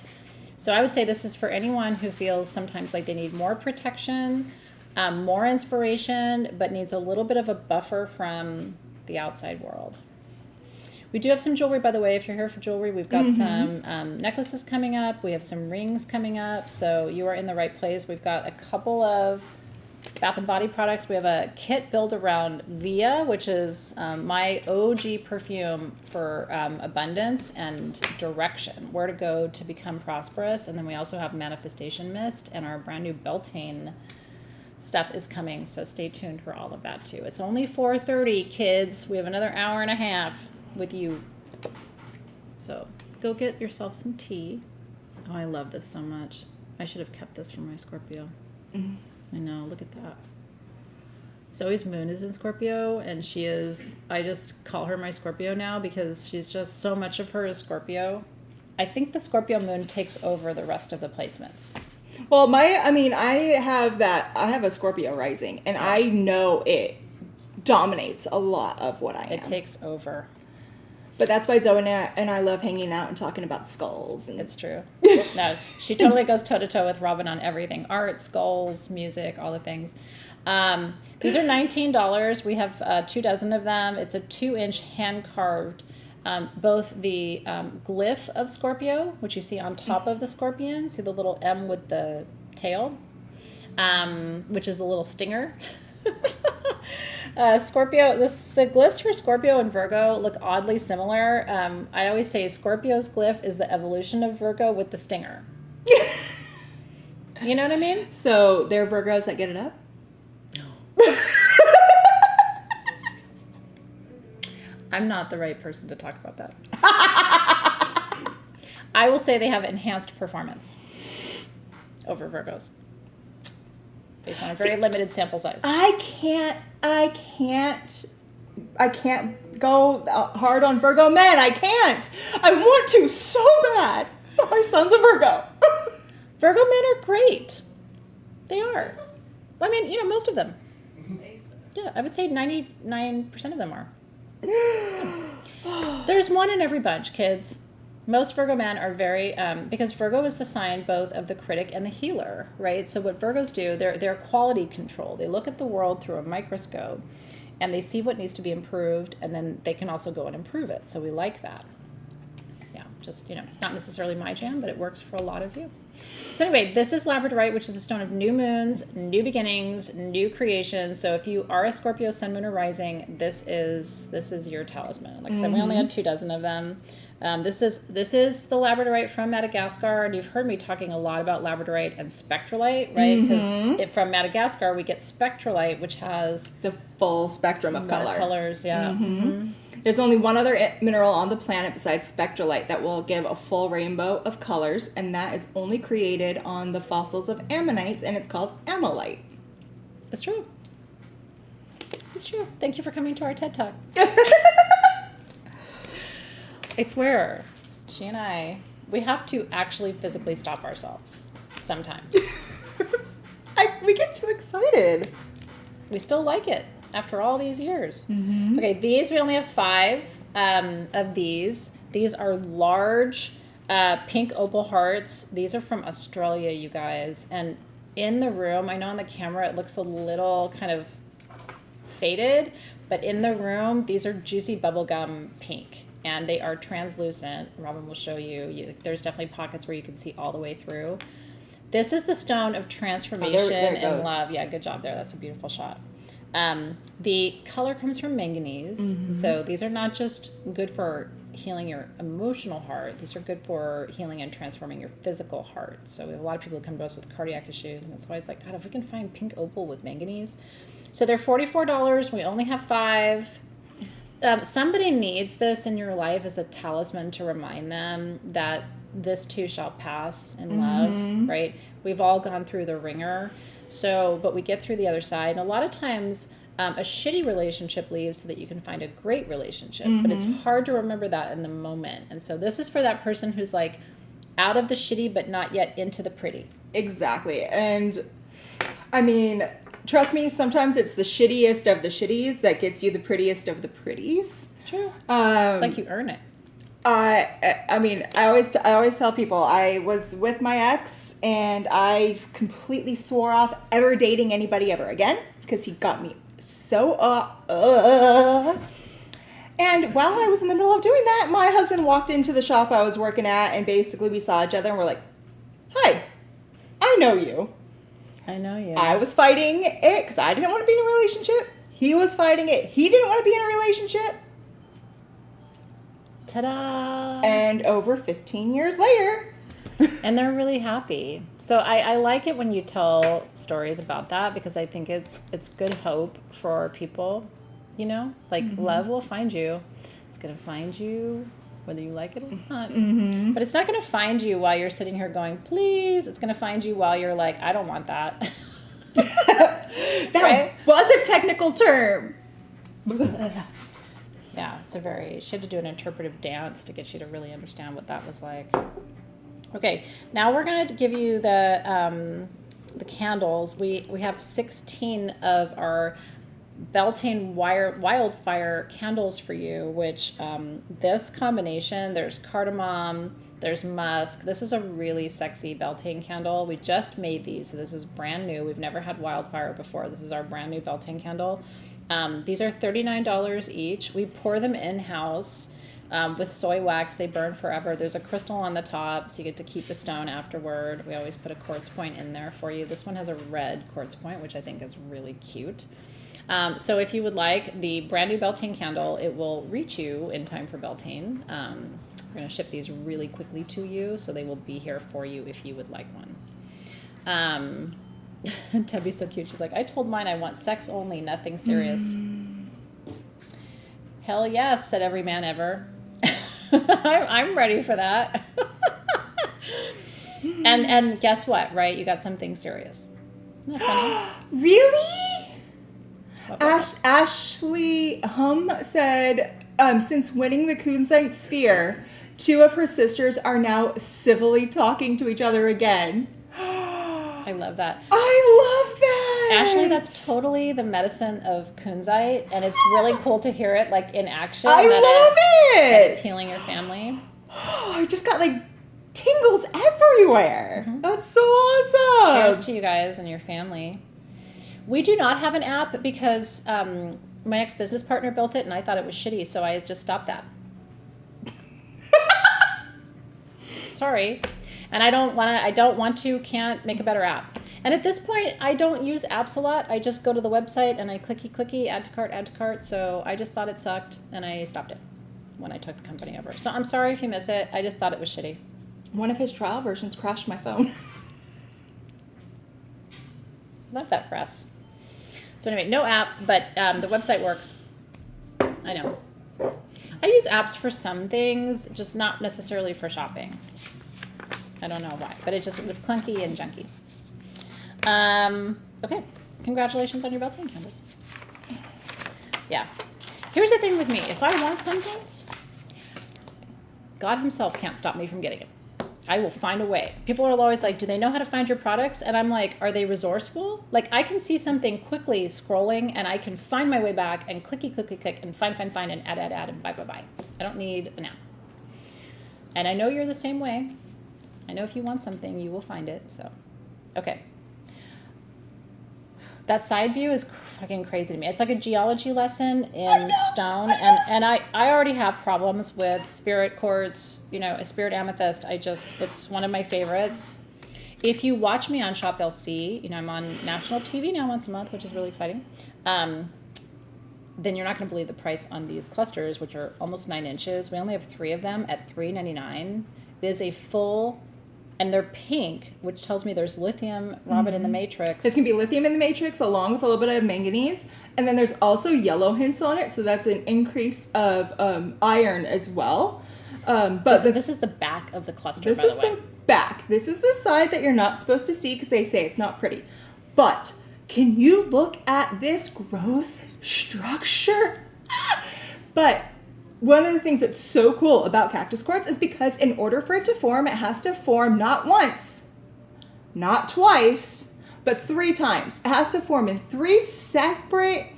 So I would say this is for anyone who feels sometimes like they need more protection, more inspiration, but needs a little bit of a buffer from the outside world. We do have some jewelry, by the way. If you're here for jewelry, we've got some necklaces coming up. We have some rings coming up. So you are in the right place. We've got a couple of Bath and Body products. We have a kit built around Via, which is my OG perfume for abundance and direction, where to go to become prosperous. And then we also have Manifestation Mist, and our brand new Beltaine stuff is coming. So stay tuned for all of that too. It's only 4:30, kids. We have another hour and a half with you. So go get yourself some tea. Oh, I love this so much. I should have kept this for my Scorpio. Mm-hmm. I know, look at that. Zoe's moon is in Scorpio, and I just call her my Scorpio now because she's just so much of her is Scorpio. I think the Scorpio moon takes over the rest of the placements. Well, I have a Scorpio rising, and I know it dominates a lot of what I am. It takes over. But that's why Zoe and I love hanging out and talking about skulls. And it's true. No, she totally goes toe-to-toe with Robin on everything. Art, skulls, music, all the things. These are $19. We have 2 dozen of them. It's a 2-inch hand-carved, both the glyph of Scorpio, which you see on top of the scorpion. See the little M with the tail, which is the little stinger. Scorpio, the glyphs for Scorpio and Virgo look oddly similar. I always say Scorpio's glyph is the evolution of Virgo with the stinger. You know what I mean? So they're Virgos that get it up? No. I'm not the right person to talk about that. I will say they have enhanced performance over Virgos. Based on a very limited sample size. I can't go hard on Virgo men. I can't. I want to so bad, but my son's a Virgo. Virgo men are great. They are. I mean, most of them. Yeah, I would say 99% of them are. There's one in every bunch, kids. Most Virgo men are very, because Virgo is the sign both of the critic and the healer, right? So what Virgos do, they're quality control. They look at the world through a microscope, and they see what needs to be improved, and then they can also go and improve it. So we like that. Yeah, just, it's not necessarily my jam, but it works for a lot of you. So anyway, this is labradorite, which is a stone of new moons, new beginnings, new creations. So if you are a Scorpio, sun, moon, or rising, this is your talisman. Like I said, we only had 2 dozen of them. This is the labradorite from Madagascar, and you've heard me talking a lot about labradorite and spectrolite, right? Because from Madagascar we get spectrolite, which has the full spectrum of color. Colors, yeah. Mm-hmm. There's only one other mineral on the planet besides spectrolite that will give a full rainbow of colors, and that is only created on the fossils of ammonites, and it's called ammonite. It's true. It's true. Thank you for coming to our TED Talk. I swear, she and I, we have to actually physically stop ourselves sometimes. We get too excited. We still like it after all these years. Mm-hmm. Okay, these, we only have 5 of these. These are large pink opal hearts. These are from Australia, you guys. And in the room, I know on the camera it looks a little kind of faded, but in the room, these are juicy bubblegum pink. And they are translucent. Robin will show you. There's definitely pockets where you can see all the way through. This is the stone of transformation and love. Yeah, good job there. That's a beautiful shot. The color comes from manganese. Mm-hmm. So these are not just good for healing your emotional heart. These are good for healing and transforming your physical heart. So we have a lot of people who come to us with cardiac issues. And it's always like, God, if we can find pink opal with manganese. So they're $44. We only have 5. Somebody needs this in your life as a talisman to remind them that this too shall pass in love, right? We've all gone through the ringer, but we get through the other side. And a lot of times a shitty relationship leaves so that you can find a great relationship, but it's hard to remember that in the moment. And so this is for that person who's like, out of the shitty but not yet into the pretty. Exactly. And I mean, trust me, sometimes it's the shittiest of the shitties that gets you the prettiest of the pretties. It's true. It's like you earn it. I mean, I always tell people I was with my ex and I completely swore off ever dating anybody ever again because he got me so And while I was in the middle of doing that, my husband walked into the shop I was working at and basically we saw each other and we're like, "Hi, I know you." I know you. I was fighting it because I didn't want to be in a relationship. He was fighting it. He didn't want to be in a relationship. Ta-da! And over 15 years later. And they're really happy. So I like it when you tell stories about that because I think it's good hope for people, you know? Like, love will find you. It's going to find you whether you like it or not. Mm-hmm. But it's not going to find you while you're sitting here going, please. It's going to find you while you're like, I don't want that. That right? was a technical term. Yeah, she had to do an interpretive dance to get you to really understand what that was like. Okay, now we're going to give you the candles. We have 16 of our Beltaine wildfire candles for you, which this combination, there's cardamom, there's musk. This is a really sexy Beltaine candle. We just made these, so this is brand new. We've never had wildfire before. This is our brand new Beltaine candle. These are $39 each. We pour them in-house with soy wax. They burn forever. There's a crystal on the top, so you get to keep the stone afterward. We always put a quartz point in there for you. This one has a red quartz point, which I think is really cute. So if you would like the brand new Beltaine candle, it will reach you in time for Beltaine. We're going to ship these really quickly to you, so they will be here for you if you would like one. Tubby's so cute. She's like, I told mine I want sex only, nothing serious. Hell yes, said every man ever. I'm ready for that. and guess what, right? You got something serious. Isn't that funny? Really? What? Ashley Hum said, since winning the Kunzite Sphere, 2 of her sisters are now civilly talking to each other again. I love that. I love that. Ashley, that's totally the medicine of Kunzite, and it's really cool to hear it like in action. I love that it's it. healing your family. I just got like tingles everywhere. Mm-hmm. That's so awesome. Cheers to you guys and your family. We do not have an app because my ex-business partner built it and I thought it was shitty, so I just stopped that. Sorry. And I don't want to, can't make a better app. And at this point, I don't use apps a lot. I just go to the website and I clicky, add to cart. So I just thought it sucked and I stopped it when I took the company over. So I'm sorry if you miss it. I just thought it was shitty. One of his trial versions crashed my phone. Love that for us. So anyway, no app, but the website works. I know. I use apps for some things, just not necessarily for shopping. I don't know why, but it was clunky and junky. Okay, congratulations on your Beltaine candles. Yeah. Here's the thing with me. If I want something, God himself can't stop me from getting it. I will find a way. People are always like, do they know how to find your products? And I'm like, are they resourceful? Like, I can see something quickly scrolling and I can find my way back and click and find and add and buy. I don't need an app. And I know you're the same way. I know if you want something, you will find it. So, okay. That side view is fucking crazy to me. It's like a geology lesson in stone. And I already have problems with spirit quartz, a spirit amethyst. It's one of my favorites. If you watch me on Shop LC, I'm on national TV now once a month, which is really exciting. Then you're not going to believe the price on these clusters, which are almost 9 inches. We only have 3 of them at $3.99. It is a full... And they're pink, which tells me there's lithium, Robin, in the matrix. There's going to be lithium in the matrix along with a little bit of manganese. And then there's also yellow hints on it. So that's an increase of iron as well. But this is the back of the cluster, by the way. This is the back. This is the side that you're not supposed to see because they say it's not pretty. But can you look at this growth structure? But one of the things that's so cool about cactus quartz is because in order for it to form, it has to form not once, not twice, but 3 times. It has to form in 3 separate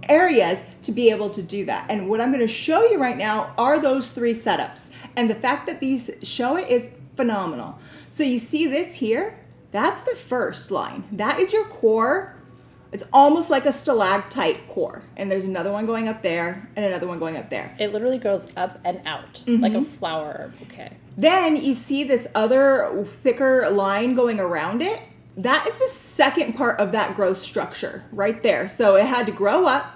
areas to be able to do that. And what I'm going to show you right now are those 3 setups. And the fact that these show it is phenomenal. So you see this here? That's the first line. That is your core. It's almost like a stalactite core. And there's another one going up there and another one going up there. It literally goes up and out like a flower bouquet. Then you see this other thicker line going around it. That is the second part of that growth structure right there. So it had to grow up,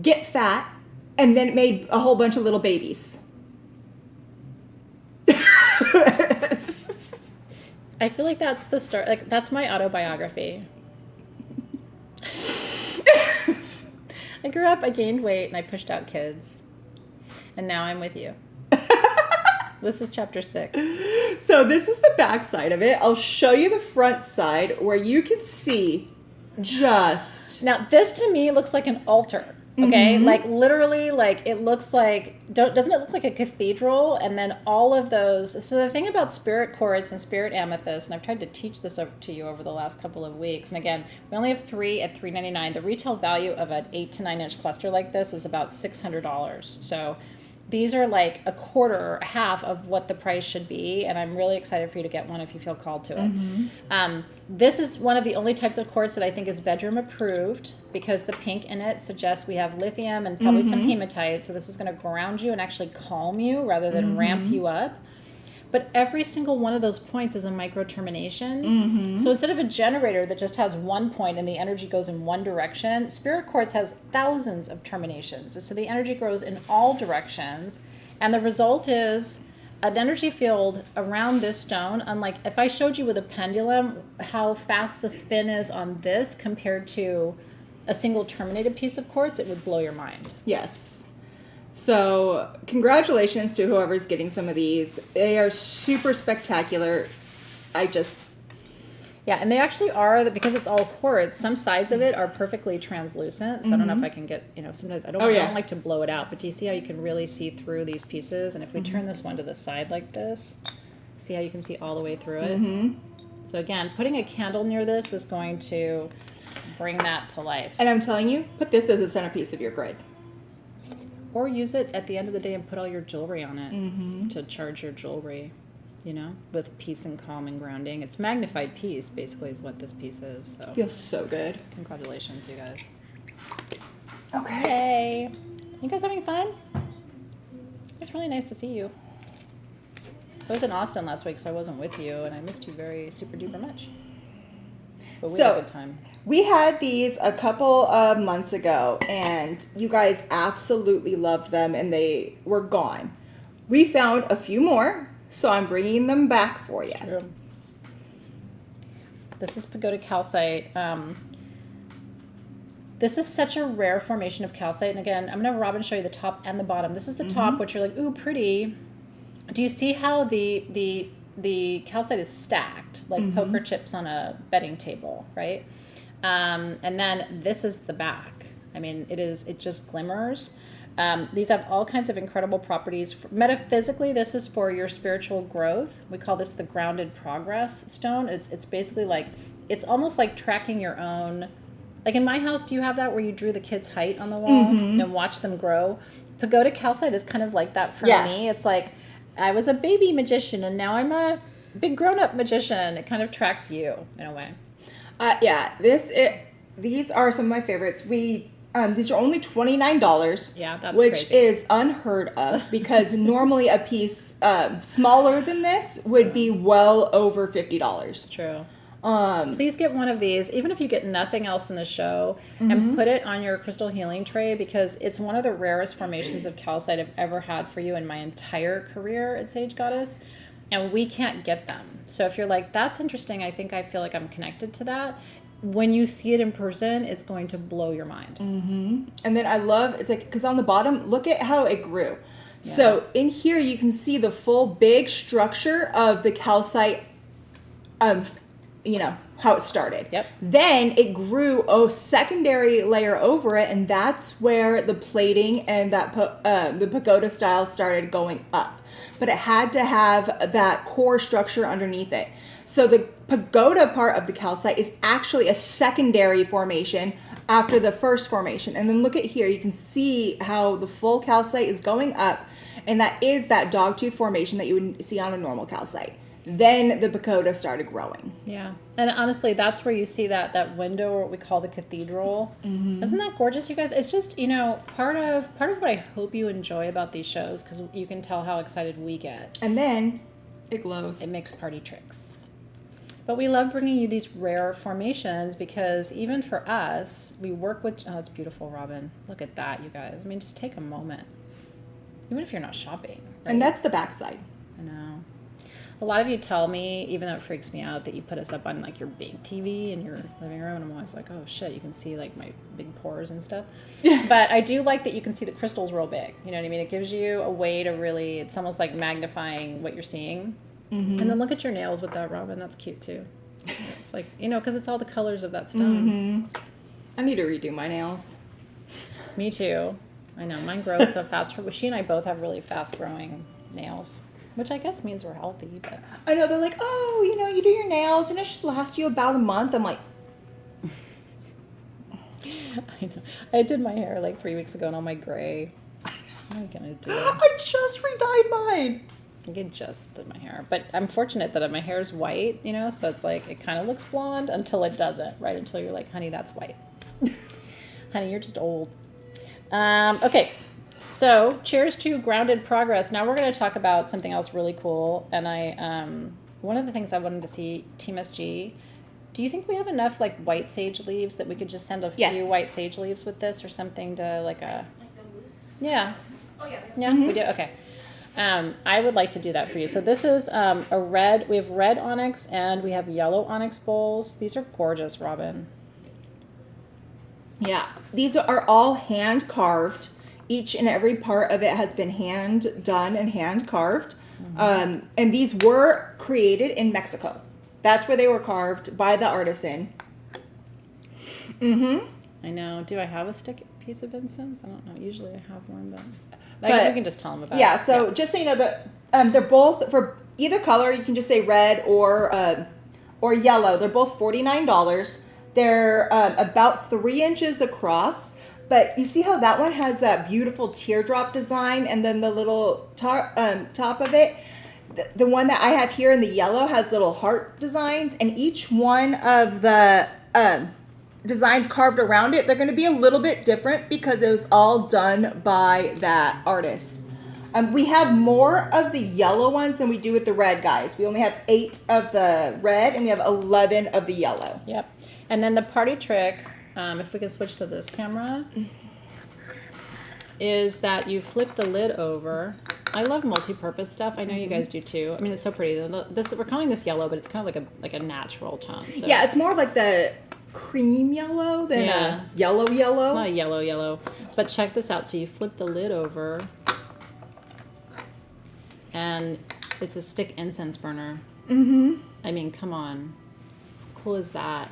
get fat, and then it made a whole bunch of little babies. I feel like that's the start. Like, that's my autobiography. I grew up, I gained weight, and I pushed out kids. And now I'm with you. This is chapter 6. So this is the back side of it. I'll show you the front side where you can see just... Now, this to me looks like an altar. Okay? Like, literally, like, it looks like... Doesn't it look like a cathedral? And then all of those... So the thing about spirit quartz and spirit amethyst, and I've tried to teach this to you over the last couple of weeks, and again, we only have 3 at $3.99. The retail value of an 8 to 9 inch cluster like this is about $600. So these are like a quarter, half of what the price should be, and I'm really excited for you to get one if you feel called to it. This is one of the only types of quartz that I think is bedroom approved because the pink in it suggests we have lithium and probably some hematite, so this is going to ground you and actually calm you rather than ramp you up. But every single one of those points is a micro termination. So instead of a generator that just has one point and the energy goes in one direction, spirit quartz has thousands of terminations. So the energy grows in all directions. And the result is an energy field around this stone. Unlike if I showed you with a pendulum how fast the spin is on this compared to a single terminated piece of quartz, it would blow your mind. Yes. So congratulations to whoever's getting some of these. They are super spectacular. Yeah, and they actually are, because it's all quartz, some sides of it are perfectly translucent. So I don't know if I can get, sometimes I don't like to blow it out, but do you see how you can really see through these pieces? And if we turn this one to the side like this, see how you can see all the way through it? So again, putting a candle near this is going to bring that to life. And I'm telling you, put this as a centerpiece of your grid. Or use it at the end of the day and put all your jewelry on it to charge your jewelry, with peace and calm and grounding. It's magnified peace, basically, is what this piece is. So Feels so good. congratulations, you guys. Okay. Yay. You guys having fun? It's really nice to see you. I was in Austin last week, so I wasn't with you, and I missed you very super duper much. But we had a good time. We had these a couple of months ago, and you guys absolutely loved them, and they were gone. We found a few more, so I'm bringing them back for you. True. This is pagoda calcite. This is such a rare formation of calcite, and again, I'm going to have Robin show you the top and the bottom. This is the top, which you're like, ooh, pretty. Do you see how the calcite is stacked, like poker chips on a betting table, right? And then this is the back. I mean, it just glimmers. These have all kinds of incredible properties. Metaphysically, this is for your spiritual growth. We call this the grounded progress stone. It's basically like, it's almost like tracking your own. Like in my house, do you have that where you drew the kid's height on the wall and watch them grow? Pagoda calcite is kind of like that for me. It's like, I was a baby magician and now I'm a big grown-up magician. It kind of tracks you in a way. These are some of my favorites. These are only $29. Yeah, that's which crazy. is unheard of because normally a piece smaller than this would be well over $50. True. Please get one of these, even if you get nothing else in the show, and put it on your crystal healing tray because it's one of the rarest formations of calcite I've ever had for you in my entire career at Sage Goddess, and we can't get them. So if you're like, that's interesting, I feel like I'm connected to that, when you see it in person, it's going to blow your mind. And then I love, it's like, because on the bottom, look at how it grew. Yeah. So in here, you can see the full big structure of the calcite, how it started. Yep. Then it grew a secondary layer over it, and that's where the plating and that the pagoda style started going up. But it had to have that core structure underneath it. So the pagoda part of the calcite is actually a secondary formation after the first formation. And then look at here, you can see how the full calcite is going up, and that is that dogtooth formation that you would see on a normal calcite. Then the pagoda started growing. Yeah. And honestly, that's where you see that window, or what we call the cathedral. Mm-hmm. Isn't that gorgeous, you guys? It's just, part of what I hope you enjoy about these shows, because you can tell how excited we get. And then it glows. It makes party tricks. But we love bringing you these rare formations, because even for us, we work with... Oh, it's beautiful, Robin. Look at that, you guys. I mean, just take a moment. Even if you're not shopping. Right? And that's the backside. I know. A lot of you tell me, even though it freaks me out, that you put us up on like your big TV in your living room, and I'm always like, oh shit, you can see like my big pores and stuff. But I do like that you can see the crystals real big. You know what I mean? It gives you a way to really... It's almost like magnifying what you're seeing. Mm-hmm. And then look at your nails with that, Robin. That's cute too. It's like, because it's all the colors of that stone. Mm-hmm. I need to redo my nails. Me too. I know. Mine grows so fast. She and I both have really fast growing nails, which I guess means we're healthy. But I know. They're like, oh, you do your nails and it should last you about a month. I'm like... I know. I did my hair like 3 weeks ago and all my gray. What am I going to do? I just re-dyed mine. I just did my hair, but I'm fortunate that my hair is white, so it's like it kind of looks blonde until it doesn't, right? Until you're like, honey, that's white. Honey, you're just old. Okay, so cheers to grounded progress. Now we're going to talk about something else really cool, and one of the things I wanted to see, Team SG, do you think we have enough like white sage leaves that we could just send a few white sage leaves with this or something to like a... Like the loose? Yeah. Oh, yeah. Yeah, we do? Okay. I would like to do that for you. So this is a red, we have red onyx and we have yellow onyx bowls. These are gorgeous, Robin. Yeah, these are all hand carved. Each and every part of it has been hand done and hand carved. Mm-hmm. And these were created in Mexico. That's where they were carved by the artisan. Mm-hmm. I know. Do I have a piece of incense? I don't know. Usually I have one, but we can just tell them about it. Yeah, so just so you know, they're both, for either color, you can just say red or yellow. They're both $49. They're about 3 inches across. But you see how that one has that beautiful teardrop design and then the little top of it? The one that I have here in the yellow has little heart designs, and each one of the designs carved around it, they're going to be a little bit different because it was all done by that artist. We have more of the yellow ones than we do with the red, guys. We only have 8 of the red and we have 11 of the yellow. Yep. And then the party trick, if we can switch to this camera, is that you flip the lid over. I love multi-purpose stuff. I know you guys do too. I mean, it's so pretty. We're calling this yellow, but it's kind of like a natural tone. So. Yeah, it's more like the cream yellow than a yellow. It's not a yellow. But check this out. So you flip the lid over, and it's a stick incense burner. Mm-hmm. I mean, come on. How cool is that?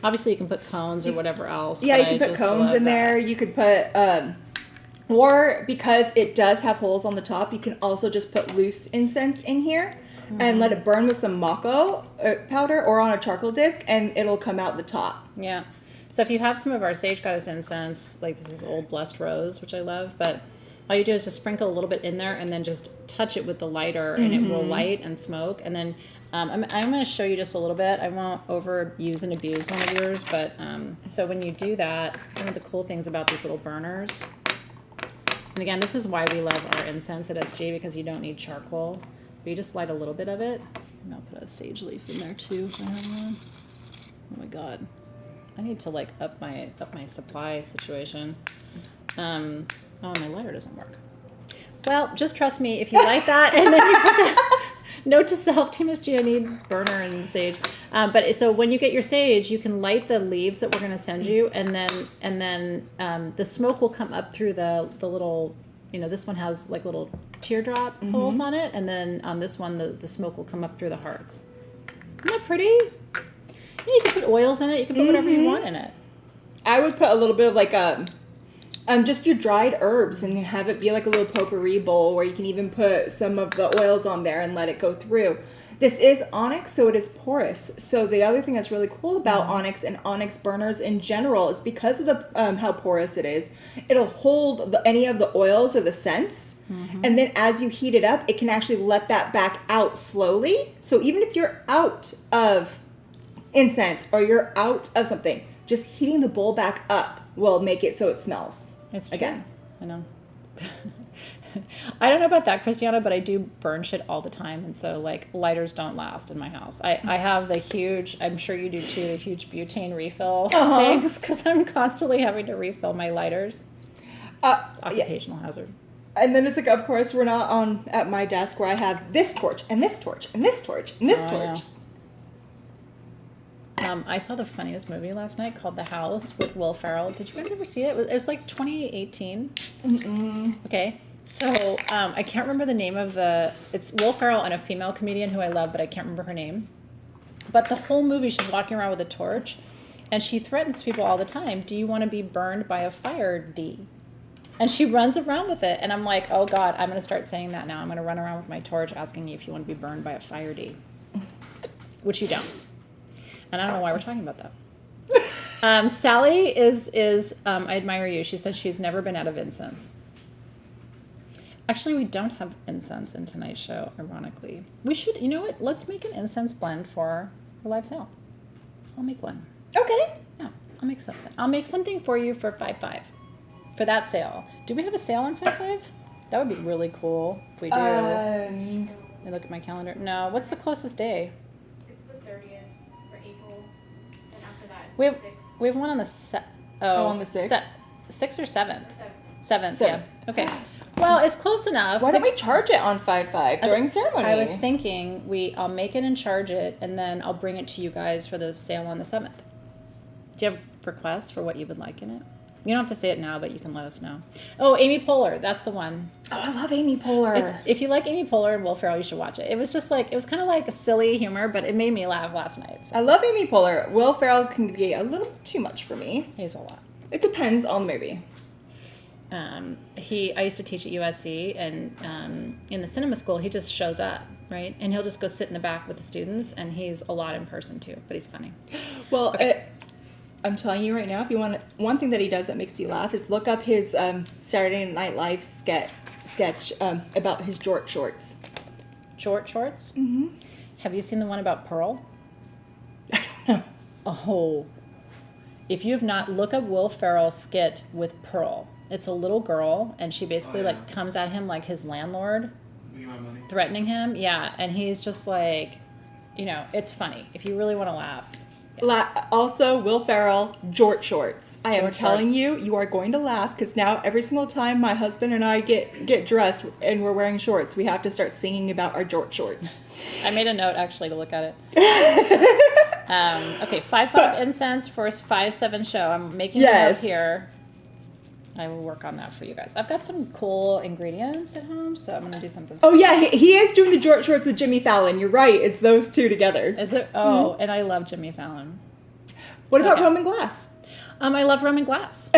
Obviously, you can put cones or whatever else. Yeah, you can put cones in there. You could put, or because it does have holes on the top, you can also just put loose incense in here and let it burn with some mako powder or on a charcoal disc, and it'll come out the top. Yeah. So if you have some of our Sage Goddess incense, like this is Old Blessed Rose, which I love, but all you do is just sprinkle a little bit in there and then just touch it with the lighter, and it will light and smoke. And then I'm going to show you just a little bit. I won't overuse and abuse one of yours, but so when you do that, one of the cool things about these little burners, and again, this is why we love our incense at SG, because you don't need charcoal. But you just light a little bit of it, and I'll put a sage leaf in there too if I have one. Oh my god, I need to like up my supply situation. Oh, my lighter doesn't work. Well, just trust me. If you light that, and then you put the note to self, Team SG, I need burner and sage. But so when you get your sage, you can light the leaves that we're going to send you, and then the smoke will come up through the little. This one has like little teardrop holes on it, and then on this one, the smoke will come up through the hearts. Isn't that pretty? Yeah, you can put oils in it. You can put whatever you want in it. I would put a little bit of like just your dried herbs and have it be like a little potpourri bowl where you can even put some of the oils on there and let it go through. This is onyx, so it is porous. So the other thing that's really cool about onyx and onyx burners in general is because of the how porous it is, it'll hold any of the oils or the scents. And then as you heat it up, it can actually let that back out slowly. So even if you're out of incense or you're out of something, just heating the bowl back up will make it so it smells. It's true. Again. I know. I don't know about that, Christiana, but I do burn shit all the time. And so, like, lighters don't last in my house. I have the huge, I'm sure you do too, the huge butane refill things because I'm constantly having to refill my lighters. Occupational hazard. And then it's like, of course, we're not on at my desk where I have this torch and this torch and this torch and this torch. I saw the funniest movie last night called The House with Will Ferrell. Did you guys ever see it? It was like 2018. Okay. So, I can't remember the name of it's Will Ferrell and a female comedian who I love, but I can't remember her name. But the whole movie, she's walking around with a torch, and she threatens people all the time. Do you want to be burned by a fire, D? And she runs around with it, and I'm like, oh God, I'm going to start saying that now. I'm going to run around with my torch asking you if you want to be burned by a fire, D. Which you don't. And I don't know why we're talking about that. Sally is I admire you. She says she's never been out of incense. Actually, we don't have incense in tonight's show, ironically. We should, you know what? Let's make an incense blend for a live sale. I'll make one. Okay. Yeah, I'll make something. I'll make something for you for 5.5 for that sale. Do we have a sale on 5.5? That would be really cool if we do. Let me look at my calendar. No, what's the closest day? It's the 30th for April, and after that it's We the have 6th we have one on the on the 6th? 6th or 7th? or 7th. 7th, Seven. yeah. Okay. Well, it's close enough. Why don't we charge it on 5.5 during ceremony? I was thinking I'll make it and charge it, and then I'll bring it to you guys for the sale on the 7th. Do you have requests for what you would like in it? You don't have to say it now, but you can let us know. Oh, Amy Poehler, that's the one. Oh, I love Amy Poehler. If you like Amy Poehler and Will Ferrell, you should watch it. It was just like, it was kind of like a silly humor, but it made me laugh last night. So. I love Amy Poehler. Will Ferrell can be a little too much for me. He's a lot. It depends on the movie. I used to teach at USC, and in the cinema school, he just shows up, right? And he'll just go sit in the back with the students, and he's a lot in person too, but he's funny. Well, Okay. I'm telling you right now, if you want, one thing that he does that makes you laugh is look up his Saturday Night Live sketch about his jort shorts. Short shorts? Mm-hmm. Have you seen the one about Pearl? I don't know. Oh, if you have not, look up Will Ferrell's skit with Pearl. It's a little girl, and she basically like comes at him like his landlord, Give me my money. threatening him. Yeah, and he's just like, it's funny if you really want to laugh. Also, Will Ferrell, jort shorts. I am Jort telling shorts. you, you are going to laugh because now every single time my husband and I get dressed and we're wearing shorts, we have to start singing about our jort shorts. I made a note actually to look at it. Okay, 5.5 incense for a 5.7 show. I'm making it up here. I will work on that for you guys. I've got some cool ingredients at home, so I'm gonna do something. Oh yeah, he is doing the jort shorts with Jimmy Fallon. You're right. It's those two together. Is it? Oh, and I love Jimmy Fallon. What about Okay. Roman glass? I love Roman glass.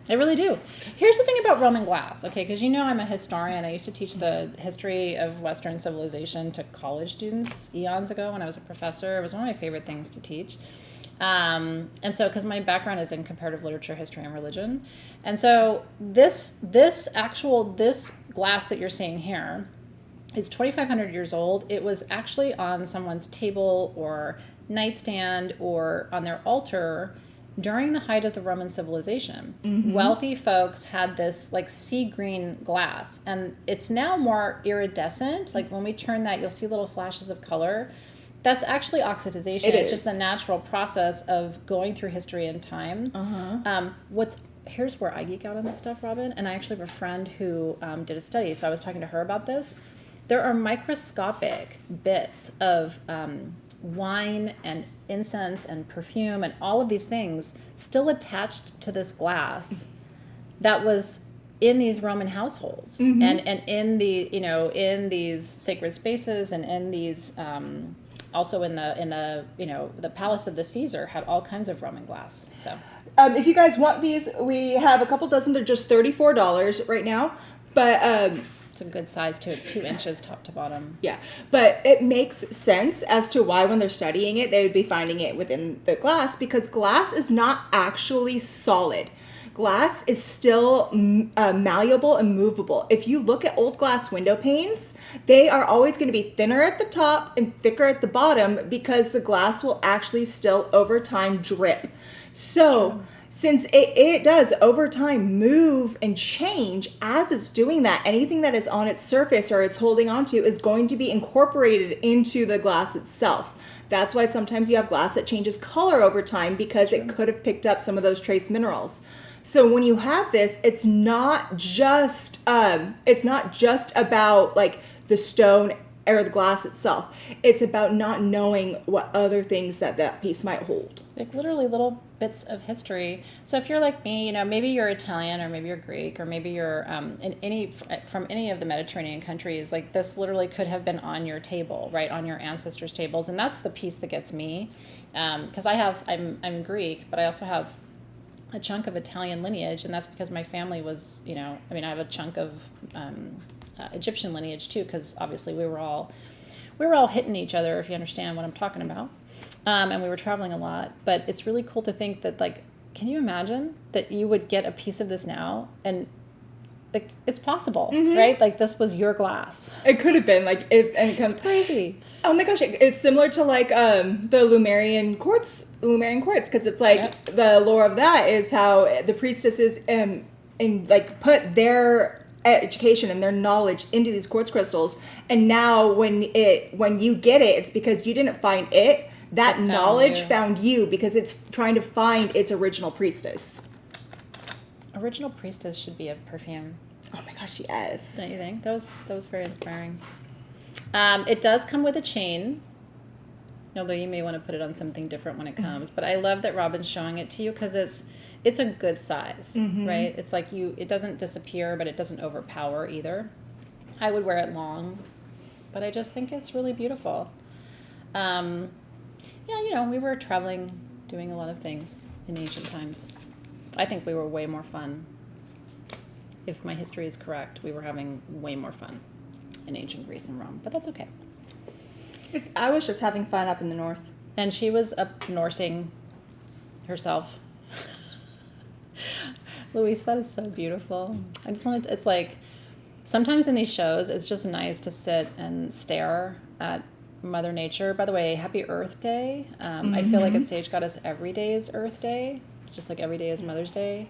I really do. Here's the thing about Roman glass, okay? Because I'm a historian. I used to teach the history of Western civilization to college students eons ago when I was a professor. It was one of my favorite things to teach. And so, because my background is in comparative literature, history, and religion. And so this glass that you're seeing here is 2,500 years old. It was actually on someone's table or nightstand or on their altar during the height of the Roman civilization. Mm-hmm. Wealthy folks had this like sea green glass, and it's now more iridescent. Like when we turn that, you'll see little flashes of color. That's actually oxidization. It's just the natural process of going through history and time. Here's where I geek out on this stuff, Robin. And I actually have a friend who did a study, so I was talking to her about this. There are microscopic bits of wine and incense and perfume and all of these things still attached to this glass that was in these Roman households, and in the in these sacred spaces and in these also in the the Palace of the Caesar had all kinds of Roman glass. So If you guys want these, we have a couple dozen. They're just $34 right now. But it's a good size too. It's 2 inches top to bottom. yeah, but it makes sense as to why when they're studying it, they would be finding it within the glass, because glass is not actually solid. Glass is still malleable and movable. If you look at old glass window panes, they are always going to be thinner at the top and thicker at the bottom because the glass will actually still over time drip. So since it does over time move and change, as it's doing that, anything that is on its surface or it's holding onto is going to be incorporated into the glass itself. That's why sometimes you have glass that changes color over time, because it could have picked up some of those trace minerals. So when you have this, it's not just about like the stone or the glass itself. It's about not knowing what other things that piece might hold. Like literally little bits of history. So if you're like me, maybe you're Italian, or maybe you're Greek, or maybe you're from any of the Mediterranean countries. Like this literally could have been on your table, right, on your ancestors' tables, and that's the piece that gets me, because I'm Greek, but I also have a chunk of Italian lineage, and that's because my family was, I have a chunk of Egyptian lineage too, because obviously we were all hitting each other, if you understand what I'm talking about, and we were traveling a lot. But it's really cool to think that, like, can you imagine that you would get a piece of this now, and like it's possible, right? Like this was your glass. It could have been like it, and it comes It's crazy. Oh my gosh, it's similar to like the Lemurian quartz, because it's like the lore of that is how the priestesses put their education and their knowledge into these quartz crystals, and now when you get it, it's because you didn't find it. That knowledge found you, because it's trying to find its original priestess. Original priestess should be a perfume. Oh my gosh, yes. Don't you think? That was very inspiring. It does come with a chain, although you may want to put it on something different when it comes. But I love that Robin's showing it to you, because it's a good size, right? It's like it doesn't disappear, but it doesn't overpower either. I would wear it long, but I just think it's really beautiful. We were traveling, doing a lot of things in ancient times. I think we were way more fun. If my history is correct, we were having way more fun in ancient Greece and Rome, but that's okay. I was just having fun up in the north. And she was up Norsing herself. Louise, that is so beautiful. I just wanted to, it's like, sometimes in these shows, it's just nice to sit and stare at Mother Nature. By the way, happy Earth Day. I feel like at Sage Goddess every day is Earth Day. It's just like every day is Mother's Day.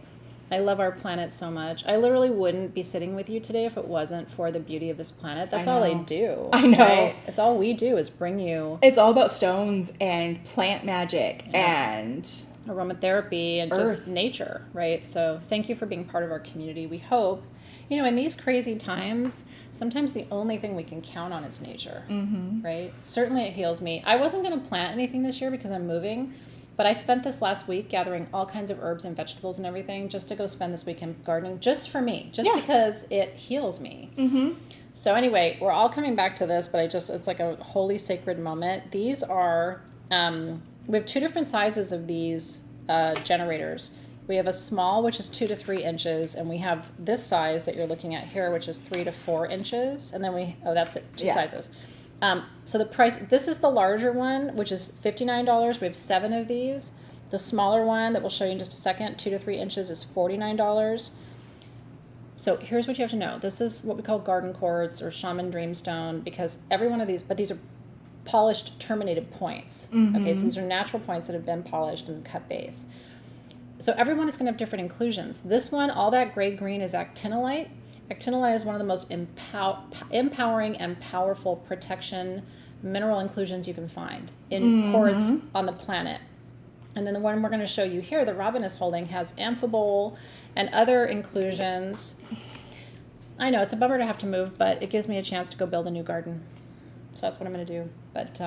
I love our planet so much. I literally wouldn't be sitting with you today if it wasn't for the beauty of this planet. That's all I do. I know. Right? It's all we do is bring you... It's all about stones and plant magic and... aromatherapy and just nature, right? So thank you for being part of our community. We hope, in these crazy times, sometimes the only thing we can count on is nature, right? Certainly it heals me. I wasn't going to plant anything this year because I'm moving, but I spent this last week gathering all kinds of herbs and vegetables and everything just to go spend this weekend gardening just for me, because it heals me. So anyway, we're all coming back to this, but it's like a holy sacred moment. These are, we have 2 different sizes of these generators. We have a small, which is 2 to 3 inches, and we have this size that you're looking at here, which is 3 to 4 inches, and then that's it, 2 sizes. So the price, this is the larger one, which is $59. We have 7 of these. The smaller one that we'll show you in just a second, 2 to 3 inches, is $49. So here's what you have to know. This is what we call garden quartz or shaman dreamstone, because every one of these, but these are polished terminated points. Okay, so these are natural points that have been polished in the cut base. So every one is going to have different inclusions. This one, all that gray green, is actinolite. Actinolite is one of the most empowering and powerful protection mineral inclusions you can find in quartz on the planet. And then the one we're going to show you here that Robin is holding has amphibole and other inclusions. I know it's a bummer to have to move, but it gives me a chance to go build a new garden. So that's what I'm going to do. But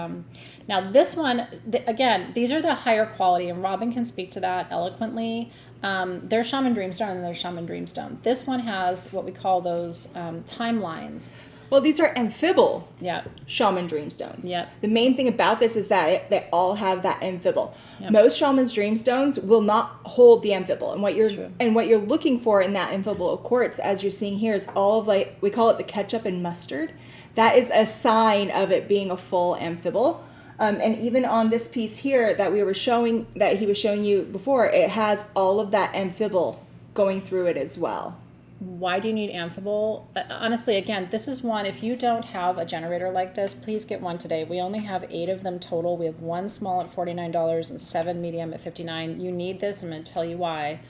now this one, again, these are the higher quality, and Robin can speak to that eloquently. There's Shaman Dreamstone and there's Shaman Dreamstone. This one has what we call those timelines. Well, these are amphibal Yeah. shaman dreamstones. Yep. The main thing about this is that they all have that amphibal. Yep. Most shaman's dreamstones will not hold the amphibal, and That's true. what you're looking for in that amphibal quartz, as you're seeing here, is all of like, we call it the ketchup and mustard. That is a sign of it being a full amphibal. And even on this piece here that he was showing you before, it has all of that amphibal going through it as well. Why do you need amphibal? Honestly, again, this is one, if you don't have a generator like this, please get one today. We only have 8 of them total. We have 1 small at $49 and 7 medium at $59. You need this. I'm going to tell you why.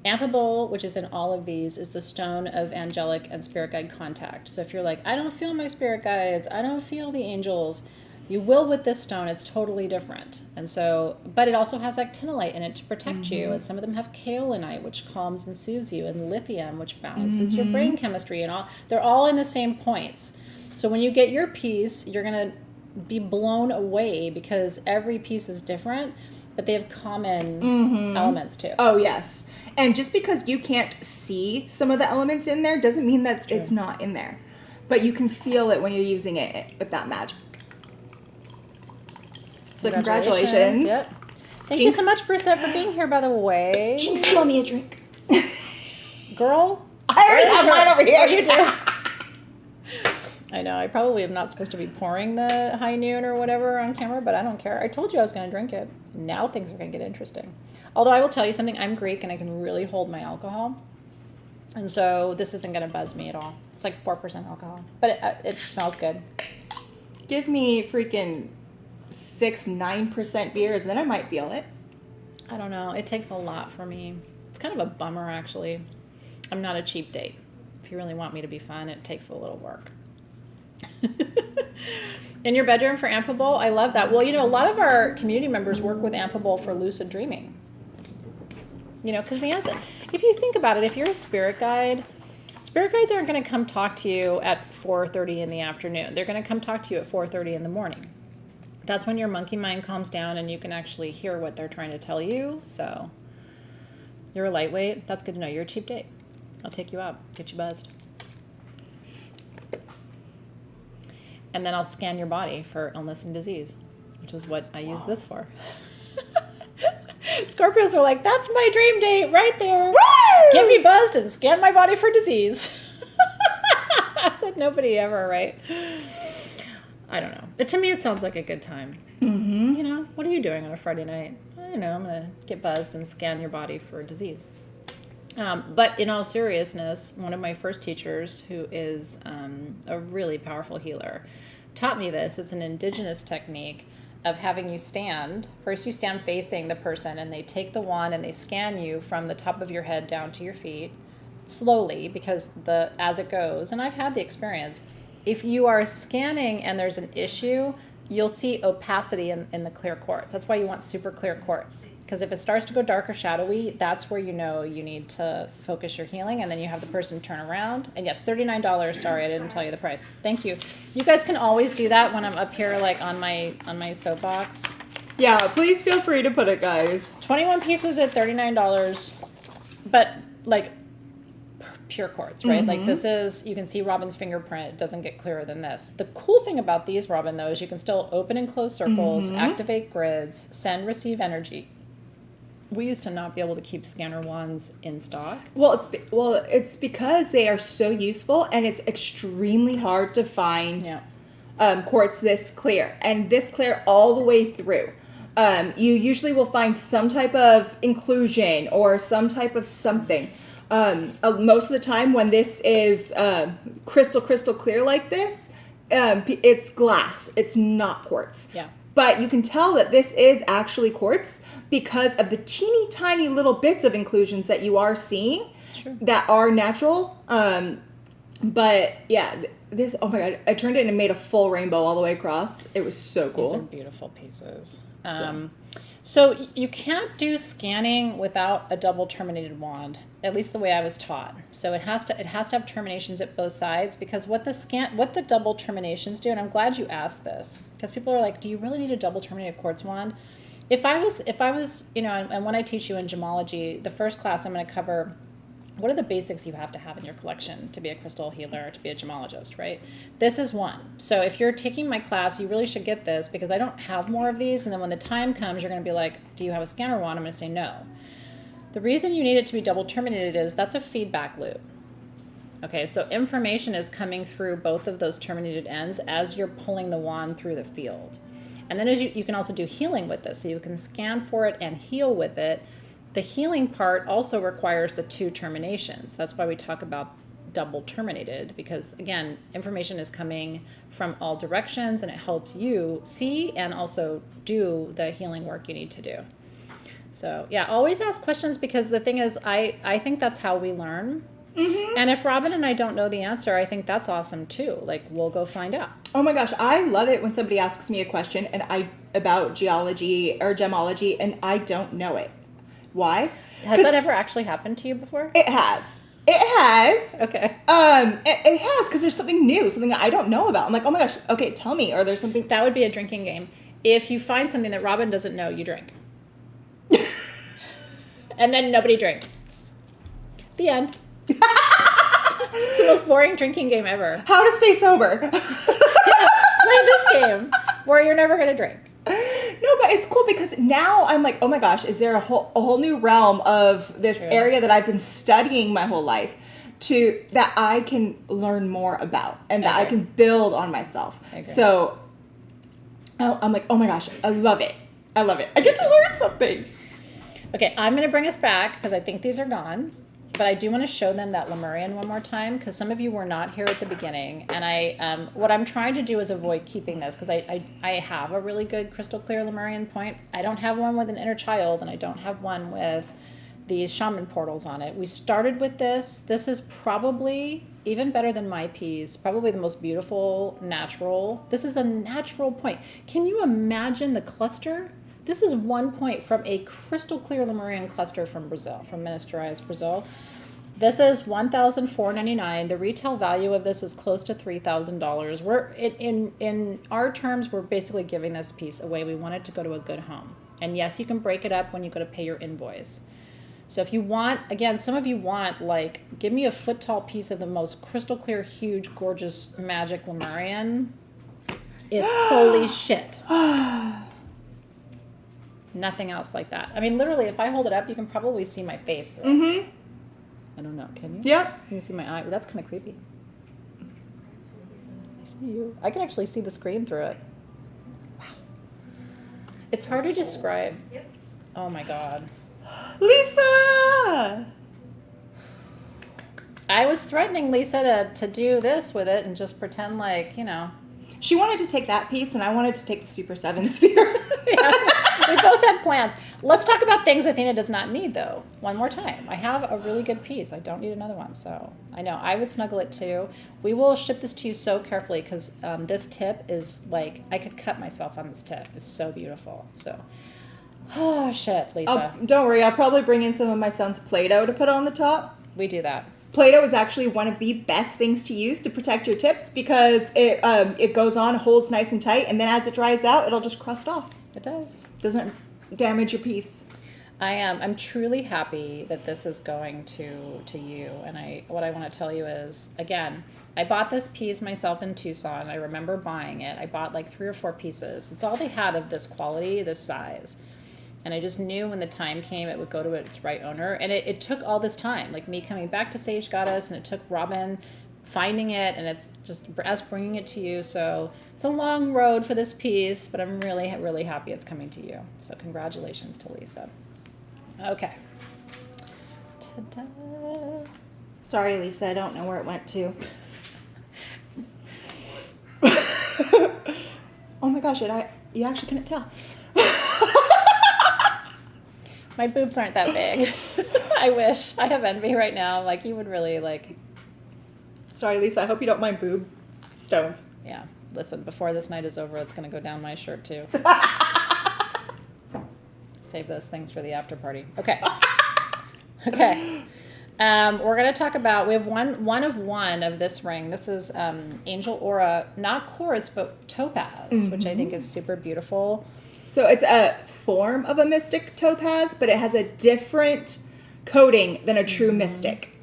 Amphibal, which is in all of these, is the stone of angelic and spirit guide contact. So if you're like, I don't feel my spirit guides, I don't feel the angels, you will with this stone. It's totally different. And so, but it also has actinolite in it to protect you. And some of them have kaolinite, which calms and soothes you, and lithium, which balances your brain chemistry, and all. They're all in the same points. So when you get your piece, you're going to be blown away because every piece is different, but they have common elements too. Oh, yes. And just because you can't see some of the elements in there doesn't mean that it's not in there. But you can feel it when you're using it with that magic. So congratulations. Yep. Thank you so much, Brissette, for being here, by the way. Jinx, spill me a drink. Girl. I already have mine over here. Oh, you do? I know. I probably am not supposed to be pouring the high noon or whatever on camera, but I don't care. I told you I was going to drink it. Now things are going to get interesting. Although I will tell you something. I'm Greek, and I can really hold my alcohol. And so this isn't going to buzz me at all. It's like 4% alcohol. But it smells good. Give me freaking 6-9% beers, and then I might feel it. I don't know. It takes a lot for me. It's kind of a bummer, actually. I'm not a cheap date. If you really want me to be fun, it takes a little work. In your bedroom for amphibal, I love that. Well, a lot of our community members work with amphibal for lucid dreaming. Because the answer, if you think about it, if you're a spirit guides aren't going to come talk to you at 4:30 in the afternoon. They're going to come talk to you at 4:30 in the morning. That's when your monkey mind calms down and you can actually hear what they're trying to tell you. So you're a lightweight. That's good to know. You're a cheap date. I'll take you out, get you buzzed. And then I'll scan your body for illness and disease, which is what I use this for. Scorpios are like, that's my dream date right there. Woo! Get me buzzed and scan my body for disease. I said nobody ever, right? I don't know. To me, it sounds like a good time. Mm-hmm. What are you doing on a Friday night? I don't know. I'm going to get buzzed and scan your body for disease. But in all seriousness, one of my first teachers, who is a really powerful healer, taught me this. It's an indigenous technique of having you stand. First, you stand facing the person, and they take the wand and they scan you from the top of your head down to your feet, slowly, because as it goes. And I've had the experience. If you are scanning and there's an issue, you'll see opacity in the clear quartz. That's why you want super clear quartz. Because if it starts to go dark or shadowy, that's where you know you need to focus your healing, and then you have the person turn around. And yes, $39. Sorry, I didn't tell you the price. Thank you. You guys can always do that when I'm up here, like on my soapbox. Yeah, please feel free to put it, guys. 21 pieces at $39, but like pure quartz, right? Like this is, you can see Robin's fingerprint. It doesn't get clearer than this. The cool thing about these, Robin, though, is you can still open and close circles, activate grids, send, receive energy. We used to not be able to keep scanner wands in stock. Well, it's because they are so useful, and it's extremely hard to find quartz this clear, and this clear all the way through. You usually will find some type of inclusion or some type of something. Most of the time when this is crystal clear like this, it's glass. It's not quartz. Yeah. But you can tell that this is actually quartz because of the teeny tiny little bits of inclusions that you are seeing that are natural. But yeah, this, oh my God, I turned it and made a full rainbow all the way across. It was so cool. These are beautiful pieces. So you can't do scanning without a double terminated wand, at least the way I was taught. So it has to have terminations at both sides, because what the double terminations do, and I'm glad you asked this, because people are like, do you really need a double terminated quartz wand? If I was, and when I teach you in gemology, the first class I'm going to cover what are the basics you have to have in your collection to be a crystal healer, to be a gemologist, right? This is one. So if you're taking my class, you really should get this because I don't have more of these. And then when the time comes, you're going to be like, do you have a scanner wand? I'm going to say no. The reason you need it to be double terminated is that's a feedback loop. Okay, so information is coming through both of those terminated ends as you're pulling the wand through the field. And then as you can also do healing with this. So you can scan for it and heal with it. The healing part also requires the 2 terminations. That's why we talk about double terminated, because again, information is coming from all directions and it helps you see and also do the healing work you need to do. So yeah, always ask questions, because the thing is, I think that's how we learn. Mm-hmm. And if Robin and I don't know the answer, I think that's awesome too. Like, we'll go find out. Oh my gosh, I love it when somebody asks me a question about geology or gemology and I don't know it. Why? Has that ever actually happened to you before? It has. It has. Okay. It has, because there's something new, something that I don't know about. I'm like, oh my gosh, okay, tell me. Or there's something. That would be a drinking game. If you find something that Robin doesn't know, you drink. And then nobody drinks. The end. It's the most boring drinking game ever. How to stay sober. Yeah, play this game where you're never going to drink. No, but it's cool because now I'm like, oh my gosh, is there a whole new realm of this area that I've been studying my whole life that I can learn more about and that I can build on myself. So I'm like, oh my gosh, I love it. I love it. I get to learn something. Okay, I'm going to bring us back because I think these are gone. But I do want to show them that Lemurian one more time, because some of you were not here at the beginning. And what I'm trying to do is avoid keeping this, because I have a really good crystal clear Lemurian point. I don't have one with an inner child, and I don't have one with these shaman portals on it. We started with this. This is probably even better than my piece, probably the most beautiful natural. This is a natural point. Can you imagine the cluster? This is 1 point from a crystal clear Lemurian cluster from Brazil, from miniaturized Brazil. This is $1,499. The retail value of this is close to $3,000. We're in our terms, we're basically giving this piece away. We want it to go to a good home. And yes, you can break it up when you go to pay your invoice. So if you want, again, some of you want, like, give me a foot tall piece of the most crystal clear, huge, gorgeous, magic Lemurian. It's holy shit. Nothing else like that. I mean, literally, if I hold it up, you can probably see my face through it. Mm-hmm. I don't know. Can you? Yep. Can you see my eye? Well, that's kind of creepy. I see you. I can actually see the screen through it. Wow. It's hard to describe. Yep. Oh my God. Lisa! I was threatening Lisa to do this with it and just pretend like, you know. She wanted to take that piece, and I wanted to take the Super 7 sphere. Yeah. We both had plans. Let's talk about things Athena does not need, though. One more time. I have a really good piece. I don't need another one. So I know I would snuggle it too. We will ship this to you so carefully because this tip is like, I could cut myself on this tip. It's so beautiful. So, oh shit, Lisa. Don't worry. I'll probably bring in some of my son's Play-Doh to put on the top. We do that. Play-Doh is actually one of the best things to use to protect your tips because it goes on, holds nice and tight, and then as it dries out, it'll just crust off. It does. Doesn't damage your piece. I'm truly happy that this is going to you. And what I want to tell you is, again, I bought this piece myself in Tucson. I remember buying it. I bought like 3 or 4 pieces. It's all they had of this quality, this size. And I just knew when the time came it would go to its right owner. And it took all this time. Like me coming back to Sage Goddess, and it took Robin finding it, and it's just us bringing it to you. So it's a long road for this piece, but I'm really, really happy it's coming to you. So congratulations to Lisa. Okay. Ta-da. Sorry, Lisa. I don't know where it went to. Oh my gosh, you actually couldn't tell. My boobs aren't that big. I wish. I have envy right now. Like, you would really, like... Sorry, Lisa. I hope you don't mind boob stones. Yeah. Listen, before this night is over, it's going to go down my shirt, too. Save those things for the after party. Okay. Okay. We're going to talk about... We have one of this ring. This is Angel Aura, not quartz, but topaz, which I think is super beautiful. So it's a form of a mystic topaz, but it has a different coating than a true mystic.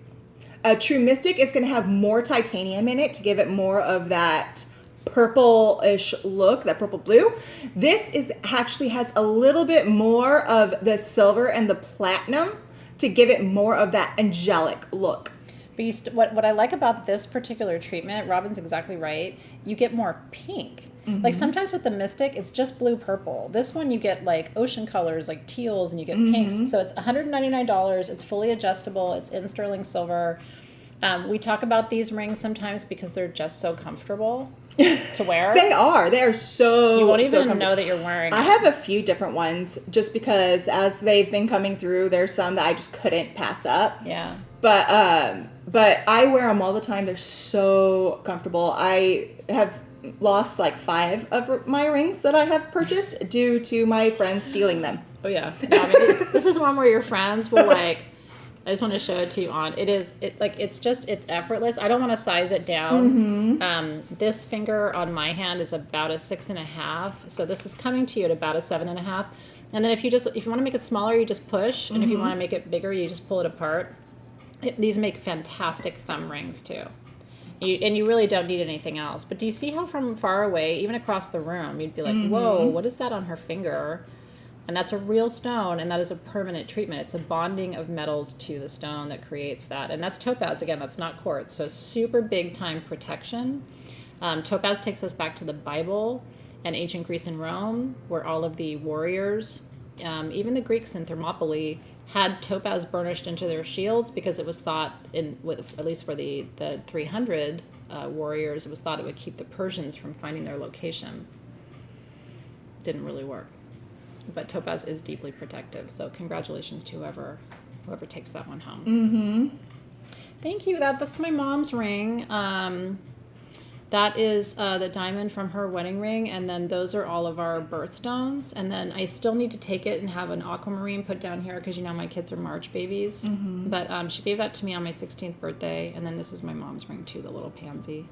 A true mystic is going to have more titanium in it to give it more of that purple-ish look, that purple blue. This is actually has a little bit more of the silver and the platinum to give it more of that angelic look. But what I like about this particular treatment, Robin's exactly right, you get more pink. Like sometimes with the Mystic, it's just blue purple. This one you get like ocean colors, like teals, and you get pinks. So it's $199. It's fully adjustable. It's in sterling silver. We talk about these rings sometimes because they're just so comfortable to wear. They are. They are so. You won't so even know that you're wearing I it. have a few different ones just because as they've been coming through, there's some that I just couldn't pass up. Yeah. But I wear them all the time. They're so comfortable. I have lost like 5 of my rings that I have purchased due to my friends stealing them. Oh yeah. No, I mean, this is one where your friends will like. I just want to show it to you on. It's effortless. I don't want to size it down. This finger on my hand is about a 6.5. So this is coming to you at about a 7.5. And then if you want to make it smaller, you just push. And if you want to make it bigger, you just pull it apart. These make fantastic thumb rings too. And you really don't need anything else. But do you see how from far away, even across the room, you'd be like, whoa, what is that on her finger? And that's a real stone, and that is a permanent treatment. It's a bonding of metals to the stone that creates that. And that's topaz. Again, that's not quartz. So super big time protection. Topaz takes us back to the Bible and ancient Greece and Rome, where all of the warriors, even the Greeks in Thermopylae, had topaz burnished into their shields because it was thought, at least for the 300 warriors, it was thought it would keep the Persians from finding their location. Didn't really work. But topaz is deeply protective, so congratulations to whoever takes that one home. Thank you. That's my mom's ring. That is the diamond from her wedding ring, and then those are all of our birthstones. And then I still need to take it and have an aquamarine put down here because my kids are March babies. But she gave that to me on my 16th birthday, and then this is my mom's ring too, the little pansy.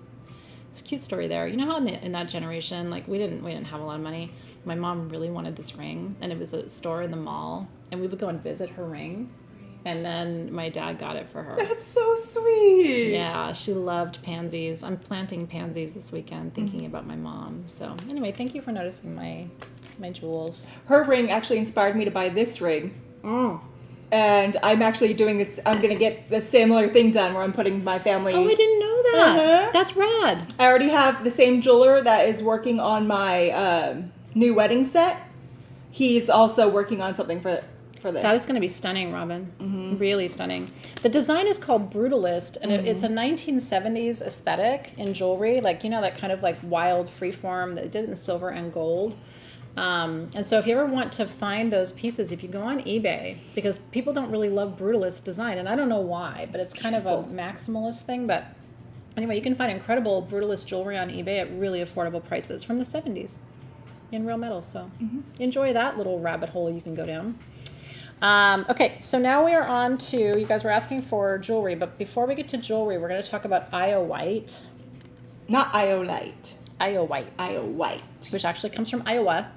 It's a cute story there. You know how in that generation, like we didn't have a lot of money. My mom really wanted this ring, and it was a store in the mall, and we would go and visit her ring, and then my dad got it for her. That's so sweet. Yeah, she loved pansies. I'm planting pansies this weekend, thinking about my mom. So anyway, thank you for noticing my jewels. Her ring actually inspired me to buy this ring. And I'm actually doing this. I'm going to get the similar thing done where I'm putting my family. Oh, I didn't know that. That's rad. I already have the same jeweler that is working on my new wedding set. He's also working on something for this. That is going to be stunning, Robin. Really stunning. The design is called Brutalist, and it's a 1970s aesthetic in jewelry, like that kind of like wild freeform that did it in silver and gold. And so if you ever want to find those pieces, if you go on eBay, because people don't really love Brutalist design, and I don't know why, but it's kind of a maximalist thing. But anyway, you can find incredible Brutalist jewelry on eBay at really affordable prices from the 70s in real metal. So enjoy that little rabbit hole you can go down. Okay, so now we are on to, you guys were asking for jewelry, but before we get to jewelry, we're going to talk about iowite. Not iolite. Iowite. Iowite. Which actually comes from Iowa.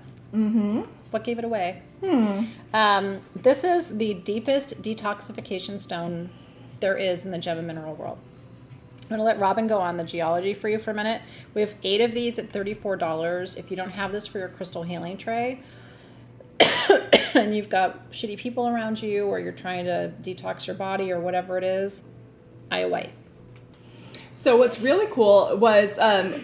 What gave it away? This is the deepest detoxification stone there is in the gem and mineral world. I'm going to let Robin go on the geology for you for a minute. We have 8 of these at $34. If you don't have this for your crystal healing tray, and you've got shitty people around you, or you're trying to detox your body or whatever it is, iowite. So what's really cool was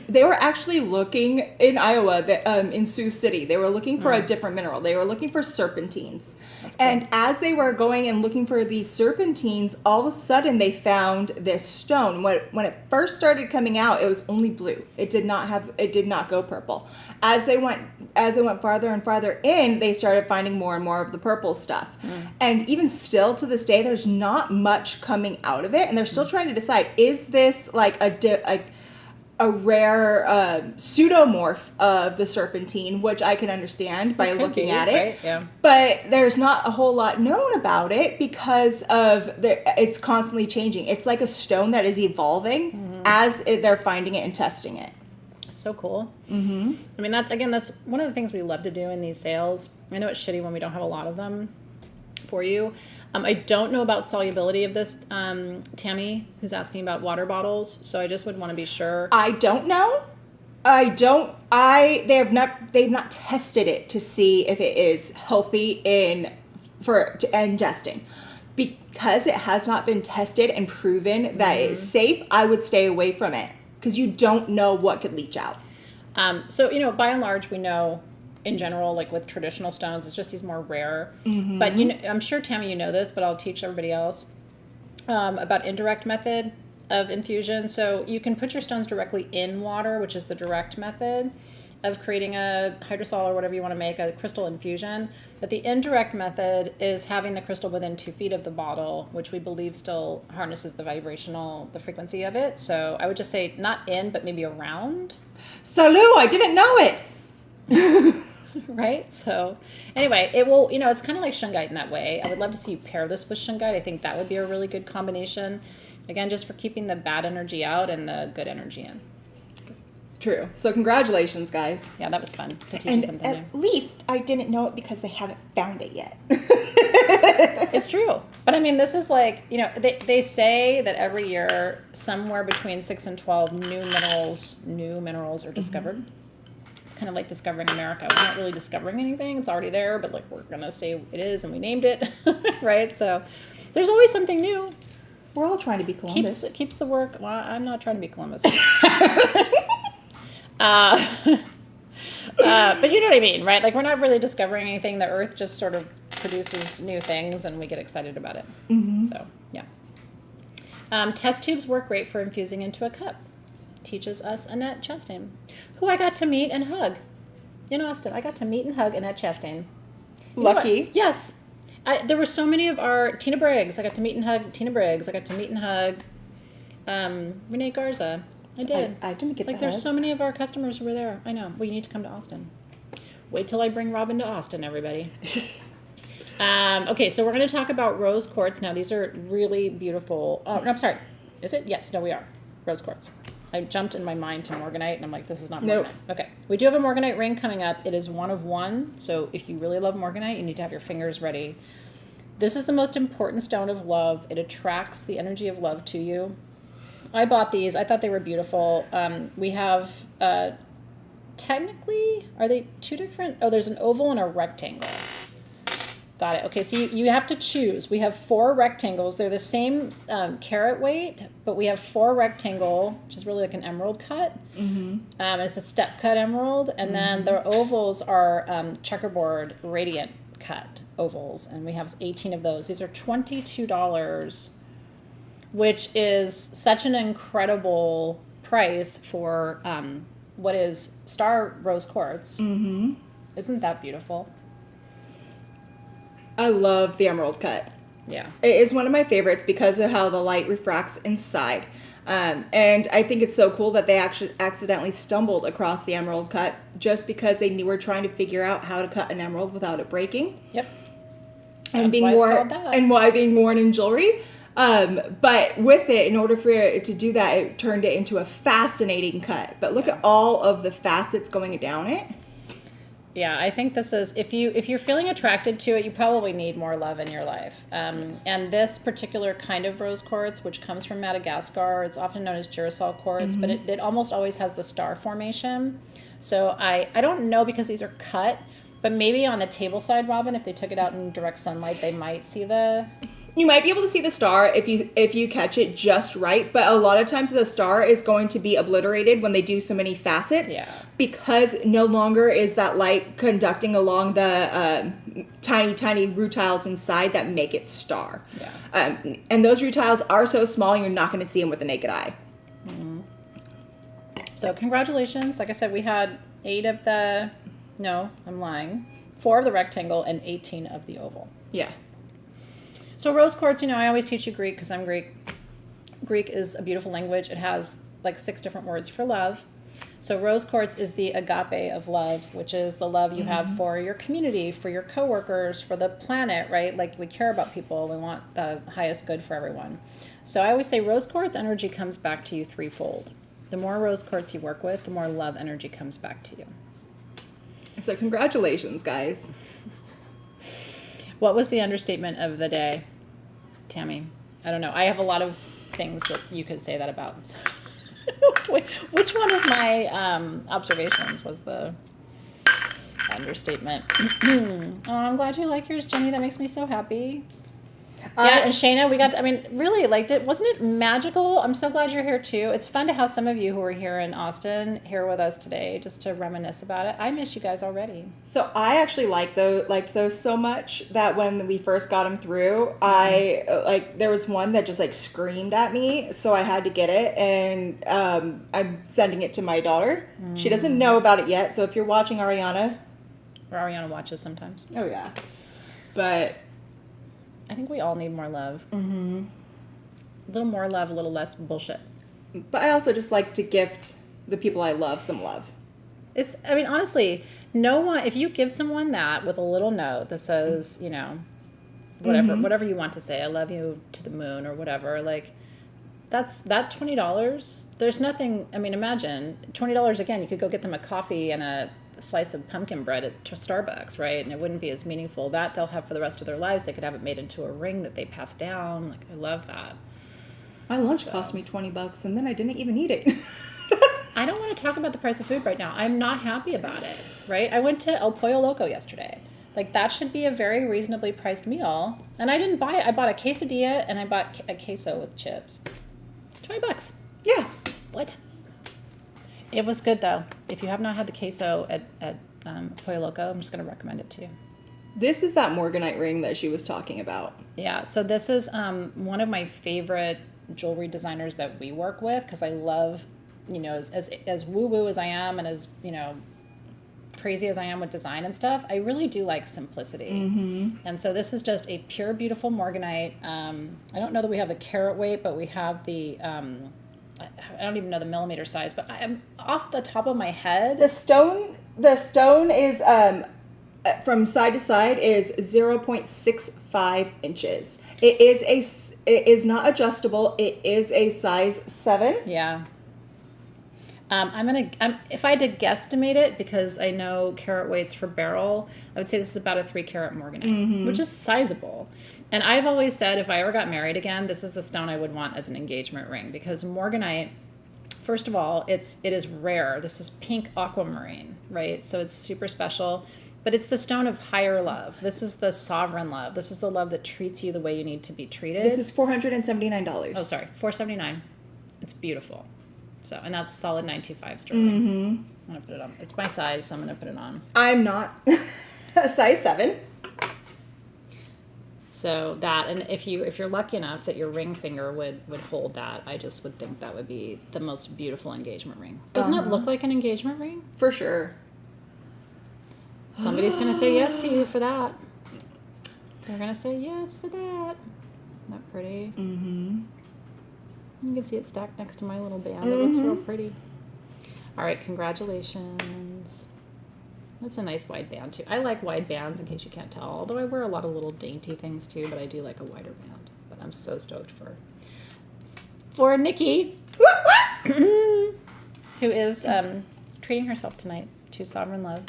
they were actually looking in Iowa, in Sioux City. They were looking for a different mineral. They were looking for serpentines. That's cool. And as they were going and looking for these serpentines, all of a sudden they found this stone. When it first started coming out, it was only blue. It did not go purple. As they went farther and farther in, they started finding more and more of the purple stuff. And even still to this day, there's not much coming out of it, and they're still trying to decide, is this like a rare pseudomorph of the serpentine, which I can understand by looking at it. Right? Yeah. But there's not a whole lot known about it because of it's constantly changing. It's like a stone that is evolving as they're finding it and testing it. So cool. I mean, that's one of the things we love to do in these sales. I know it's shitty when we don't have a lot of them for you. I don't know about solubility of this, Tammy, who's asking about water bottles. So I just would want to be sure. I don't know. They've not tested it to see if it is healthy for ingesting. Because it has not been tested and proven that it is safe, I would stay away from it because you don't know what could leach out. So, by and large, we know in general, like with traditional stones, it's just these more rare. But I'm sure, Tammy, you know this, but I'll teach everybody else about indirect method of infusion. So you can put your stones directly in water, which is the direct method of creating a hydrosol or whatever you want to make, a crystal infusion. But the indirect method is having the crystal within 2 feet of the bottle, which we believe still harnesses the frequency of it. So I would just say not in, but maybe around. Salut, I didn't know it. Right? So anyway, it will, it's kind of like shungite in that way. I would love to see you pair this with shungite. I think that would be a really good combination. Again, just for keeping the bad energy out and the good energy in. True. So congratulations, guys. Yeah, that was fun to teach you And something at new. least I didn't know it because they haven't found it yet. It's true. But I mean, this is like, they say that every year somewhere between 6 and 12 new minerals are discovered. It's kind of like discovering America. We're not really discovering anything. It's already there, but like we're going to say it is and we named it, right? So there's always something new. We're all trying to be Columbus. Keeps the work. Well, I'm not trying to be Columbus. But you know what I mean, right? Like we're not really discovering anything. The earth just sort of produces new things and we get excited about it. So, yeah. Test tubes work great for infusing into a cup. Teaches us Annette Chastain, who I got to meet and hug in Austin. I got to meet and hug Annette Chastain. Lucky. Yes. There were so many of our Tina Briggs. I got to meet and hug Tina Briggs. I got to meet and hug Renee Garza. I did. I didn't get like. the There's hugs. so many of our customers who were there. I know. Well, you need to come to Austin. Wait till I bring Robin to Austin, everybody. Okay, so we're going to talk about rose quartz now. These are really beautiful. Oh, no, I'm sorry. Is it? Yes. No, we are. Rose quartz. I jumped in my mind to morganite, and I'm like, this is not morganite. Nope. Okay. We do have a morganite ring coming up. It is 1 of 1. So if you really love morganite, you need to have your fingers ready. This is the most important stone of love. It attracts the energy of love to you. I bought these. I thought they were beautiful. We have, technically, are they 2 different? Oh, there's an oval and a rectangle. Got it. Okay, so you have to choose. We have 4 rectangles. They're the same carat weight, but we have 4 rectangle, which is really like an emerald cut. It's a step cut emerald. And then the ovals are checkerboard radiant cut ovals. And we have 18 of those. These are $22, which is such an incredible price for what is star rose quartz. Isn't that beautiful? I love the emerald cut. Yeah. It is one of my favorites because of how the light refracts inside. And I think it's so cool that they actually accidentally stumbled across the emerald cut just because they were trying to figure out how to cut an emerald without it breaking. Yep. And That's being why it's worn called that. and why being worn in jewelry. But with it, in order for it to do that, it turned it into a fascinating cut. But look at all of the facets going down it. Yeah, I think this is, if you're feeling attracted to it, you probably need more love in your life. And this particular kind of rose quartz, which comes from Madagascar, it's often known as girasol quartz, but it almost always has the star formation. So I don't know because these are cut, but maybe on the table side, Robin, if they took it out in direct sunlight, they might see the... You might be able to see the star if you catch it just right, but a lot of times the star is going to be obliterated when they do so many facets because no longer is that light conducting along the tiny rutiles inside that make it star. Yeah. And those rutiles are so small you're not going to see them with the naked eye. So congratulations. Like I said, we had 8 of the... No, I'm lying. 4 of the rectangle and 18 of the oval. Yeah. So rose quartz, I always teach you Greek because I'm Greek. Greek is a beautiful language. It has like 6 different words for love. So rose quartz is the agape of love, which is the love you have for your community, for your coworkers, for the planet, right? Like we care about people. We want the highest good for everyone. So I always say rose quartz energy comes back to you threefold. The more rose quartz you work with, the more love energy comes back to you. So congratulations, guys. What was the understatement of the day? Tammy. I don't know. I have a lot of things that you could say that about. So which one of my observations was the understatement? Oh, I'm glad you like yours, Jenny. That makes me so happy. Yeah, and Shayna, we got to, I mean, really, like, wasn't it magical? I'm so glad you're here, too. It's fun to have some of you who are here in Austin here with us today, just to reminisce about it. I miss you guys already. So I actually liked those so much that when we first got them through, there was one that just, like, screamed at me, so I had to get it, and I'm sending it to my daughter. She doesn't know about it yet, so if you're watching, Ariana. Or Ariana watches sometimes. Oh, yeah. But I think we all need more love. Mm-hmm. A little more love, a little less bullshit. But I also just like to gift the people I love some love. It's, I mean, honestly, no one, if you give someone that with a little note that says, you know, whatever you want to say, I love you to the moon or whatever, like, that $20, there's nothing, I mean, imagine, $20 again, you could go get them a coffee and a slice of pumpkin bread at Starbucks, right? And it wouldn't be as meaningful. That they'll have for the rest of their lives. They could have it made into a ring that they pass down. Like, I love that. My lunch cost me $20 and then I didn't even eat it. I don't want to talk about the price of food right now. I'm not happy about it, right? I went to El Pollo Loco yesterday. Like, that should be a very reasonably priced meal. And I didn't buy it. I bought a quesadilla and I bought a queso with chips. $20. Yeah. What? It was good, though. If you have not had the queso at Pollo Loco, I'm just going to recommend it to you. This is that morganite ring that she was talking about. Yeah, so this is one of my favorite jewelry designers that we work with, because I love, you know, as woo-woo as I am and as, you know, crazy as I am with design and stuff, I really do like simplicity. Mm-hmm. And so this is just a pure, beautiful morganite. I don't know that we have the carat weight, but we have the... I don't even know the millimeter size, but I'm off the top of my head. The stone is from side to side is 0.65 inches. It is not adjustable. It is a size 7. Yeah. If I had to guesstimate it, because I know carat weights for beryl, I would say this is about a 3 carat morganite, which is sizable. And I've always said if I ever got married again, this is the stone I would want as an engagement ring, because morganite, first of all, it is rare. This is pink aquamarine, right? So it's super special, but it's the stone of higher love. This is the sovereign love. This is the love that treats you the way you need to be treated. This is $479. Oh, sorry, $479. It's beautiful. So, and that's solid 925 sterling. Mm-hmm. I'm gonna put it on. It's my size, so I'm gonna put it on. I'm not a size 7. So that, and if you're lucky enough that your ring finger would hold that, I just would think that would be the most beautiful engagement ring. Doesn't it look like an engagement ring? For sure. Somebody's gonna say yes to you for that. They're gonna say yes for that. Isn't that pretty? Mm-hmm. You can see it stacked next to my little band. It looks real pretty. All right, congratulations. That's a nice wide band, too. I like wide bands, in case you can't tell. Although I wear a lot of little dainty things, too, but I do like a wider band. But I'm so stoked for Nikki, who is treating herself tonight to sovereign love.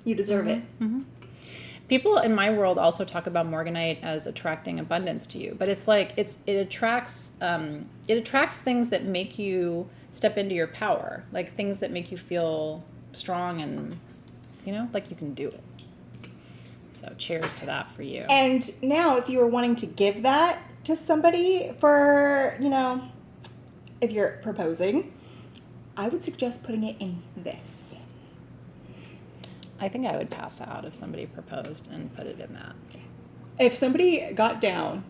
You deserve it. Mm-hmm. People in my world also talk about morganite as attracting abundance to you, but it's like it attracts things that make you step into your power, like things that make you feel strong and, you know, like you can do it. So cheers to that for you. And now, if you were wanting to give that to somebody for, you know, if you're proposing, I would suggest putting it in this. I think I would pass out if somebody proposed and put it in that. If somebody got down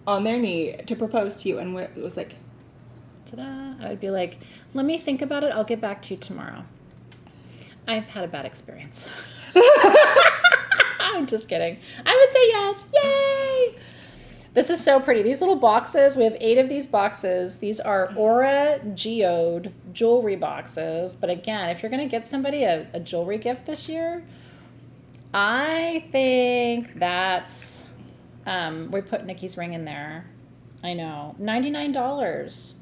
on their knee to propose to you and it was like, ta-da, I would be like, let me think about it. I'll get back to you tomorrow. I've had a bad experience. I'm just kidding. I would say yes. Yay! This is so pretty. These little boxes, we have 8 of these boxes. These are Aura Geode jewelry boxes. But again, if you're going to get somebody a jewelry gift this year, I think that's, we put Nikki's ring in there. I know. $99.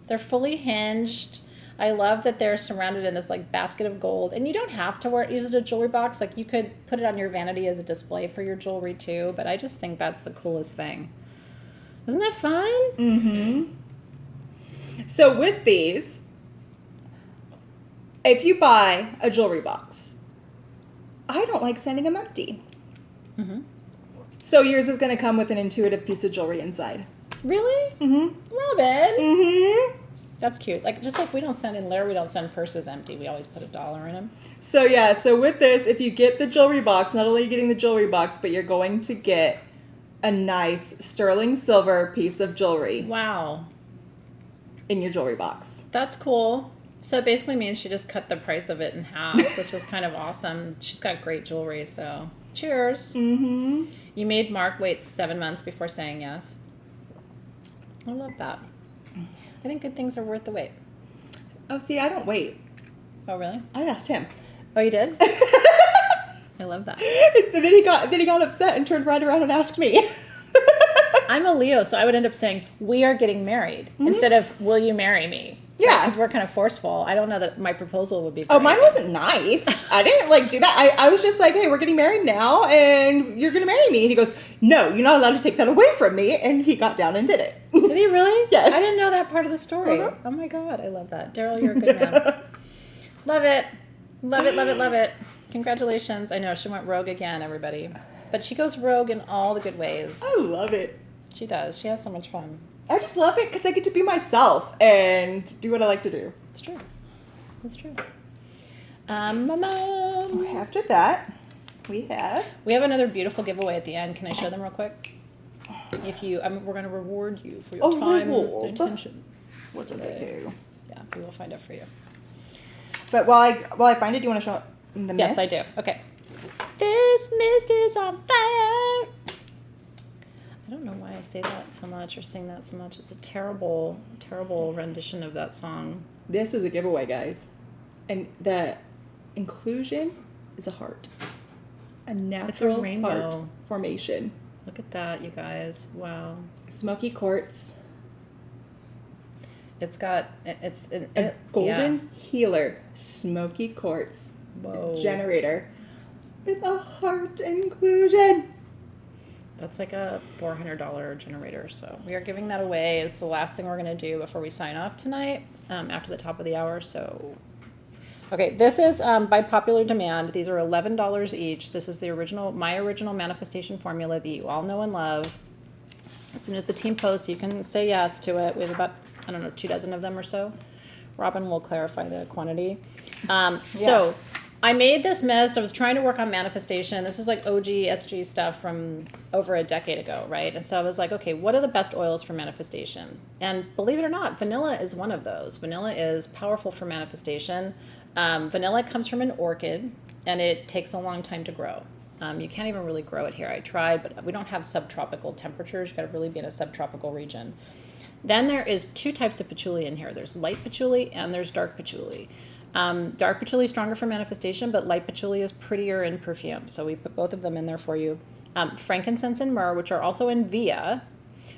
They're fully hinged. I love that they're surrounded in this like basket of gold, and you don't have to use it as a jewelry box. Like you could put it on your vanity as a display for your jewelry too. But I just think that's the coolest thing. Isn't that fun? Mm-hmm. So with these, if you buy a jewelry box, I don't like sending them empty. Mm-hmm. So yours is going to come with an intuitive piece of jewelry inside. Really? Mm-hmm. Robin? Mm-hmm. That's cute. Like just like we don't send in Lair, we don't send purses empty. We always put $1 in them. So yeah, so with this, if you get the jewelry box, not only are you getting the jewelry box, but you're going to get a nice sterling silver piece of jewelry Wow. in your jewelry box. That's cool. So it basically means she just cut the price of it in half, which is kind of awesome. She's got great jewelry, so cheers. Mm-hmm. You made Mark wait 7 months before saying yes. I love that. I think good things are worth the wait. Oh, see, I don't wait. Oh, really? I asked him. Oh, you did? I love that. And then he got upset and turned right around and asked me. I'm a Leo, so I would end up saying, we are getting married, instead of, will you marry me? Yeah. Because we're kind of forceful. I don't know that my proposal would be Oh, great. mine wasn't nice. I didn't do that. I was just like, hey, we're getting married now and you're going to marry me. And he goes, no, you're not allowed to take that away from me. And he got down and did it. Did he really? Yes. I didn't know that part of the story. Uh-huh. Oh my God, I love that. Daryl, you're a good man. Love it. Love it, love it, love it. Congratulations. I know, she went rogue again, everybody. But she goes rogue in all the good ways. I love it. She does. She has so much fun. I just love it because I get to be myself and do what I like to do. It's true. It's true. Mom. After that, we have... We have another beautiful giveaway at the end. Can I show them real quick? If you, we're going to reward you for your time reward. and attention. What do they do? Yeah, we will find out for you. But while I find it, do you want to show the mist? Yes, I do. Okay. This mist is on fire. I don't know why I say that so much or sing that so much. It's a terrible, terrible rendition of that song. This is a giveaway, guys. And the inclusion is a heart. A natural rainbow. heart formation. Look at that, you guys. Wow. Smoky quartz. It's got, it's A golden healer smoky quartz Whoa. generator with a heart inclusion. That's like a $400 generator. So we are giving that away. It's the last thing we're going to do before we sign off tonight, after the top of the hour. So, okay, this is by popular demand. These are $11 each. This is my original manifestation formula that you all know and love. As soon as the team posts, you can say yes to it. We have about, 2 dozen of them or so. Robin will clarify the quantity. So I made this mist. I was trying to work on manifestation. This is like OG SG stuff from over a decade ago, right? And so I was like, okay, what are the best oils for manifestation? And believe it or not, vanilla is one of those. Vanilla is powerful for manifestation. Vanilla comes from an orchid, and it takes a long time to grow. You can't even really grow it here. I tried, but we don't have subtropical temperatures. You've got to really be in a subtropical region. Then there is 2 types of patchouli in here. There's light patchouli and there's dark patchouli. Dark patchouli is stronger for manifestation, but light patchouli is prettier in perfume. So we put both of them in there for you. Frankincense and myrrh, which are also in Via,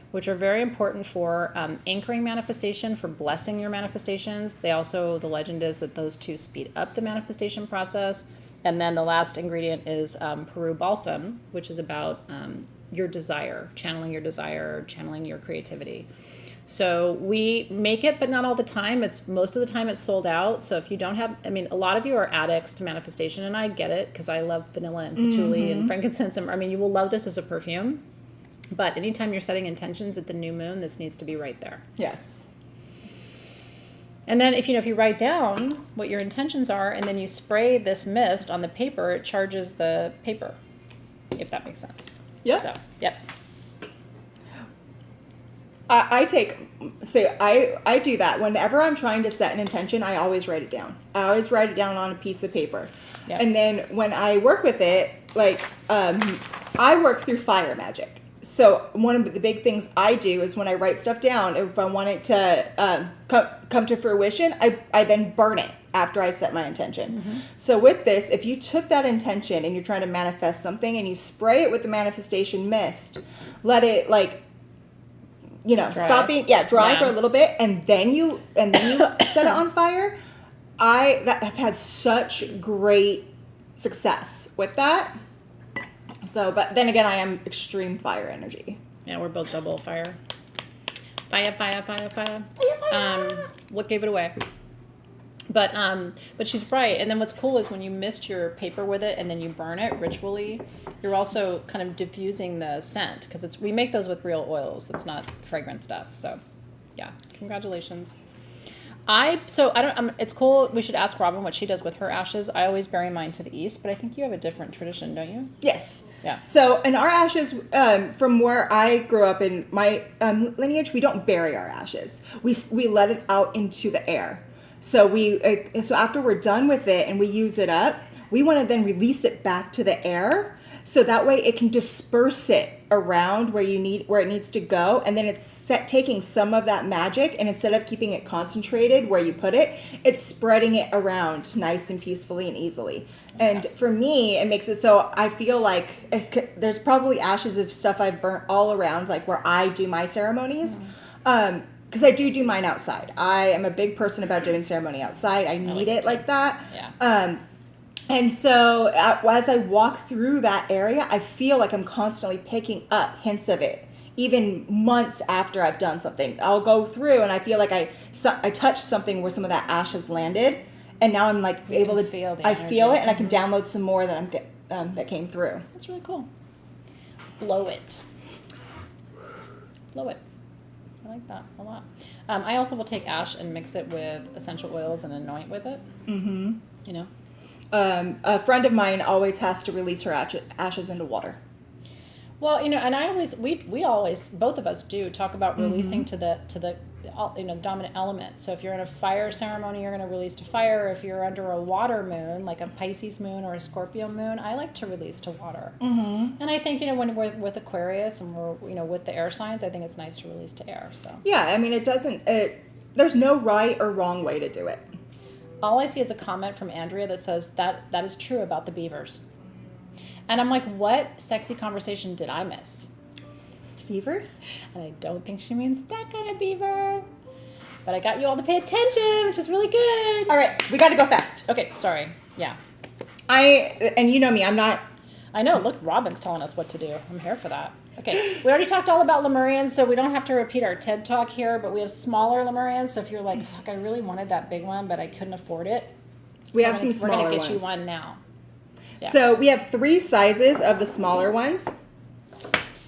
which are very important for anchoring manifestation, for blessing your manifestations. The legend is that those 2 speed up the manifestation process. And then the last ingredient is Peru balsam, which is about your desire, channeling your creativity. So we make it, but not all the time. Most of the time it's sold out. So if you don't have, a lot of you are addicts to manifestation, and I get it because I love vanilla and patchouli and frankincense. And you will love this as a perfume. But anytime you're setting intentions at the new moon, this needs to be right there. Yes. And then if you write down what your intentions are, and then you spray this mist on the paper, it charges the paper, if that makes sense. Yep. So, yep. I do that. Whenever I'm trying to set an intention, I always write it down. I always write it down on a piece of paper. Yep. And then when I work with it, I work through fire magic. So one of the big things I do is when I write stuff down, if I want it to come to fruition, I then burn it after I set my intention. Mm-hmm. So with this, if you took that intention and you're trying to manifest something and you spray it with the manifestation mist, let it drying for a little bit, and then you set it on fire. I've had such great success with that. So, but then again, I am extreme fire energy. Yeah, we're both double fire. Fire. What gave it away? But she's right. And then what's cool is when you mist your paper with it and then you burn it ritually, you're also kind of diffusing the scent, because we make those with real oils. That's not fragrant stuff. So, yeah, congratulations. It's cool. We should ask Robin what she does with her ashes. I always bury mine to the east, but I think you have a different tradition, don't you? Yes. Yeah. So in our ashes, from where I grew up in my lineage, we don't bury our ashes. We let it out into the air. So so after we're done with it and we use it up, we want to then release it back to the air, so that way it can disperse it around where it needs to go, and then it's taking some of that magic, and instead of keeping it concentrated where you put it, it's spreading it around nice and peacefully and easily. Okay. And for me, it makes it so I feel like there's probably ashes of stuff I've burnt all around, like where I do my ceremonies. Because I do mine outside. I am a big person about doing ceremony outside. I need it like that. Yeah. And so as I walk through that area, I feel like I'm constantly picking up hints of it, even months after I've done something. I'll go through and I feel like I touched something where some of that ash has landed, and now I'm like able to feel it, and I can download some more that came through. That's really cool. Blow it. I like that a lot. I also will take ash and mix it with essential oils and anoint with it. Mm-hmm. A friend of mine always has to release her ashes into water. Well, and we always, both of us do talk about releasing to the dominant element. So if you're in a fire ceremony, you're going to release to fire. If you're under a water moon, like a Pisces moon or a Scorpio moon, I like to release to water. Mm-hmm. And I think, when we're with Aquarius and we're, with the air signs, I think it's nice to release to air. So yeah, I mean, there's no right or wrong way to do it. All I see is a comment from Andrea that says that is true about the beavers. And I'm like, what sexy conversation did I miss? Beavers? And I don't think she means that kind of beaver. But I got you all to pay attention, which is really good. All right, we got to go fast. Okay, sorry. Yeah. And you know me, I'm not... I know. Look, Robin's telling us what to do. I'm here for that. Okay, we already talked all about Lemurians, so we don't have to repeat our TED Talk here, but we have smaller Lemurians, so if you're like, fuck, I really wanted that big one, but I couldn't afford it. We're going to get you one now. Yeah. So we have 3 sizes of the smaller ones.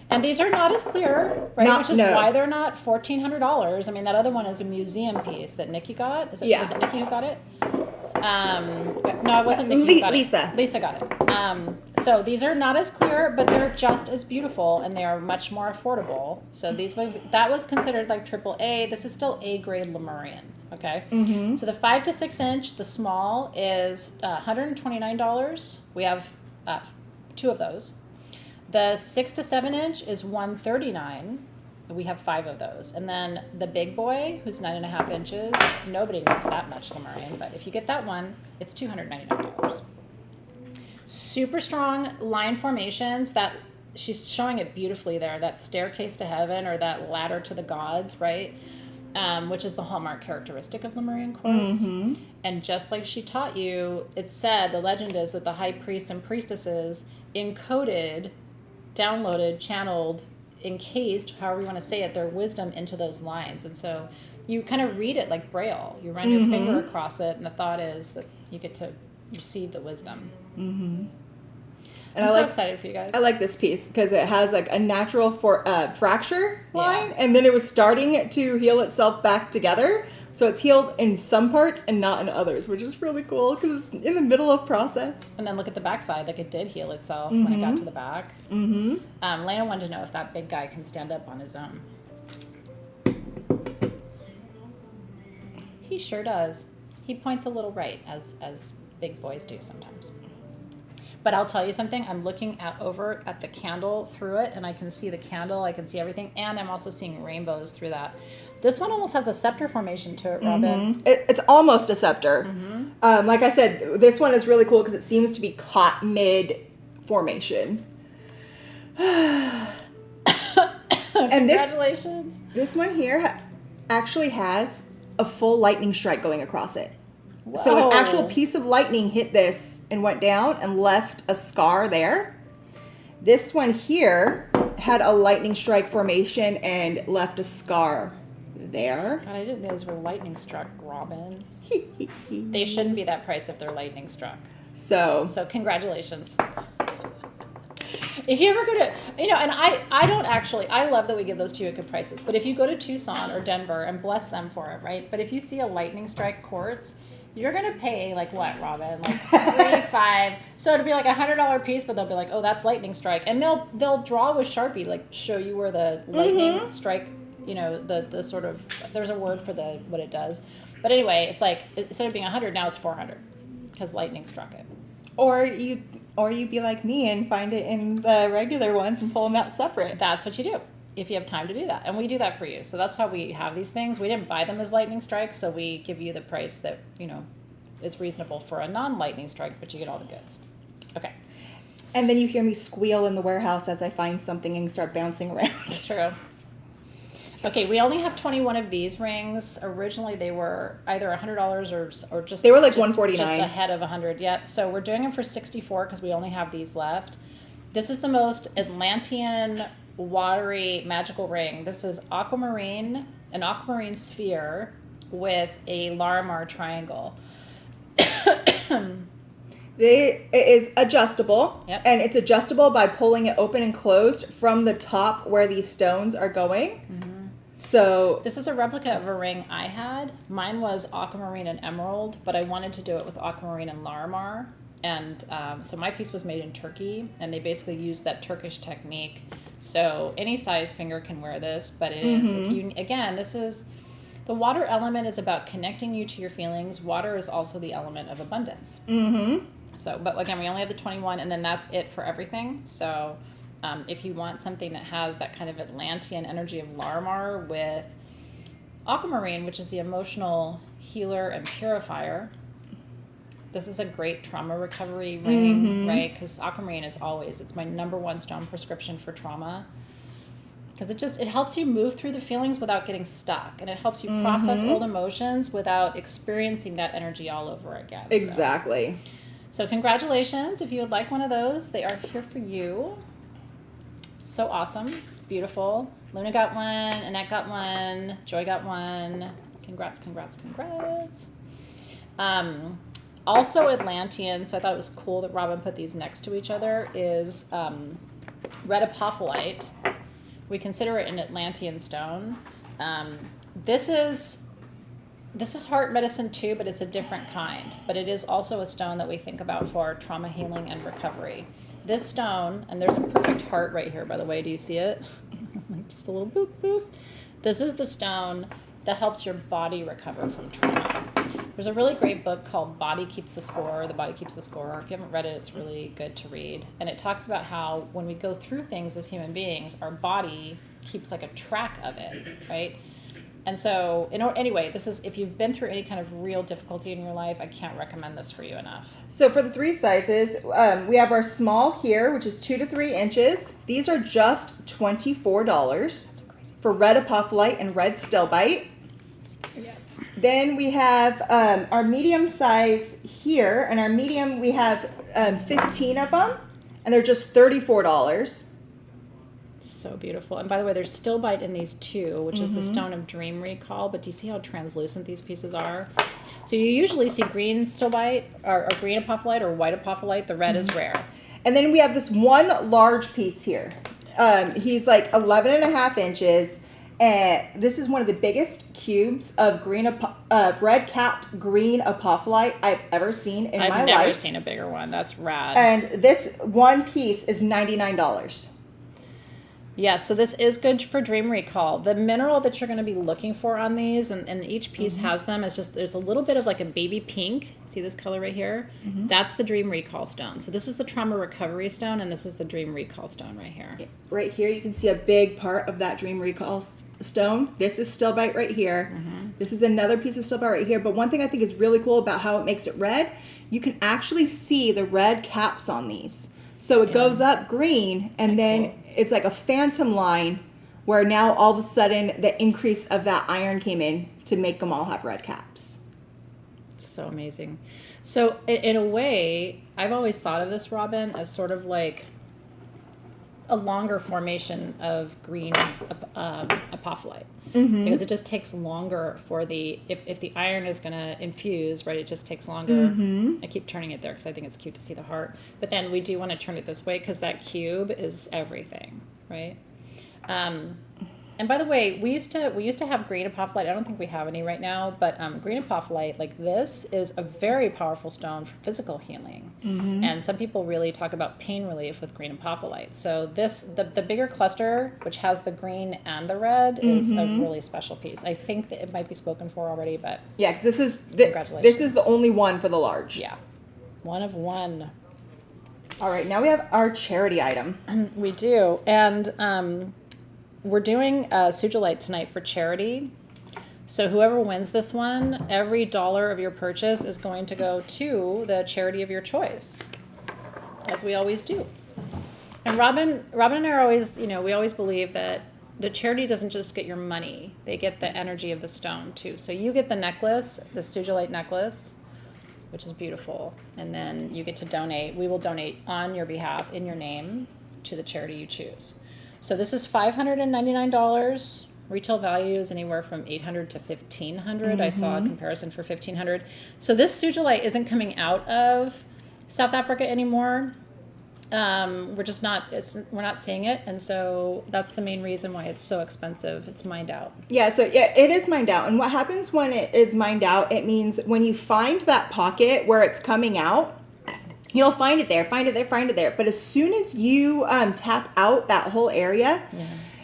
And these are not as clear, right? Which is why they're not $1,400. I mean, that other one is a museum piece that Nikki got. Was it Nikki who got it? No, it wasn't Nikki who got it. Lisa got it. So these are not as clear, but they're just as beautiful, and they are much more affordable. So that was considered like AAA. This is still A-grade Lemurian. Okay. Mm-hmm. So the 5 to 6 inch, the small, is $129. We have 2 of those. The 6 to 7 inch is $139. We have 5 of those. And then the big boy, who's 9.5 inches, nobody needs that much Lemurian, but if you get that one, it's $299. Super strong line formations. That she's showing it beautifully there, that staircase to heaven or that ladder to the gods, right? Which is the hallmark characteristic of Lemurian quartz. Mm-hmm. And just like she taught you, it's said, the legend is that the high priests and priestesses encoded, downloaded, channeled, encased, however you want to say it, their wisdom into those lines. And so you kind of read it like Braille. You run your finger across it, and the thought is that you get to receive the wisdom. Mm-hmm. And I'm so excited for you guys. I like this piece because it has like a natural fracture line, and then it was starting to heal itself back together. So it's healed in some parts and not in others, which is really cool because it's in the middle of process. And then look at the backside, like it did heal itself when it got to the back. Mm-hmm. Lena wanted to know if that big guy can stand up on his own. He sure does. He points a little right, as big boys do sometimes. But I'll tell you something, I'm looking over at the candle through it, and I can see the candle, I can see everything, and I'm also seeing rainbows through that. This one almost has a scepter formation to it, Robin. Mm-hmm. It's almost a scepter. Mm-hmm. Like I said, this one is really cool because it seems to be caught mid formation. And And Congratulations. this one here actually has a full lightning strike going across it. So Whoa. an actual piece of lightning hit this and went down and left a scar there. This one here had a lightning strike formation and left a scar there. God, I didn't know those were lightning struck, Robin. They shouldn't be that price if they're lightning struck. So So congratulations. If you ever go to, and I don't actually, I love that we give those to you at good prices, but if you go to Tucson or Denver, and bless them for it, right? But if you see a lightning strike quartz, you're going to pay like what, Robin? Like $3, $5. So it'll be like $100 piece, but they'll be like, oh, that's lightning strike. And they'll draw with Sharpie, like show you where the lightning strike, the sort of, there's a word for what it does. But anyway, it's like, instead of being 100, now it's 400 because lightning struck it. Or you be like me and find it in the regular ones and pull them out separate. That's what you do if you have time to do that. And we do that for you. So that's how we have these things. We didn't buy them as lightning strikes, so we give you the price that, is reasonable for a non-lightning strike, but you get all the goods. Okay. And then you hear me squeal in the warehouse as I find something and start bouncing around. That's true. Okay, we only have 21 of these rings. Originally, they were either $100 or just... They were like just, $149. Just ahead of 100, yep. So we're doing them for $64 because we only have these left. This is the most Atlantean, watery, magical ring. This is an aquamarine sphere with a Larimar triangle. It is adjustable, Yep. and it's adjustable by pulling it open and closed from the top where these stones are going. Mm-hmm. So This is a replica of a ring I had. Mine was aquamarine and emerald, but I wanted to do it with aquamarine and Larimar. And so my piece was made in Turkey, and they basically used that Turkish technique. So any size finger can wear this, but it is, if you, again, this is, the water element is about connecting you to your feelings. Water is also the element of abundance. Mm-hmm. So, but again, we only have the 21, and then that's it for everything. So if you want something that has that kind of Atlantean energy of Larimar with aquamarine, which is the emotional healer and purifier, this is a great trauma recovery ring, right? Because aquamarine is always, it's my number one stone prescription for trauma. Because it helps you move through the feelings without getting stuck. And it helps you process old emotions without experiencing that energy all over again. Exactly. So congratulations. If you would like one of those, they are here for you. So awesome. It's beautiful. Luna got one. Annette got one. Joy got one. Congrats, congrats, congrats. Also Atlantean, so I thought it was cool that Robin put these next to each other, is red apophyllite. We consider it an Atlantean stone. This is heart medicine too, but it's a different kind. But it is also a stone that we think about for trauma healing and recovery. This stone, and there's a perfect heart right here, by the way. Do you see it? Like just a little boop, boop. This is the stone that helps your body recover from trauma. There's a really great book called Body Keeps the Score, The Body Keeps the Score. If you haven't read it, it's really good to read. And it talks about how when we go through things as human beings, our body keeps like a track of it, right? And so, anyway, this is, if you've been through any kind of real difficulty in your life, I can't recommend this for you enough. So for the 3 sizes, we have our small here, which is 2 to 3 inches. These are just $24 That's crazy. for red apophyllite and red stilbite. Yeah. Then we have our medium size here, and our medium, we have 15 of them, and they're just $34. So beautiful. And by the way, there's stilbite in these too, which is the stone of dream recall. But do you see how translucent these pieces are? So you usually see green stilbite or green apophyllite or white apophyllite. The red is rare. And then we have this one large piece here. He's like 11 and a half inches. And this is one of the biggest cubes of red-capped green apophyllite I've ever seen in my life. I've never seen a bigger one. That's rad. And this one piece is $99. Yeah, so this is good for dream recall. The mineral that you're going to be looking for on these, and each piece has them, is just, there's a little bit of like a baby pink. See this color right here? That's the dream recall stone. So this is the trauma recovery stone, and this is the dream recall stone right here. Right here, you can see a big part of that dream recall stone. This is stilbite right here. This is another piece of stilbite right here. But one thing I think is really cool about how it makes it red, you can actually see the red caps on these. So it goes up green, and then it's like a phantom line where now all of a sudden the increase of that iron came in to make them all have red caps. So amazing. So in a way, I've always thought of this, Robin, as sort of like a longer formation of green apophyllite. Because it just takes longer for if the iron is going to infuse, right, it just takes longer. I keep turning it there because I think it's cute to see the heart. But then we do want to turn it this way because that cube is everything, right? And by the way, we used to have green apophyllite. I don't think we have any right now, but green apophyllite, like this, is a very powerful stone for physical healing. And some people really talk about pain relief with green apophyllite. So the bigger cluster, which has the green and the red, is a really special piece. I think that it might be spoken for already, but yeah, because this is the only one for the large. Yeah, one of one. All right, now we have our charity item. We do, and we're doing Sugilite tonight for charity. So whoever wins this one, every dollar of your purchase is going to go to the charity of your choice, as we always do. And Robin and I are always, we always believe that the charity doesn't just get your money; they get the energy of the stone too. So you get the necklace, the Sugilite necklace, which is beautiful, and then you get to donate. We will donate on your behalf in your name to the charity you choose. So this is $599. Retail value is anywhere from $800 to $1,500. I saw a comparison for $1,500. So this Sugilite isn't coming out of South Africa anymore. We're not seeing it, and so that's the main reason why it's so expensive. It's mined out. Yeah, so it is mined out. And what happens when it is mined out, it means when you find that pocket where it's coming out, you'll find it there. But as soon as you tap out that whole area,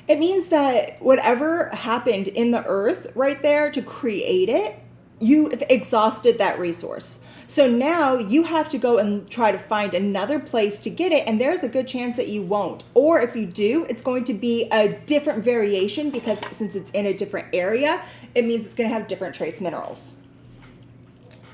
it means that whatever happened in the earth right there to create it, you've exhausted that resource. So now you have to go and try to find another place to get it, and there's a good chance that you won't. Or if you do, it's going to be a different variation because since it's in a different area, it means it's going to have different trace minerals.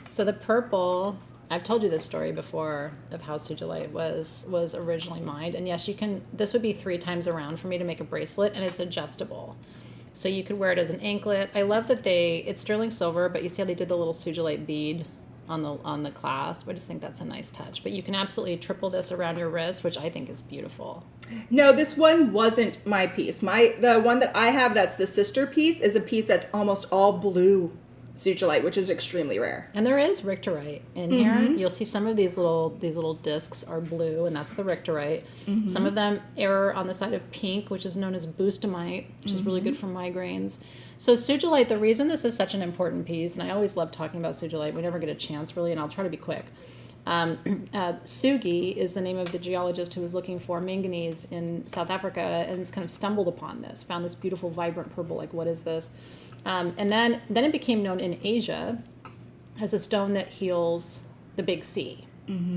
So the purple, I've told you this story before of how Sugilite was originally mined. And yes, this would be 3 times around for me to make a bracelet, and it's adjustable. So you could wear it as an anklet. I love that it's sterling silver, but you see how they did the little Sugilite bead on the clasp. I just think that's a nice touch. But you can absolutely triple this around your wrist, which I think is beautiful. No, this one wasn't my piece. The one that I have that's the sister piece is a piece that's almost all blue Sugilite, which is extremely rare. And there is Richterite in here. You'll see some of these little discs are blue, and that's the Richterite. Some of them err on the side of pink, which is known as boostamite, which is really good for migraines. So Sugilite, the reason this is such an important piece, and I always love talking about Sugilite, we never get a chance really, and I'll try to be quick. Sugi is the name of the geologist who was looking for manganese in South Africa and has kind of stumbled upon this, found this beautiful vibrant purple, like what is this? And then it became known in Asia as a stone that heals the big C.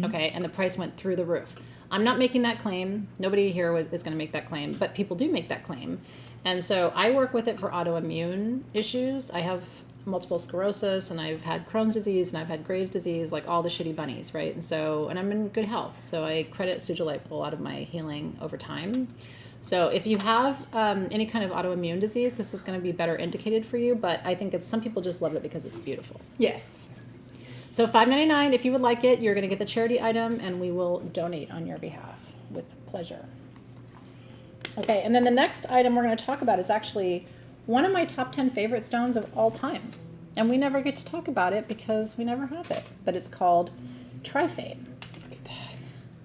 Okay, and the price went through the roof. I'm not making that claim. Nobody here is going to make that claim, but people do make that claim. And so I work with it for autoimmune issues. I have multiple sclerosis, and I've had Crohn's disease, and I've had Graves' disease, like all the shitty bunnies, right? And I'm in good health. So I credit Sugilite with a lot of my healing over time. So if you have any kind of autoimmune disease, this is going to be better indicated for you. But I think some people just love it because it's beautiful. Yes. So $5.99, if you would like it, you're going to get the charity item, and we will donate on your behalf with pleasure. Okay, and then the next item we're going to talk about is actually one of my top 10 favorite stones of all time. And we never get to talk about it because we never have it. But it's called tryphane.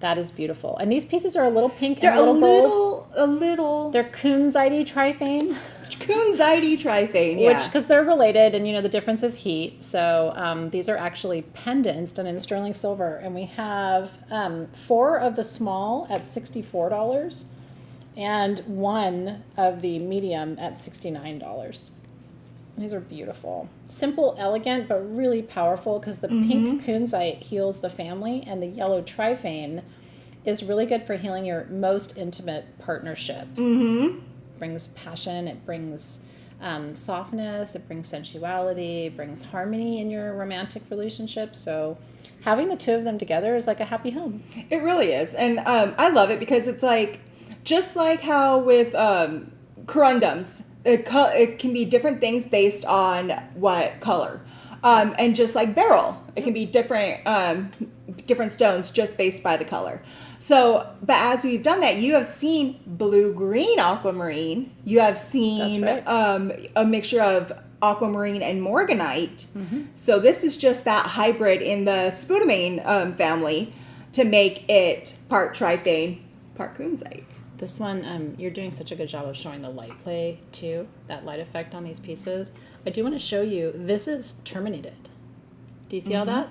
That is beautiful. And these pieces are a little pink and a little gold. A little. They're kunzite tryphane. Kunzite tryphane, yeah. Because they're related, and the difference is heat. So these are actually pendants done in sterling silver. And we have 4 of the small at $64 and 1 of the medium at $69. These are beautiful. Simple, elegant, but really powerful because the pink kunzite heals the family, and the yellow tryphane is really good for healing your most intimate partnership. Brings passion, it brings softness, it brings sensuality, it brings harmony in your romantic relationship. So having the 2 of them together is like a happy home. It really is. And I love it because it's like, just like how with corundums. It can be different things based on what color. And just like beryl, it can be different stones just based by the color. So, but as we've done that, you have seen blue-green aquamarine. You have seen a mixture of aquamarine and morganite. So this is just that hybrid in the sputamine family to make it part tryphane, part kunzite. This one, you're doing such a good job of showing the light play too, that light effect on these pieces. I do want to show you, this is terminated. Do you see all that?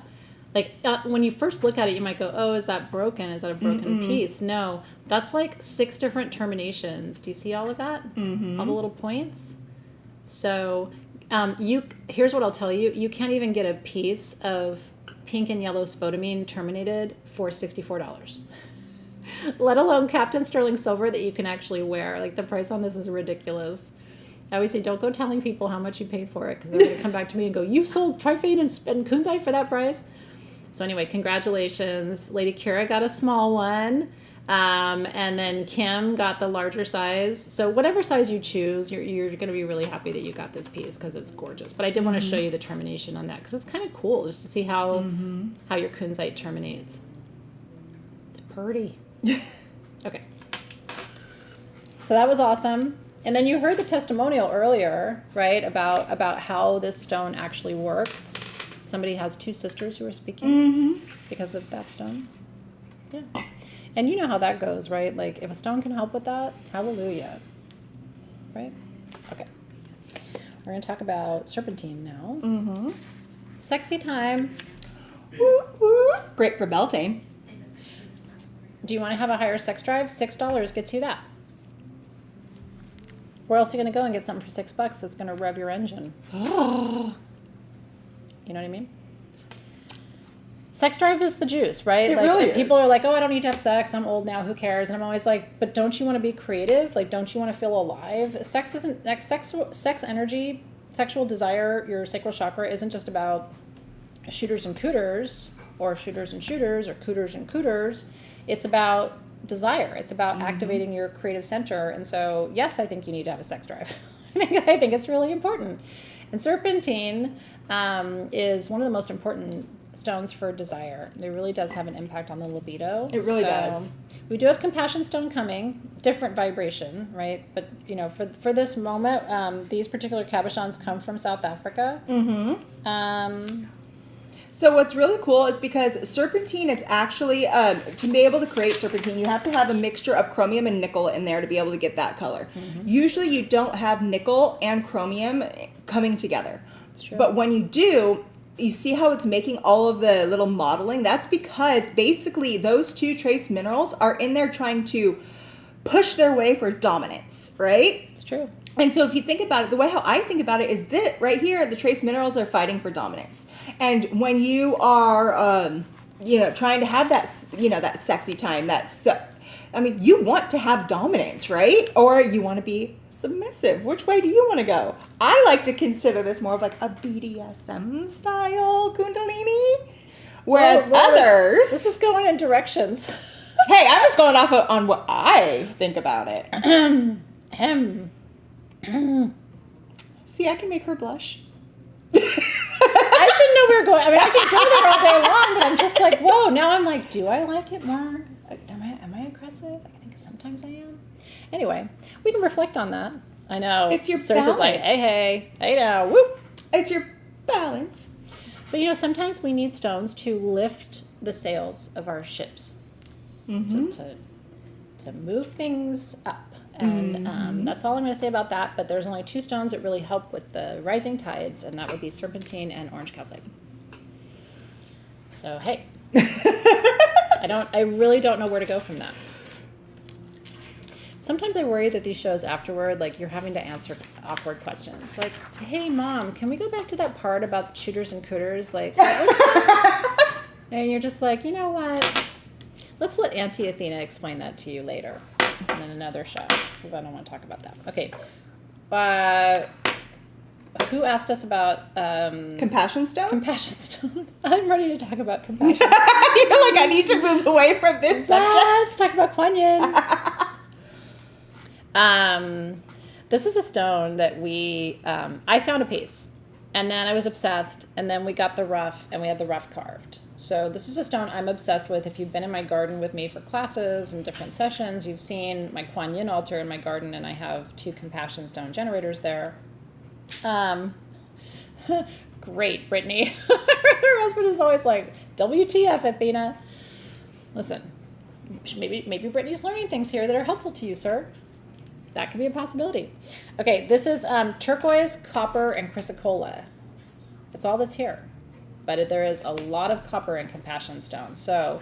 Like when you first look at it, you might go, oh, is that broken? Is that a broken piece? No, that's like 6 different terminations. Do you see all of that? All the little points? So here's what I'll tell you. You can't even get a piece of pink and yellow spodumene terminated for $64. Let alone Captain Sterling silver that you can actually wear. Like the price on this is ridiculous. I always say, don't go telling people how much you paid for it because they're going to come back to me and go, you sold tryphane and kunzite for that price? So anyway, congratulations. Lady Kira got a small one. And then Kim got the larger size. So whatever size you choose, you're going to be really happy that you got this piece because it's gorgeous. But I did want to show you the termination on that because it's kind of cool just to see how your kunzite terminates. It's pretty. Okay. So that was awesome. And then you heard the testimonial earlier, right, about how this stone actually works. Somebody has 2 sisters who are speaking because of that stone. Yeah. And you know how that goes, right? Like, if a stone can help with that, hallelujah. Right? Okay. We're going to talk about serpentine now. Sexy time. Woo, woo. Great for Beltaine. Do you want to have a higher sex drive? $6 gets you that. Where else are you going to go and get something for $6 that's going to rev your engine? You know what I mean? Sex drive is the juice, right? It like really is. People are like, oh, I don't need to have sex. I'm old now. Who cares? And I'm always like, but don't you want to be creative? Like, don't you want to feel alive? Sex isn't like sex energy, sexual desire. Your sacral chakra isn't just about shooters and cooters, or shooters and shooters, or cooters and cooters. It's about desire. It's about activating your creative center. And so, yes, I think you need to have a sex drive. I think it's really important. And serpentine is one of the most important stones for desire. It really does have an impact on the libido. It really does. We do have compassion stone coming, different vibration, right? But for this moment, these particular cabochons come from South Africa. So what's really cool is because serpentine is actually, to be able to create serpentine, you have to have a mixture of chromium and nickel in there to be able to get that color. Usually you don't have nickel and chromium coming together. That's true. But when you do, you see how it's making all of the little modeling? That's because basically those 2 trace minerals are in there trying to push their way for dominance, right? It's true. And so if you think about it, the way how I think about it is that right here, the trace minerals are fighting for dominance. And when you are, trying to have that, that sexy time, you want to have dominance, right? Or you want to be submissive. Which way do you want to go? I like to consider this more of like a BDSM style Kundalini. Whereas others... This is going in directions. Hey, I'm just going off on what I think about it. See, I can make her blush. I didn't know we were going. I mean, I could go there all day long, but I'm just like, whoa. Now I'm like, do I like it more? Am I aggressive? I think sometimes I am. Anyway, we can reflect on that. I know. It's your Cersei's balance. like, hey, now, whoop. It's your balance. But sometimes we need stones to lift the sails of our ships, to move things up. And that's all I'm going to say about that. But there's only 2 stones that really help with the rising tides, and that would be serpentine and orange calcite. So hey, I really don't know where to go from that. Sometimes I worry that these shows afterward, like you're having to answer awkward questions. Like, hey mom, can we go back to that part about the shooters and cooters? Like, and you're just like, you know what? Let's let Auntie Athena explain that to you later in another show, because I don't want to talk about that. Okay. Who asked us about Compassion stone? Compassion stone? I'm ready to talk about compassion. You're like, I need to move away from this subject. Let's talk about Kuan Yin. This is a stone that I found a piece, and then I was obsessed, and then we got the rough, and we had the rough carved. So this is a stone I'm obsessed with. If you've been in my garden with me for classes and different sessions, you've seen my Kuan Yin altar in my garden, and I have 2 compassion stone generators there. Great, Brittany. Her husband is always like, WTF, Athena. Listen, maybe Brittany's learning things here that are helpful to you, sir. That could be a possibility. Okay, this is turquoise, copper, and chrysocolla. That's all that's here. But there is a lot of copper in compassion stone. So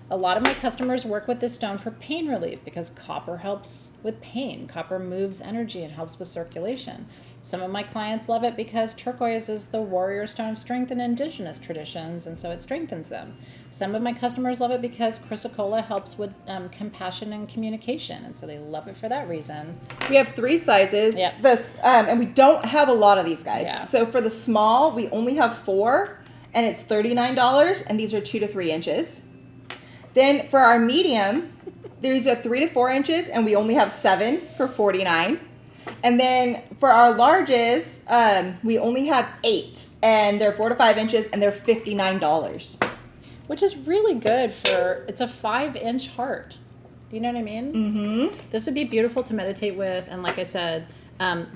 a lot of my customers work with this stone for pain relief because copper helps with pain. Copper moves energy and helps with circulation. Some of my clients love it because turquoise is the warrior stone of strength in indigenous traditions, and so it strengthens them. Some of my customers love it because chrysocolla helps with compassion and communication, and so they love it for that reason. We have 3 sizes. Yep. And we don't have a lot of these, guys. Yeah. So for the small, we only have 4, and it's $39, and these are 2 to 3 inches. Then for our medium, these are 3 to 4 inches, and we only have 7 for $49. And then for our larges, we only have 8, and they're 4 to 5 inches, and they're $59. Which is really good it's a 5-inch heart. Do you know what I mean? Mm-hmm. This would be beautiful to meditate with, and like I said, in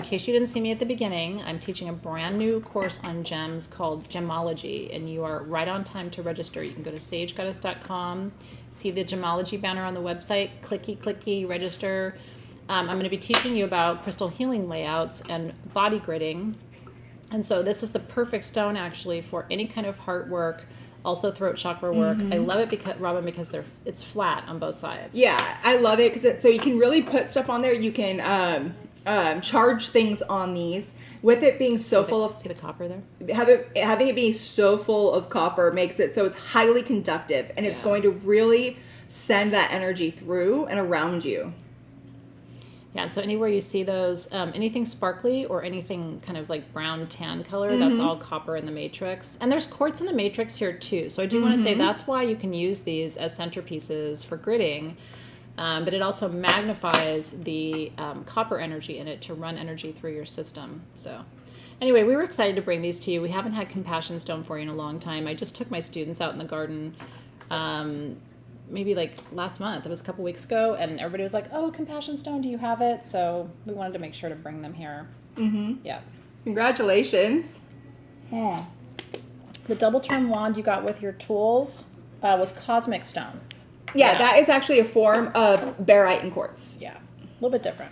case you didn't see me at the beginning, I'm teaching a brand new course on gems called Gemology, and you are right on time to register. You can go to sagegoddess.com, see the Gemology banner on the website, clicky, register. I'm going to be teaching you about crystal healing layouts and body gridding. And so this is the perfect stone actually for any kind of heart work, also throat chakra work. I love it because it's flat on both sides. Yeah, I love it because so you can really put stuff on there. You can charge things on these. With it being so full of... See the copper there? Having it being so full of copper makes it so it's highly conductive, and it's going to really send that energy through and around you. Yeah, and so anywhere you see those, anything sparkly or anything kind of like brown tan color, that's all copper in the matrix. And there's quartz in the matrix here too. So I do want to say that's why you can use these as centerpieces for gridding. But it also magnifies the copper energy in it to run energy through your system. So anyway, we were excited to bring these to you. We haven't had compassion stone for you in a long time. I just took my students out in the garden maybe like last month. It was a couple weeks ago, and everybody was like, oh, compassion stone, do you have it? So we wanted to make sure to bring them here. Yeah. Congratulations. Yeah. The double turn wand you got with your tools was cosmic stone. Yeah, that is actually a form of barite and quartz. Yeah, a little bit different.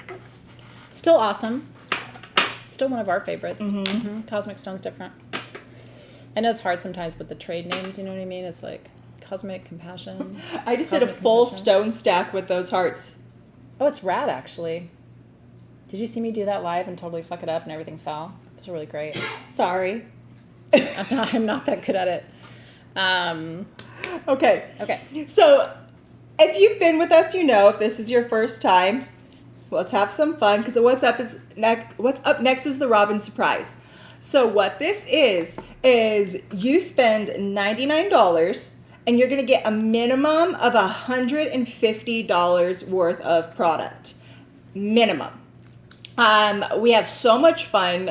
Still awesome. Still one of our favorites. Cosmic stone's different. I know it's hard sometimes with the trade names, you know what I mean? It's like cosmic, compassion. I just did a full stone stack with those hearts. Oh, it's rad, actually. Did you see me do that live and totally fuck it up and everything fell? It was really great. Sorry. I'm not that good at it. Okay. So, if you've been with us, you know, if this is your first time, let's have some fun, because what's up next is the Robin surprise. So what this is you spend $99 and you're going to get a minimum of $150 worth of product. Minimum. We have so much fun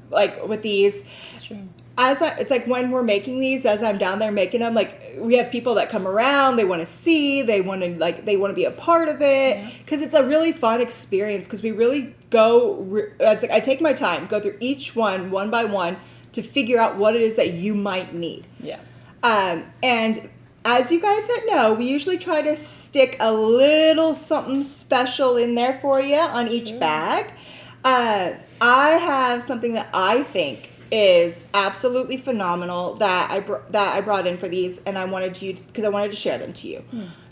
like with these. It's true. It's like when we're making these, as I'm down there making them, like we have people that come around, they want to see, they want to be a part of it, because it's a really fun experience, because we really it's like I take my time, go through each one by one to figure out what it is that you might need. Yeah. And as you guys know, we usually try to stick a little something special in there for you on each bag. I have something that I think is absolutely phenomenal that I brought in for these, and I wanted to share them to you.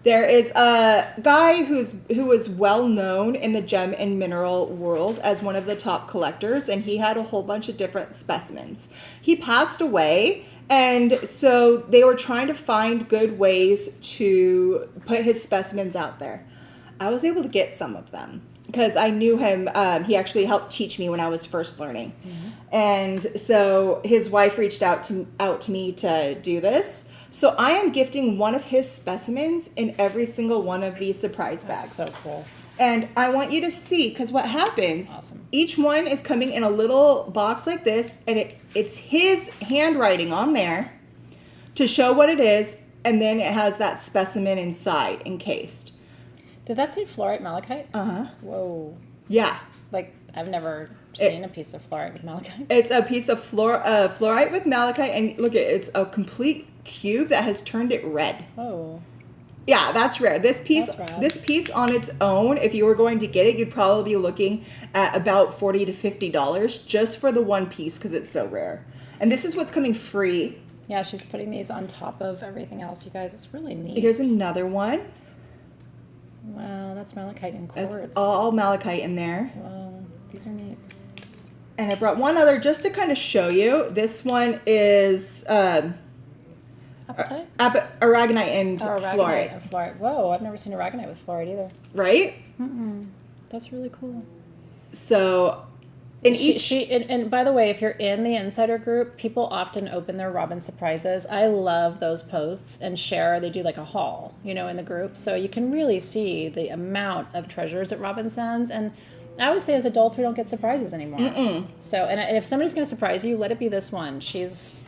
There is a guy who is well known in the gem and mineral world as one of the top collectors, and he had a whole bunch of different specimens. He passed away, and so they were trying to find good ways to put his specimens out there. I was able to get some of them because I knew him. He actually helped teach me when I was first learning. And so his wife reached out to me to do this. So I am gifting one of his specimens in every single one of these surprise bags. So cool. And I want you to see, because what happens, Awesome. each one is coming in a little box like this, and it's his handwriting on there to show what it is, and then it has that specimen inside, encased. Did that say fluorite malachite? Uh-huh. Whoa. Yeah. Like, I've never seen a piece of fluorite with malachite. It's a piece of fluorite with malachite, and look, it's a complete cube that has turned it red. Oh. Yeah, that's rare. This piece, That's rad. this piece on its own, if you were going to get it, you'd probably be looking at about $40 to $50 just for the one piece because it's so rare. And this is what's coming free. Yeah, she's putting these on top of everything else, you guys. It's really neat. Here's another one. Wow, that's malachite and That's quartz. all malachite in there. Wow, these are neat. And I brought one other just to kind of show you. This one is Apatite? aragonite and Aragonite fluorite. and fluorite. Whoa, I've never seen aragonite with fluorite either. Right? That's really cool. So, in each... And by the way, if you're in the insider group, people often open their Robin surprises. I love those posts and share. They do like a haul, in the group. So you can really see the amount of treasures that Robin sends. And I would say as adults, we don't get surprises anymore. So, and if somebody's going to surprise you, let it be this one. She's...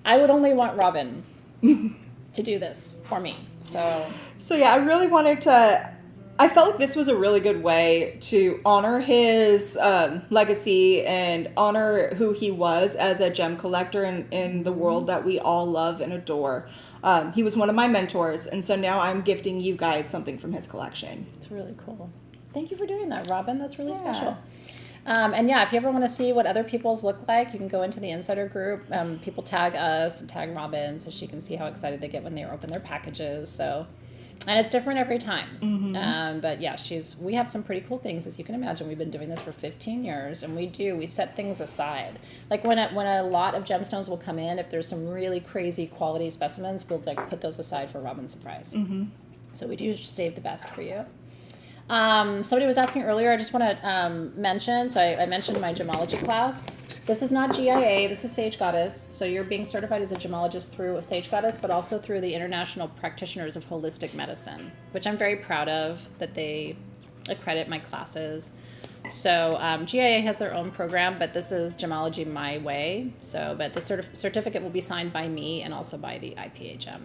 I would only want Robin to do this for me. So yeah, I really wanted to... I felt like this was a really good way to honor his legacy and honor who he was as a gem collector in the world that we all love and adore. He was one of my mentors, and so now I'm gifting you guys something from his collection. it's really cool. Thank you for doing that, Robin. That's really Yeah. special. And yeah, if you ever want to see what other people's look like, you can go into the insider group. People tag us and tag Robin so she can see how excited they get when they open their packages. So, and it's different every time. But yeah, we have some pretty cool things, as you can imagine. We've been doing this for 15 years, and we set things aside. Like when a lot of gemstones will come in, if there's some really crazy quality specimens, we'll like put those aside for Robin's surprise. So we do save the best for you. Somebody was asking earlier, I just want to mention, so I mentioned my gemology class. This is not GIA, this is Sage Goddess. So you're being certified as a gemologist through a Sage Goddess, but also through the International Practitioners of Holistic Medicine, which I'm very proud of that they accredit my classes. So GIA has their own program, but this is Gemology my way. So, but the certificate will be signed by me and also by the IPHM,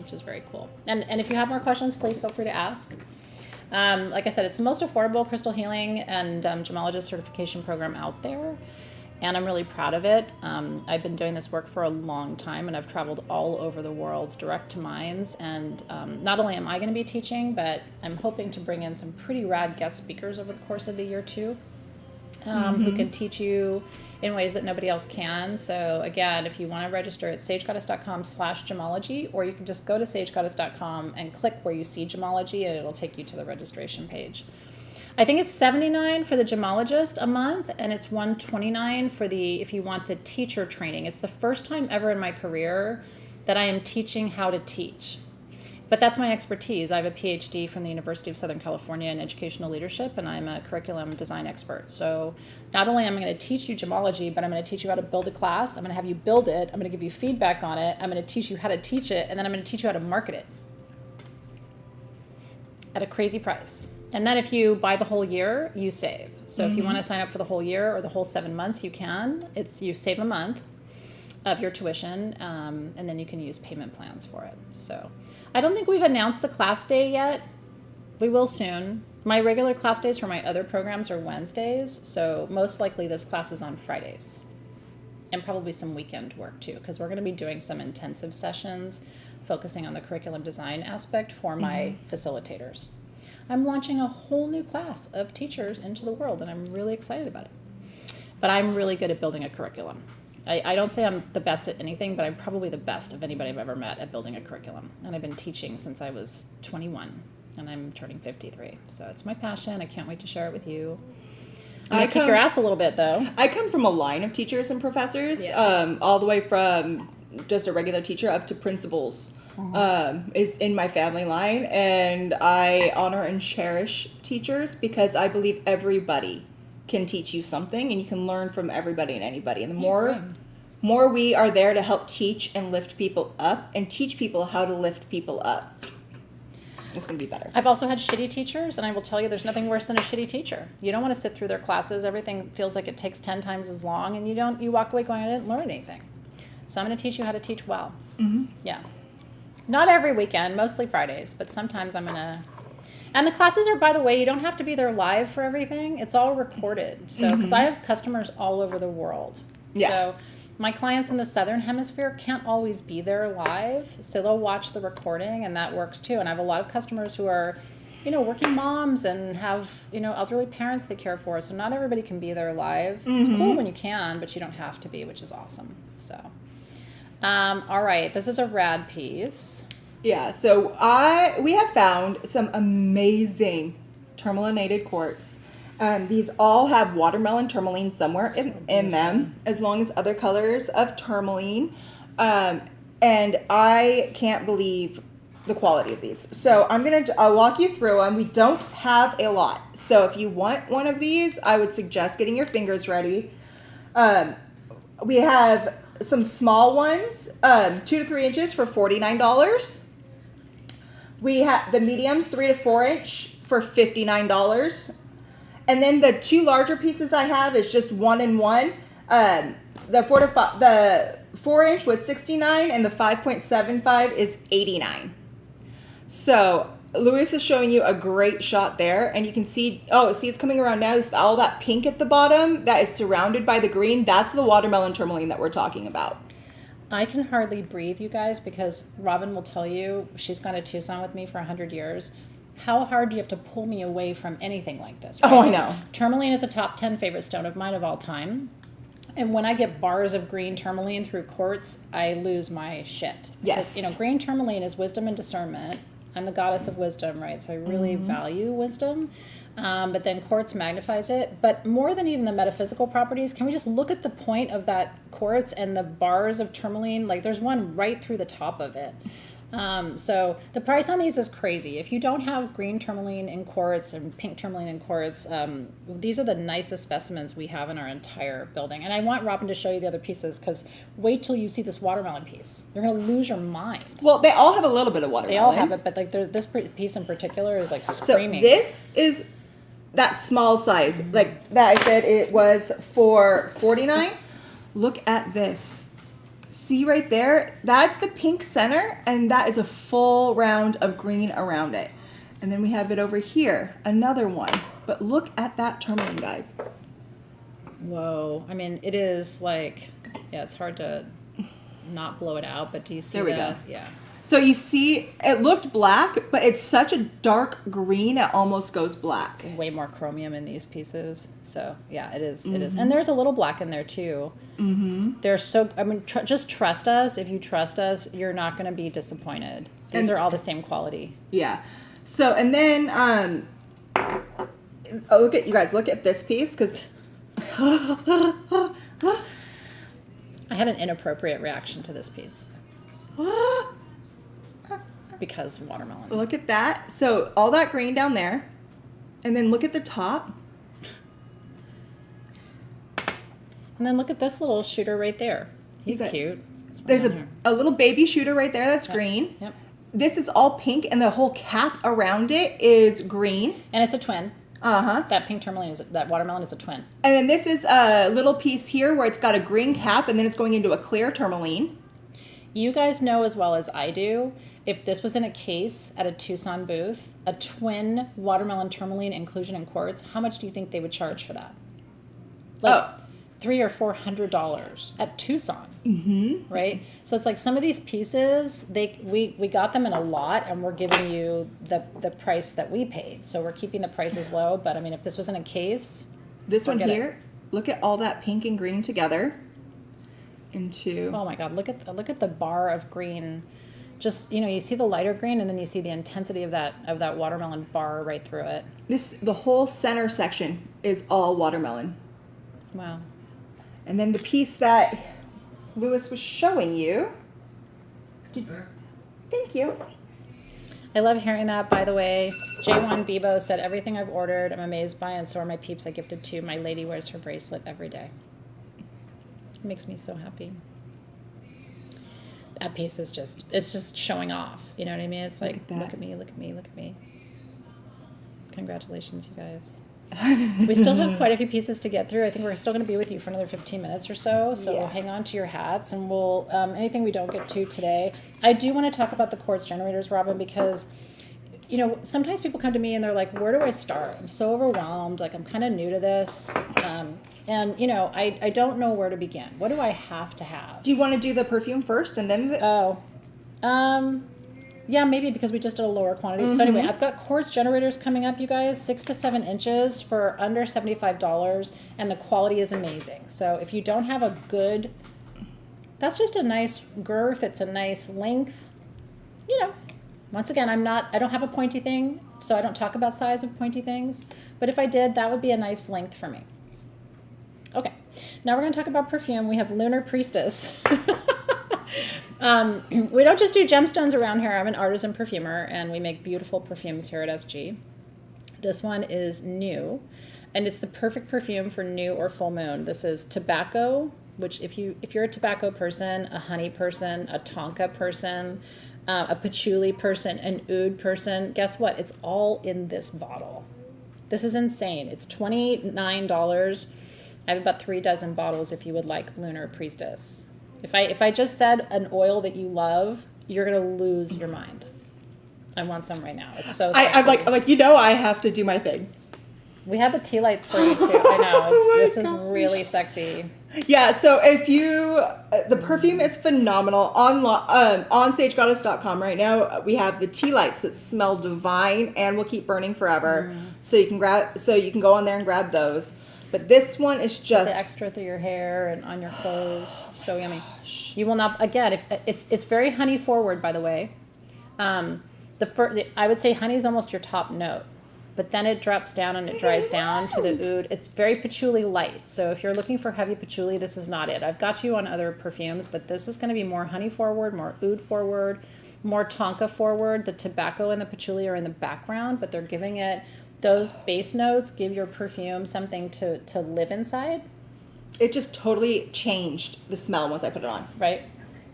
which is very cool. And if you have more questions, please feel free to ask. Like I said, it's the most affordable crystal healing and gemologist certification program out there, and I'm really proud of it. I've been doing this work for a long time, and I've traveled all over the world direct to mines, and not only am I going to be teaching, but I'm hoping to bring in some pretty rad guest speakers over the course of the year too, who can teach you in ways that nobody else can. So again, if you want to register, it's sagegoddess.com/gemology, or you can just go to sagegoddess.com and click where you see gemology, and it'll take you to the registration page. I think it's $79 for the gemologist a month, and it's $129 for if you want the teacher training. It's the first time ever in my career that I am teaching how to teach. But that's my expertise. I have a PhD from the University of Southern California in educational leadership, and I'm a curriculum design expert. So not only am I going to teach you gemology, but I'm going to teach you how to build a class. I'm going to have you build it. I'm going to give you feedback on it. I'm going to teach you how to teach it, and then I'm going to teach you how to market it at a crazy price. And then if you buy the whole year, you save. So if you want to sign up for the whole year or the whole 7 months, you can. You save a month of your tuition, and then you can use payment plans for it. So I don't think we've announced the class day yet. We will soon. My regular class days for my other programs are Wednesdays, so most likely this class is on Fridays. And probably some weekend work too, because we're going to be doing some intensive sessions focusing on the curriculum design aspect for my facilitators. I'm launching a whole new class of teachers into the world, and I'm really excited about it. But I'm really good at building a curriculum. I don't say I'm the best at anything, but I'm probably the best of anybody I've ever met at building a curriculum. And I've been teaching since I was 21, and I'm turning 53. So it's my passion. I can't wait to share it with you. I'm going to kick your ass a little bit, though. I come from a line of teachers and professors, Yeah. all the way from just a regular teacher up to principals. Is in my family line, and I honor and cherish teachers because I believe everybody can teach you something, and you can learn from everybody and anybody. And the more we are there to help teach and lift people up and teach people how to lift people up. it's going to be better. I've also had shitty teachers, and I will tell you there's nothing worse than a shitty teacher. You don't want to sit through their classes. Everything feels like it takes 10 times as long, and you walk away going, I didn't learn anything. So I'm going to teach you how to teach well. Yeah. Not every weekend, mostly Fridays, but sometimes I'm going to... And the classes are, by the way, you don't have to be there live for everything. It's all recorded. So, because I have customers all over the world. Yeah. So my clients in the Southern Hemisphere can't always be there live. So they'll watch the recording, and that works too. And I have a lot of customers who are, working moms and have, elderly parents they care for. So not everybody can be there live. It's cool when you can, but you don't have to be, which is awesome. So, all right. This is a rad piece. Yeah, so we have found some amazing tourmalinated quartz. These all have watermelon tourmaline somewhere in them, as long as other colors of tourmaline. And I can't believe the quality of these. So I'll walk you through them. We don't have a lot. So if you want one of these, I would suggest getting your fingers ready. We have some small ones, 2 to 3 inches for $49. We have the mediums, 3 to 4 inch for $59. And then the 2 larger pieces I have is just 1 and 1. The 4 inch was $69 and the 5.75 is $89. So Lewis is showing you a great shot there, and you can see, it's coming around now. All that pink at the bottom that is surrounded by the green, that's the watermelon tourmaline that we're talking about. I can hardly breathe, you guys, because Robin will tell you, she's gone to Tucson with me for 100 years, how hard do you have to pull me away from anything like this? Right? Oh, I know. Tourmaline is a top 10 favorite stone of mine of all time. And when I get bars of green tourmaline through quartz, I lose my shit. Yes. Because, green tourmaline is wisdom and discernment. I'm the goddess of wisdom, right? So I really value wisdom. But then quartz magnifies it. But more than even the metaphysical properties, can we just look at the point of that quartz and the bars of tourmaline? Like there's one right through the top of it. So the price on these is crazy. If you don't have green tourmaline in quartz and pink tourmaline in quartz, these are the nicest specimens we have in our entire building. And I want Robin to show you the other pieces, because wait till you see this watermelon piece. You're going to lose your mind. Well, they all have a little bit of watermelon. They all have it, but like this piece in particular is like screaming. So this is that small size. Like that I said, it was for $49. Look at this. See right there? That's the pink center, and that is a full round of green around it. And then we have it over here, another one. But look at that tourmaline, guys. Whoa. I mean, it is like, it's hard to not blow it out, but do you see There we go. Yeah. So you see, it looked black, but it's such a dark green, it almost goes black. Way more chromium in these pieces. So, yeah, it is. It is. And there's a little black in there, too. They're so, just trust us. If you trust us, you're not going to be disappointed. These are all the same quality. Yeah. So, and then, look at this piece, because... I had an inappropriate reaction to this piece. Because watermelon. Look at that. So all that green down there, and then look at the top. And then look at this little shooter right there. He's cute. There's a little baby shooter right there that's green. Yep. This is all pink, and the whole cap around it is green. And it's a twin. Uh-huh. That pink tourmaline that watermelon is a twin. And then this is a little piece here where it's got a green cap, and then it's going into a clear tourmaline. You guys know as well as I do, if this was in a case at a Tucson booth, a twin watermelon tourmaline inclusion in quartz, how much do you think they would charge for that? Like $300 or $400 at Tucson. Right? So it's like some of these pieces, we got them in a lot, and we're giving you the price that we paid. So we're keeping the prices low. But I mean, if this was in a case, this one here, look at all that pink and green together. Oh my God! Look at the bar of green. Just you see the lighter green, and then you see the intensity of that watermelon bar right through it. The whole center section is all watermelon. Wow. And then the piece that Lewis was showing you. Thank you. I love hearing that, by the way. J1 Bebo said, everything I've ordered, I'm amazed by, and so are my peeps I gifted to. My lady wears her bracelet every day. It makes me so happy. that piece is it's just showing off. You know what I mean? It's like, at that. look at me, look at me, look at me. Congratulations, you guys. We still have quite a few pieces to get through. I think we're still going to be with you for another 15 minutes or so. So Yeah. hang on to your hats, and we'll anything we don't get to today. I do want to talk about the quartz generators, Robin, because sometimes people come to me and they're like, "Where do I start? I'm so overwhelmed. Like I'm kind of new to this, and I don't know where to begin. What do I have to have?" Do you want to do the perfume first and then the... Yeah, maybe because we just did a lower quantity. So anyway, I've got quartz generators coming up, you guys, 6 to 7 inches for under $75, and the quality is amazing. So if you don't have a good, that's just a nice girth. It's a nice length. Once again, I don't have a pointy thing, so I don't talk about size of pointy things. But if I did, that would be a nice length for me. Okay, now we're going to talk about perfume. We have Lunar Priestess. We don't just do gemstones around here. I'm an artisan perfumer, and we make beautiful perfumes here at SG. This one is new, and it's the perfect perfume for new or full moon. This is tobacco, which if you're a tobacco person, a honey person, a tonka person, a patchouli person, an oud person, guess what? It's all in this bottle. This is insane. It's $29. I have about 3 dozen bottles if you would like Lunar Priestess. If I just said an oil that you love, you're gonna lose your mind. I want some right now. It's so sexy. I'm like, I have to do my thing. We have the tea lights for you too. I know. This is really sexy. Yeah, so if you, the perfume is phenomenal. On sagegoddess.com right now, we have the tea lights that smell divine and will keep burning forever. So you can go on there and grab those. But this one is just the extra through your hair and on your clothes. So yummy. You will not, again, if it's very honey forward, by the way. I would say honey is almost your top note, but then it drops down and it dries down to the oud. It's very patchouli light. So if you're looking for heavy patchouli, this is not it. I've got you on other perfumes, but this is going to be more honey forward, more oud forward, more tonka forward. The tobacco and the patchouli are in the background, but they're giving it, those base notes give your perfume something to live inside. It just totally changed the smell once I put it on. Right?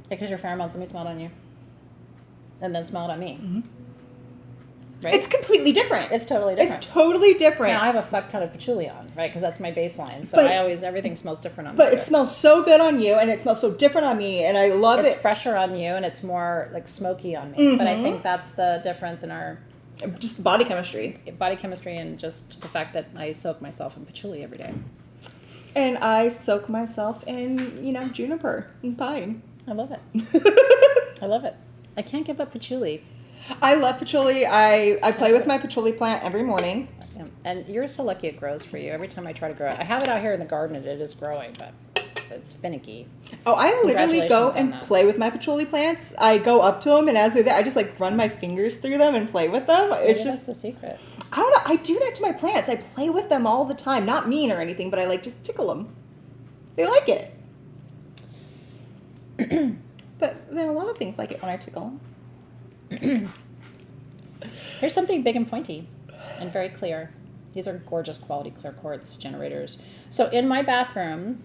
Because your pheromones, let me smell it on you. And then smell it on me. Mm-hmm. Right? It's completely different. It's totally different. It's totally different. Now I have a fuck ton of patchouli on, right? Because that's my baseline. So But- everything smells different on me. But it smells so good on you, and it smells so different on me, and I love It's it. fresher on you, and it's more like smoky on me. But I think that's the difference in our Just body chemistry. body chemistry and just the fact that I soak myself in patchouli every day. And I soak myself in, juniper and pine. I love it. I love it. I can't give up patchouli. I love patchouli. I play with my patchouli plant every morning. Yeah. And you're so lucky it grows for you. Every time I try to grow it, I have it out here in the garden and it is growing, but it's finicky. Oh, I literally go Congratulations on and that. play with my patchouli plants. I go up to them, and as they're there, I just run my fingers through them and play with them. It's Maybe that's just, the secret. I don't know. I do that to my plants. I play with them all the time. Not mean or anything, but I just tickle them. They like it. But then a lot of things like it when I tickle them. Here's something big and pointy and very clear. These are gorgeous quality clear quartz generators. So in my bathroom,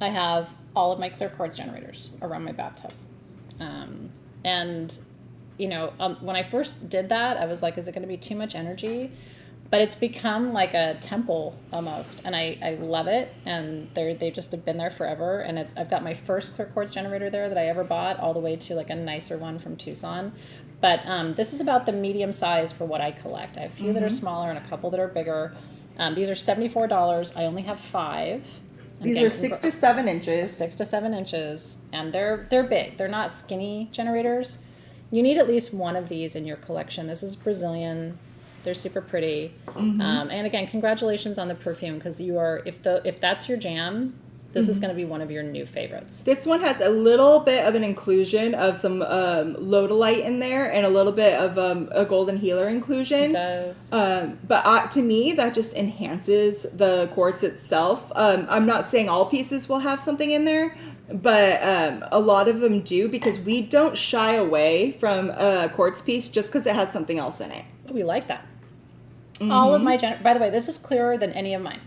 I have all of my clear quartz generators around my bathtub. When I first did that, I was like, is it going to be too much energy? But it's become like a temple almost, and I love it. And they've just have been there forever. And I've got my first clear quartz generator there that I ever bought, all the way to like a nicer one from Tucson. But this is about the medium size for what I collect. I have a few that are smaller and a couple that are bigger. These are $74. I only have 5. These are 6 to 7 inches. 6 to 7 inches, and they're big. They're not skinny generators. You need at least one of these in your collection. This is Brazilian. They're super pretty. And again, congratulations on the perfume, because if that's your jam, this is going to be one of your new favorites. This one has a little bit of an inclusion of some lodolite in there and a little bit of a golden healer inclusion. It does. But to me, that just enhances the quartz itself. I'm not saying all pieces will have something in there, but a lot of them do, because we don't shy away from a quartz piece just because it has something else in it. Oh, we like that. All of my by the way, this is clearer than any of mine.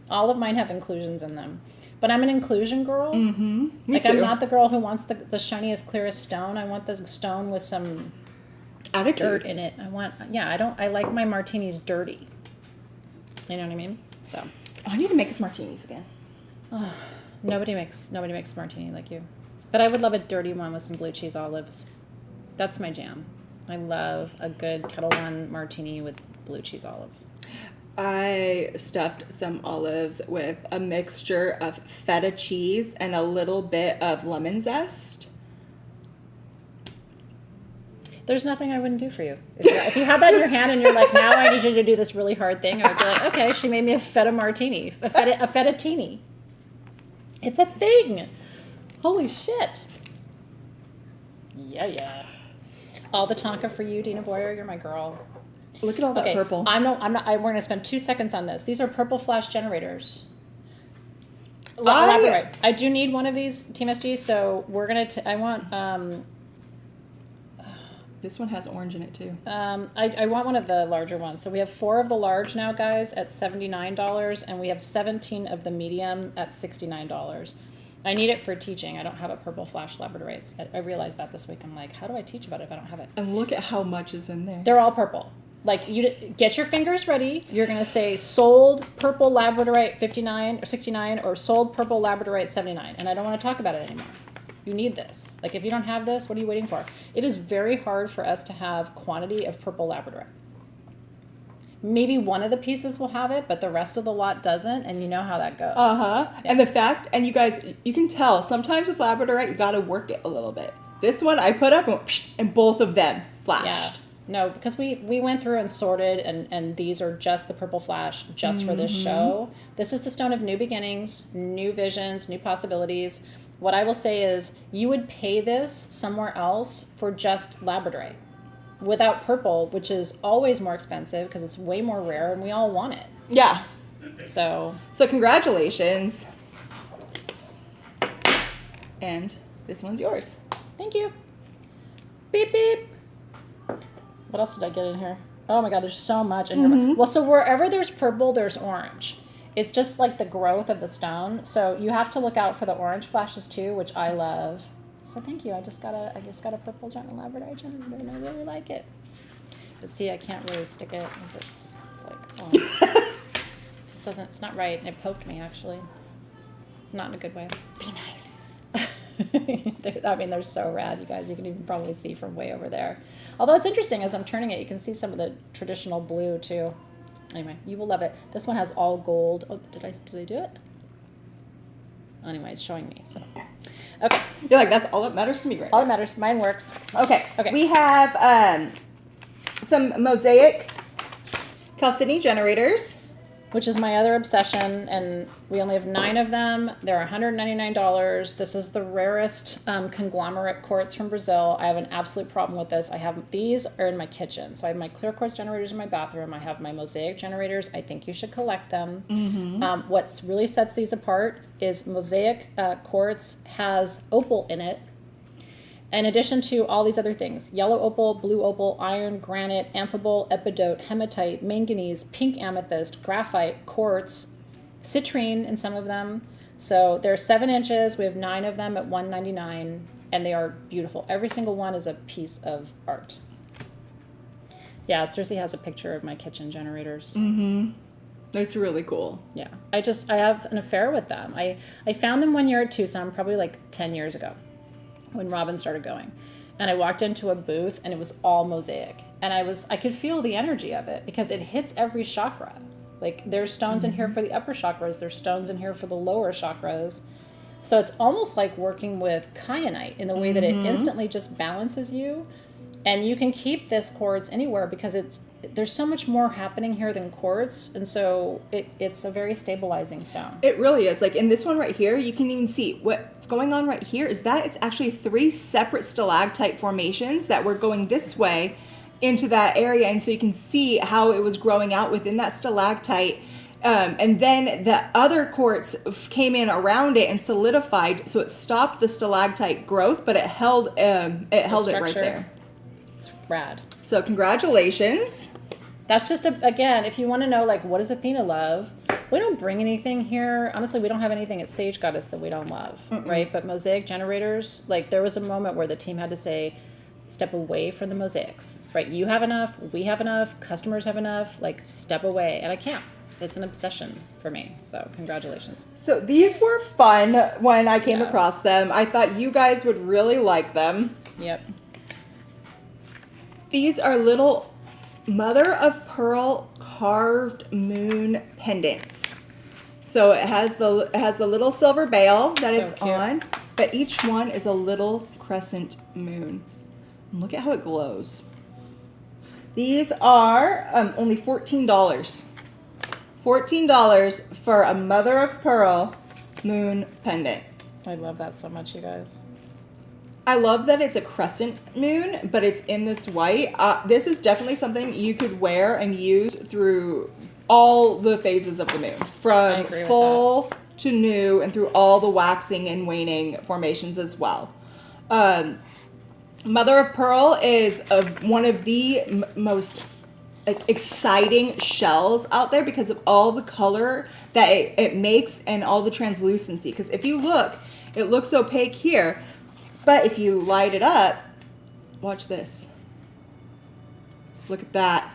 All of mine have inclusions in them. But I'm an inclusion girl. Me Like too. I'm not the girl who wants the shiniest, clearest stone. I want the stone with some Attitude. dirt in it. I like my martinis dirty. You know what I mean? So I need to make us martinis again. nobody makes martini like you. But I would love a dirty one with some blue cheese olives. That's my jam. I love a good Kettle One martini with blue cheese olives. I stuffed some olives with a mixture of feta cheese and a little bit of lemon zest. There's nothing I wouldn't do for you. If you have that in your hand and you're like, now I need you to do this really hard thing, I would be like, okay, she made me a feta martini, a fettuccine. It's a thing. Holy shit. Yeah. All the Tonka for you, Dina Boyer. You're my girl. Look at all that purple. I'm not. We're going to spend 2 seconds on this. These are purple flash generators. I- Elaborate. I do need one of these Team SG, so we're going to. I want. This one has orange in it too. I want one of the larger ones. So we have 4 of the large now, guys, at $79, and we have 17 of the medium at $69. I need it for teaching. I don't have a purple flash labradorites. I realized that this week. I'm like, how do I teach about it if I don't have it? And look at how much is in there. They're all purple. Like, you get your fingers ready. You're going to say sold purple labradorite 59 or 69 or sold purple labradorite 79. And I don't want to talk about it anymore. You need this. Like, if you don't have this, what are you waiting for? It is very hard for us to have quantity of purple labradorite. Maybe one of the pieces will have it, but the rest of the lot doesn't, and you know how that goes. Yeah. And the fact, and you guys, you can tell, sometimes with labradorite, you got to work it a little bit. This one I put up, and both of them flashed. Yeah. No, because we went through and sorted, and these are just the purple flash just for this show. This is the stone of new beginnings, new visions, new possibilities. What I will say is you would pay this somewhere else for just labradorite without purple, which is always more expensive because it's way more rare and we all want it. Yeah. So Congratulations. And this one's yours. thank you. Beep, beep. What else did I get in here? Oh my God, there's so much in here. Well, so wherever there's purple, there's orange. It's just like the growth of the stone. So you have to look out for the orange flashes too, which I love. So thank you. I just got a purple giant labradorite generator, and I really like it. But see, I can't really stick it because it's like, oh, it just doesn't. It's not right, and it poked me actually. Not in a good way. Be nice. I mean, they're so rad, you guys. You can even probably see from way over there. Although it's interesting, as I'm turning it, you can see some of the traditional blue too. Anyway, you will love it. This one has all gold. Oh, did I do it? Anyway, it's showing me. So, okay. You're like, that's all that matters to me, right? All that matters. Mine works. Okay. Okay. We have some mosaic chalcedony generators. Which is my other obsession, and we only have 9 of them. They're $199. This is the rarest conglomerate quartz from Brazil. I have an absolute problem with this. These are in my kitchen. So I have my clear quartz generators in my bathroom. I have my mosaic generators. I think you should collect them. What really sets these apart is mosaic quartz has opal in it. In addition to all these other things, yellow opal, blue opal, iron, granite, amphibole, epidote, hematite, manganese, pink amethyst, graphite, quartz, citrine in some of them. So they're 7 inches. We have 9 of them at $199, and they are beautiful. Every single one is a piece of art. Yeah, Cersei has a picture of my kitchen generators. That's really cool. Yeah, I have an affair with them. I found them one year at Tucson, probably like 10 years ago, when Robin started going. And I walked into a booth and it was all mosaic. And I could feel the energy of it because it hits every chakra. Like there's stones in here for the upper chakras, there's stones in here for the lower chakras. So it's almost like working with kyanite in the way that it instantly just balances you. And you can keep this quartz anywhere because there's so much more happening here than quartz, and so it's a very stabilizing stone. It really is. Like in this one right here, you can even see what's going on right here is that it's actually 3 separate stalactite formations that were going this way into that area, and so you can see how it was growing out within that stalactite. And then the other quartz came in around it and solidified, so it stopped the stalactite growth, but it held it right there. It's rad. So congratulations. That's just, again, if you want to know, like, what does Athena love? We don't bring anything here. Honestly, we don't have anything at Sage Goddess that we don't love, right? But mosaic generators, like, there was a moment where the team had to say, step away from the mosaics, right? You have enough, we have enough, customers have enough, like, step away. And I can't. It's an obsession for me. So congratulations. So these were fun when I came Yeah. across them. I thought you guys would really like them. Yep. These are little mother of pearl carved moon pendants. So it has the little silver bail that So it's cute. on, but each one is a little crescent moon. And look at how it glows. These are only $14. $14 for a mother of pearl moon pendant. I love that so much, you guys. I love that it's a crescent moon, but it's in this white. This is definitely something you could wear and use through all the phases of the moon, I from agree with full to new, and through all the waxing and waning formations as well. Mother of Pearl is one of the most exciting shells out there because of all the color that it makes and all the translucency. Because if you look, it looks opaque here. But if you light it up, watch this. Look at that.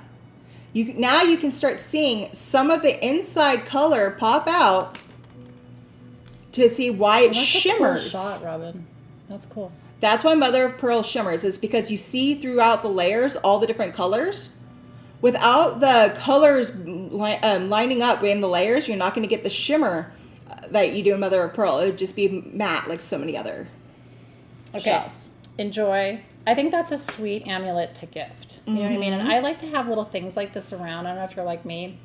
Now you can start seeing some of the inside color pop out to see why it That's shimmers. a cool shot, Robin. That's cool. That's why Mother of Pearl shimmers, is because you see throughout the layers all the different colors. Without the colors lining up in the layers, you're not going to get the shimmer that you do in Mother of Pearl. It would just be matte like so many other shells. Enjoy. I think that's a sweet amulet to gift. You know what I mean? And I like to have little things like this around. I don't know if you're like me.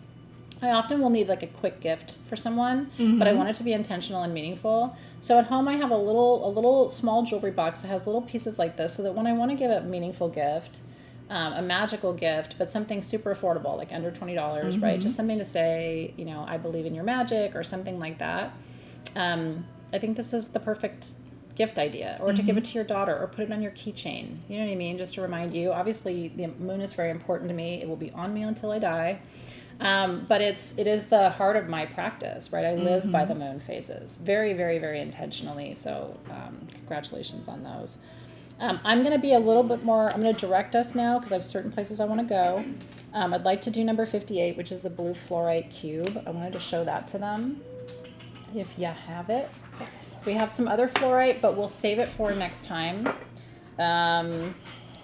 I often will need like a quick gift for someone, but I want it to be intentional and meaningful. So at home I have a little small jewelry box that has little pieces like this, so that when I want to give a meaningful gift, a magical gift, but something super affordable, like under $20, right? Just something to say, you know, I believe in your magic or something like that. I think this is the perfect gift idea, or to give it to your daughter, or put it on your keychain. You know what I mean? Just to remind you. Obviously, the moon is very important to me. It will be on me until I die. But it is the heart of my practice, right? I live by the moon phases very, very, very intentionally. So congratulations on those. I'm going to be a little bit more, I'm going to direct us now because I have certain places I want to go. I'd like to do number 58, which is the blue fluorite cube. I wanted to show that to them if you have it. We have some other fluorite, but we'll save it for next time.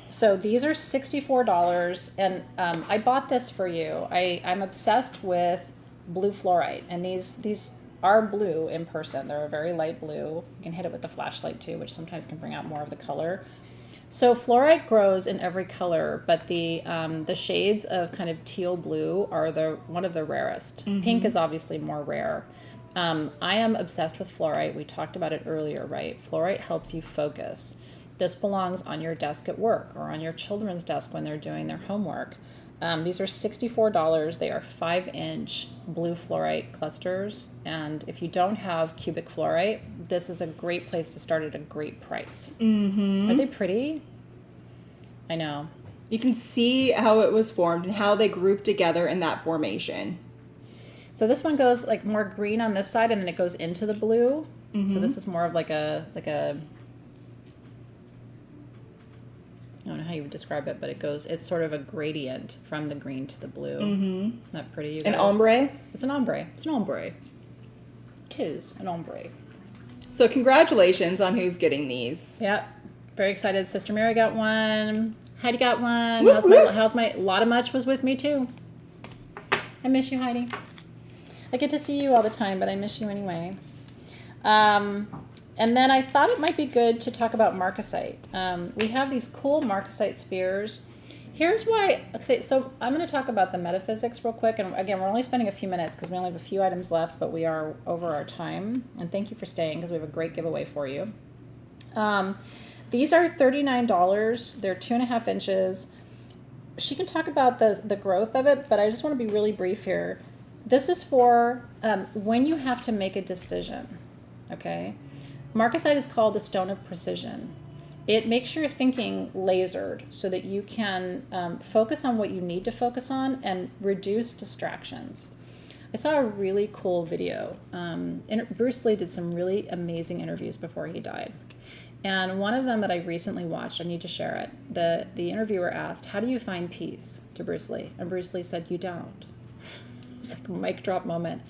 So these are $64, and I bought this for you. I'm obsessed with blue fluorite, and these are blue in person. They're a very light blue. You can hit it with the flashlight too, which sometimes can bring out more of the color. So fluorite grows in every color, but the shades of kind of teal blue are one of the rarest. Pink is obviously more rare. I am obsessed with fluorite. We talked about it earlier, right? Fluorite helps you focus. This belongs on your desk at work or on your children's desk when they're doing their homework. These are $64. They are 5-inch blue fluorite clusters. And if you don't have cubic fluorite, this is a great place to start at a great price. Are they pretty? I know. You can see how it was formed and how they grouped together in that formation. So this one goes like more green on this side, and then it goes into the blue. So this is more of like a I don't know how you would describe it, but it's sort of a gradient from the green to the blue. Isn't that pretty, you guys? An ombre. It's an ombre. It's an ombre. Tis an ombre. So congratulations on who's getting these. Yep. Very excited. Sister Mary got one. Heidi got one. Whoop, whoop. How's my Lotta Much was with me too. I miss you, Heidi. I get to see you all the time, but I miss you anyway. And then I thought it might be good to talk about marcasite. We have these cool marcasite spheres. Here's why. Okay, so I'm going to talk about the metaphysics real quick. And again, we're only spending a few minutes because we only have a few items left, but we are over our time. And thank you for staying because we have a great giveaway for you. These are $39. They're 2.5 inches. She can talk about the growth of it, but I just want to be really brief here. This is for when you have to make a decision, okay? Marcasite is called the stone of precision. It makes your thinking lasered so that you can focus on what you need to focus on and reduce distractions. I saw a really cool video. Bruce Lee did some really amazing interviews before he died. And one of them that I recently watched, I need to share it. The interviewer asked, "How do you find peace?" to Bruce Lee. And Bruce Lee said, "You don't." It's like a mic drop moment.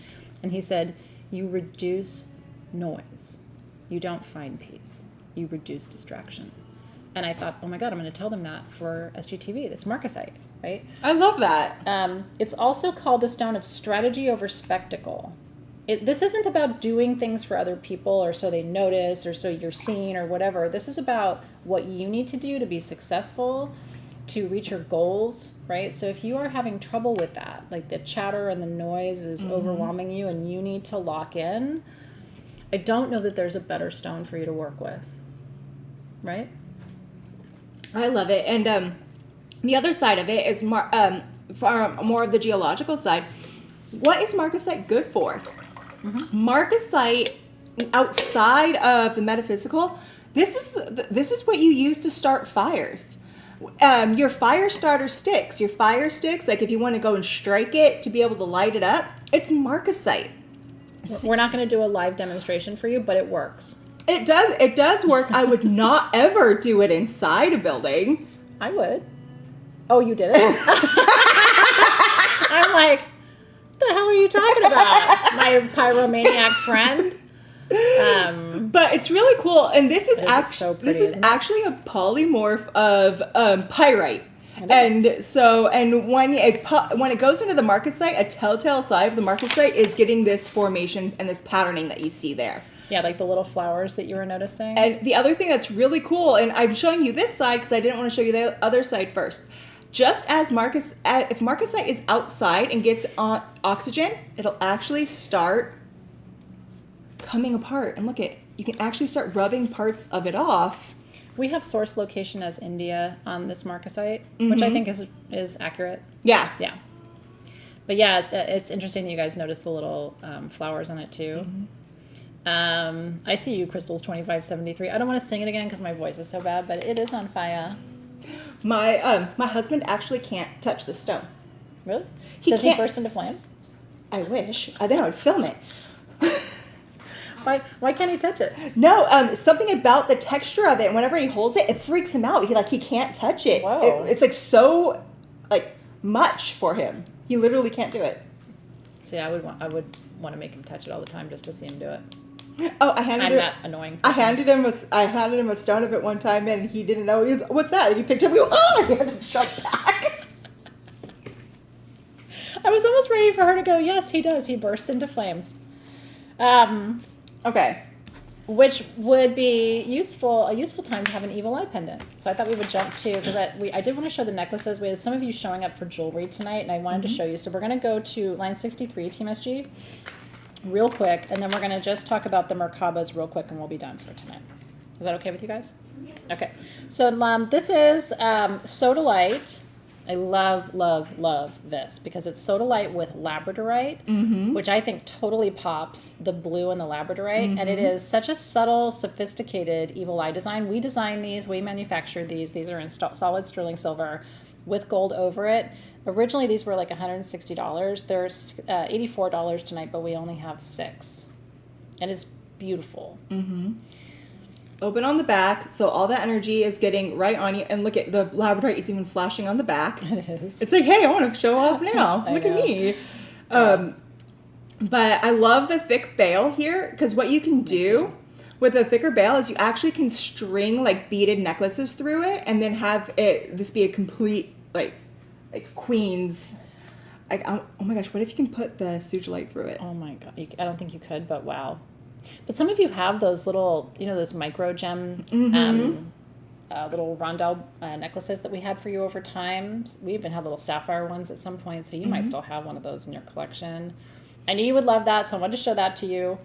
And he said, "You reduce noise. You don't find peace. You reduce distraction." And I thought, oh my God, I'm going to tell them that for SGTV. That's marcasite, right? I love that. It's also called the stone of strategy over spectacle. This isn't about doing things for other people or so they notice or so you're seen or whatever. This is about what you need to do to be successful, to reach your goals, right? So if you are having trouble with that, like the chatter and the noise is overwhelming you and you need to lock in, I don't know that there's a better stone for you to work with, right? I love it. And the other side of it is for more of the geological side. What is marcasite good for? Marcasite, outside of the metaphysical, this is what you use to start fires. Your fire starter sticks. Your fire sticks, like if you want to go and strike it to be able to light it up, it's marcasite. We're not going to do a live demonstration for you, but it works. It does work. I would not ever do it inside a building. I would. Oh, you did it? I'm like, what the hell are you talking about? My pyromaniac friend? But it's really cool, and this is so pretty, this is actually a polymorph of pyrite. And when it goes into the marcasite, a telltale sign of the marcasite is getting this formation and this patterning that you see there. Yeah, like the little flowers that you were noticing. And the other thing that's really cool, and I'm showing you this side because I didn't want to show you the other side first. Just as if marcasite is outside and gets on oxygen, it'll actually start coming apart. And look you can actually start rubbing parts of it off. We have source location as India on this marcasite, which I think is accurate. Yeah. Yeah. But yeah, it's interesting that you guys notice the little flowers on it too. I see you, Crystals 2573. I don't want to sing it again because my voice is so bad, but it is on fire. My husband actually can't touch the stone. Really? Does he burst into flames? I wish. Then I would film it. Why can't he touch it? No, something about the texture of it. Whenever he holds it, it freaks him out. He can't touch it. Whoa. It's like so much for him. He literally can't do it. See, I would want to make him touch it all the time just to see him do it. Oh, I'm that annoying person. I handed him a stone of it one time, and he didn't know. He was, "What's that?" And he picked it up. He goes, "Oh!" He had to jump back. I was almost ready for her to go, "Yes, he does. He bursts into flames." Okay. Which would be a useful time to have an evil eye pendant. So I thought we would jump to, because I did want to show the necklaces. We had some of you showing up for jewelry tonight, and I wanted to show you. So we're going to go to line 63, Team SG, real quick, and then we're going to just talk about the Merkabas real quick, and we'll be done for tonight. Is that okay with you guys? Okay. So this is sodalite. I love, love, love this because it's sodalite with labradorite, which I think totally pops the blue and the labradorite. And it is such a subtle, sophisticated evil eye design. We design these. We manufacture these. These are in solid sterling silver with gold over it. Originally, these were like $160. There's $84 tonight, but we only have 6. And it's beautiful. Open on the back, so all that energy is getting right on you. And look at the labradorite is even flashing on the back. It is. It's like, hey, I want to show off now. Look at me. But I love the thick bail here because what you can do with a thicker bail is you actually can string like beaded necklaces through it and then have this be a complete like queen's. Oh my gosh, what if you can put the sugilite through it? Oh my God. I don't think you could, but wow. But some of you have those little, those micro gem, little rondelle necklaces that we had for you over time. We even had little sapphire ones at some point, so you might still have one of those in your collection. I knew you would love that, so I wanted to show that to you.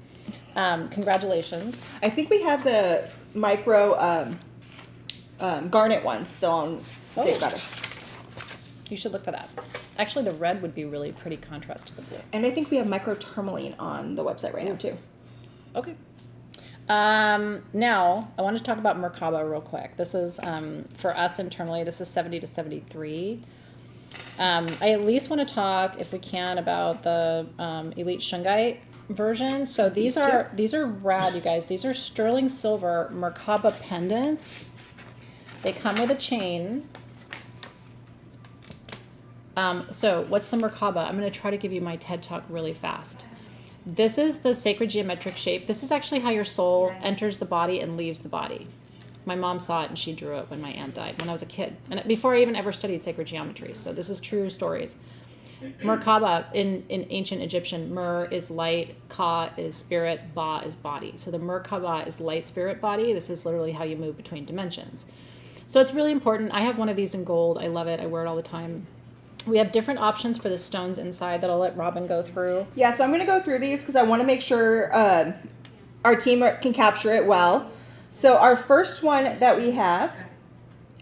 Congratulations. I think we have the micro garnet ones still on Safe Goddess. You should look for that. Actually, the red would be really pretty contrast to the blue. And I think we have micro tourmaline on the website right now, too. Okay. Now, I want to talk about Merkaba real quick. This is, for us internally, this is 70 to 73. I at least want to talk, if we can, about the Elite Shungite version. So these are rad, you guys. These are sterling silver Merkaba pendants. They come with a chain. So what's the Merkaba? I'm going to try to give you my TED Talk really fast. This is the sacred geometric shape. This is actually how your soul enters the body and leaves the body. My mom saw it and she drew it when my aunt died, when I was a kid. And before I even ever studied sacred geometry. So this is true stories. Merkaba, in ancient Egyptian, Mer is light, Ka is spirit, Ba is body. So the Merkaba is light, spirit, body. This is literally how you move between dimensions. So it's really important. I have one of these in gold. I love it. I wear it all the time. We have different options for the stones inside that I'll let Robin go through. Yeah, so I'm going to go through these because I want to make sure our team can capture it well. So our first one that we have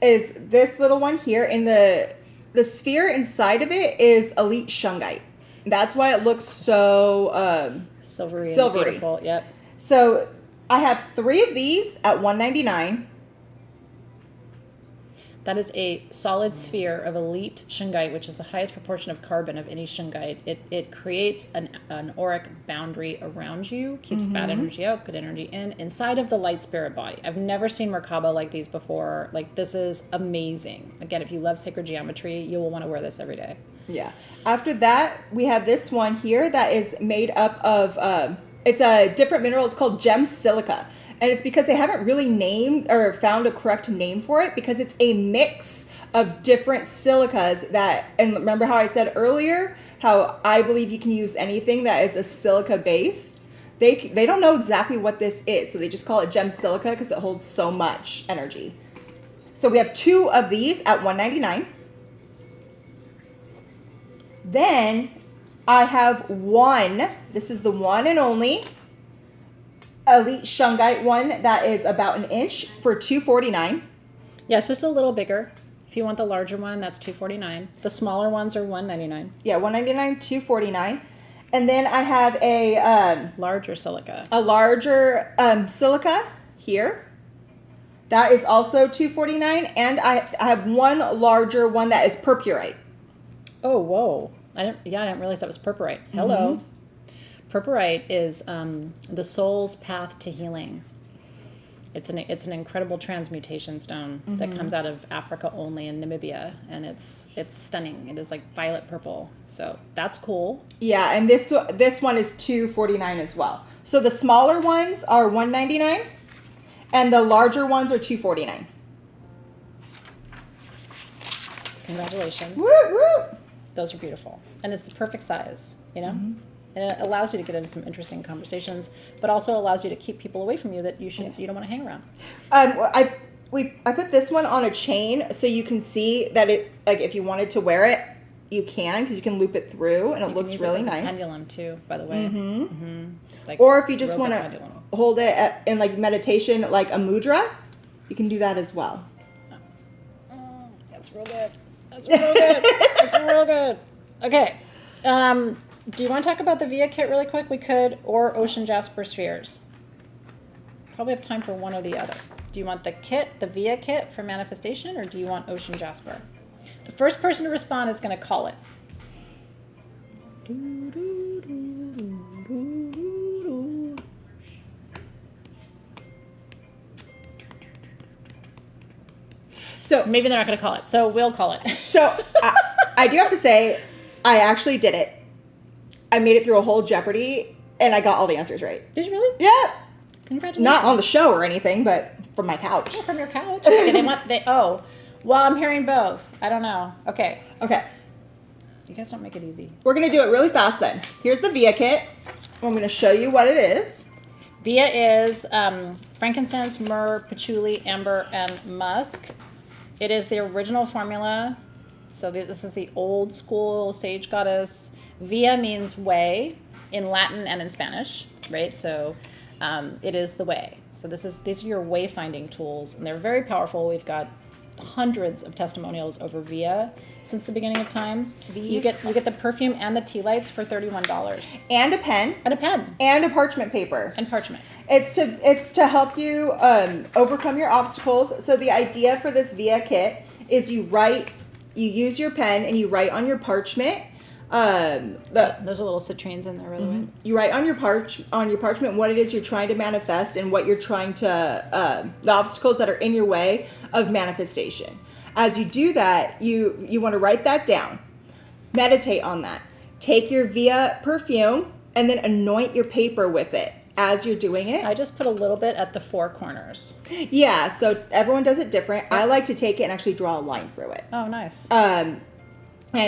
is this little one here, and the sphere inside of it is Elite Shungite. That's why it looks so Silvery. Beautiful. Yep. So I have 3 of these at $199. That is a solid sphere of elite shungite, which is the highest proportion of carbon of any shungite. It creates an auric boundary around you, keeps bad energy out, good energy in, inside of the light spirit body. I've never seen Merkaba like these before. Like, this is amazing. Again, if you love sacred geometry, you will want to wear this every day. Yeah. After that, we have this one here that is made up of, it's a different mineral. It's called gem silica. And it's because they haven't really named or found a correct name for it, because it's a mix of different silicas that, and remember how I said earlier, how I believe you can use anything that is a silica based. They don't know exactly what this is, so they just call it gem silica because it holds so much energy. So we have 2 of these at $199. Then I have one, this is the one and only Elite Shungite one that is about an inch for $249. Yeah, it's just a little bigger. If you want the larger one, that's $249. The smaller ones are $199. Yeah, $199, $249. And then I have a Larger silica. a larger silica here. That is also $249. And I have one larger one that is purpurite. Oh, whoa. I didn't realize that was purpurite. Hello. Purpurite is the soul's path to healing. It's an incredible transmutation stone that comes out of Africa only, in Namibia, and it's stunning. It is like violet purple, so that's cool. Yeah, and this one is $249 as well. So the smaller ones are $199, and the larger ones are $249. Congratulations. Woo woo! Those are beautiful, and it's the perfect size, you know. And it allows you to get into some interesting conversations, but also allows you to keep people away from you that you don't want to hang around. I put this one on a chain so you can see that it, like, if you wanted to wear it, you can, because you can loop it through and it looks really nice. A pendulum too, by the way. Like, or if you just want to hold it in like meditation, like a mudra, you can do that as well. That's real good. That's real good. That's real good. Okay. Do you want to talk about the Via kit really quick? We could, or ocean jasper spheres. Probably have time for one or the other. Do you want the kit, the Via kit for manifestation, or do you want ocean jasper? The first person to respond is going to call it. So maybe they're not going to call it, so we'll call it. So I do have to say, I actually did it. I made it through a whole Jeopardy, and I got all the answers right. Did you really? Yeah. Congratulations. Not on the show or anything, but from my couch. Oh, from your couch? Okay, well, I'm hearing both. I don't know. Okay. You guys don't make it easy. We're going to do it really fast then. Here's the Via kit. I'm going to show you what it is. Via is frankincense, myrrh, patchouli, amber, and musk. It is the original formula. So this is the old school sage goddess. Via means way in Latin and in Spanish, right? So it is the way. So these are your wayfinding tools, and they're very powerful. We've got hundreds of testimonials over Via since the beginning of time. These- You get the perfume and the tea lights for $31. And a pen. And a pen. And a parchment paper. And parchment. It's to help you overcome your obstacles. So the idea for this Via kit is you use your pen and you write on your parchment. There's a little citrines in there, by the way. You write on your parchment what it is you're trying to manifest and what you're trying to the obstacles that are in your way of manifestation. As you do that, you want to write that down. Meditate on that. Take your Via perfume and then anoint your paper with it as you're doing it. I just put a little bit at the four corners. Yeah, so everyone does it different. I like to take it and actually draw a line through it. Oh, nice. And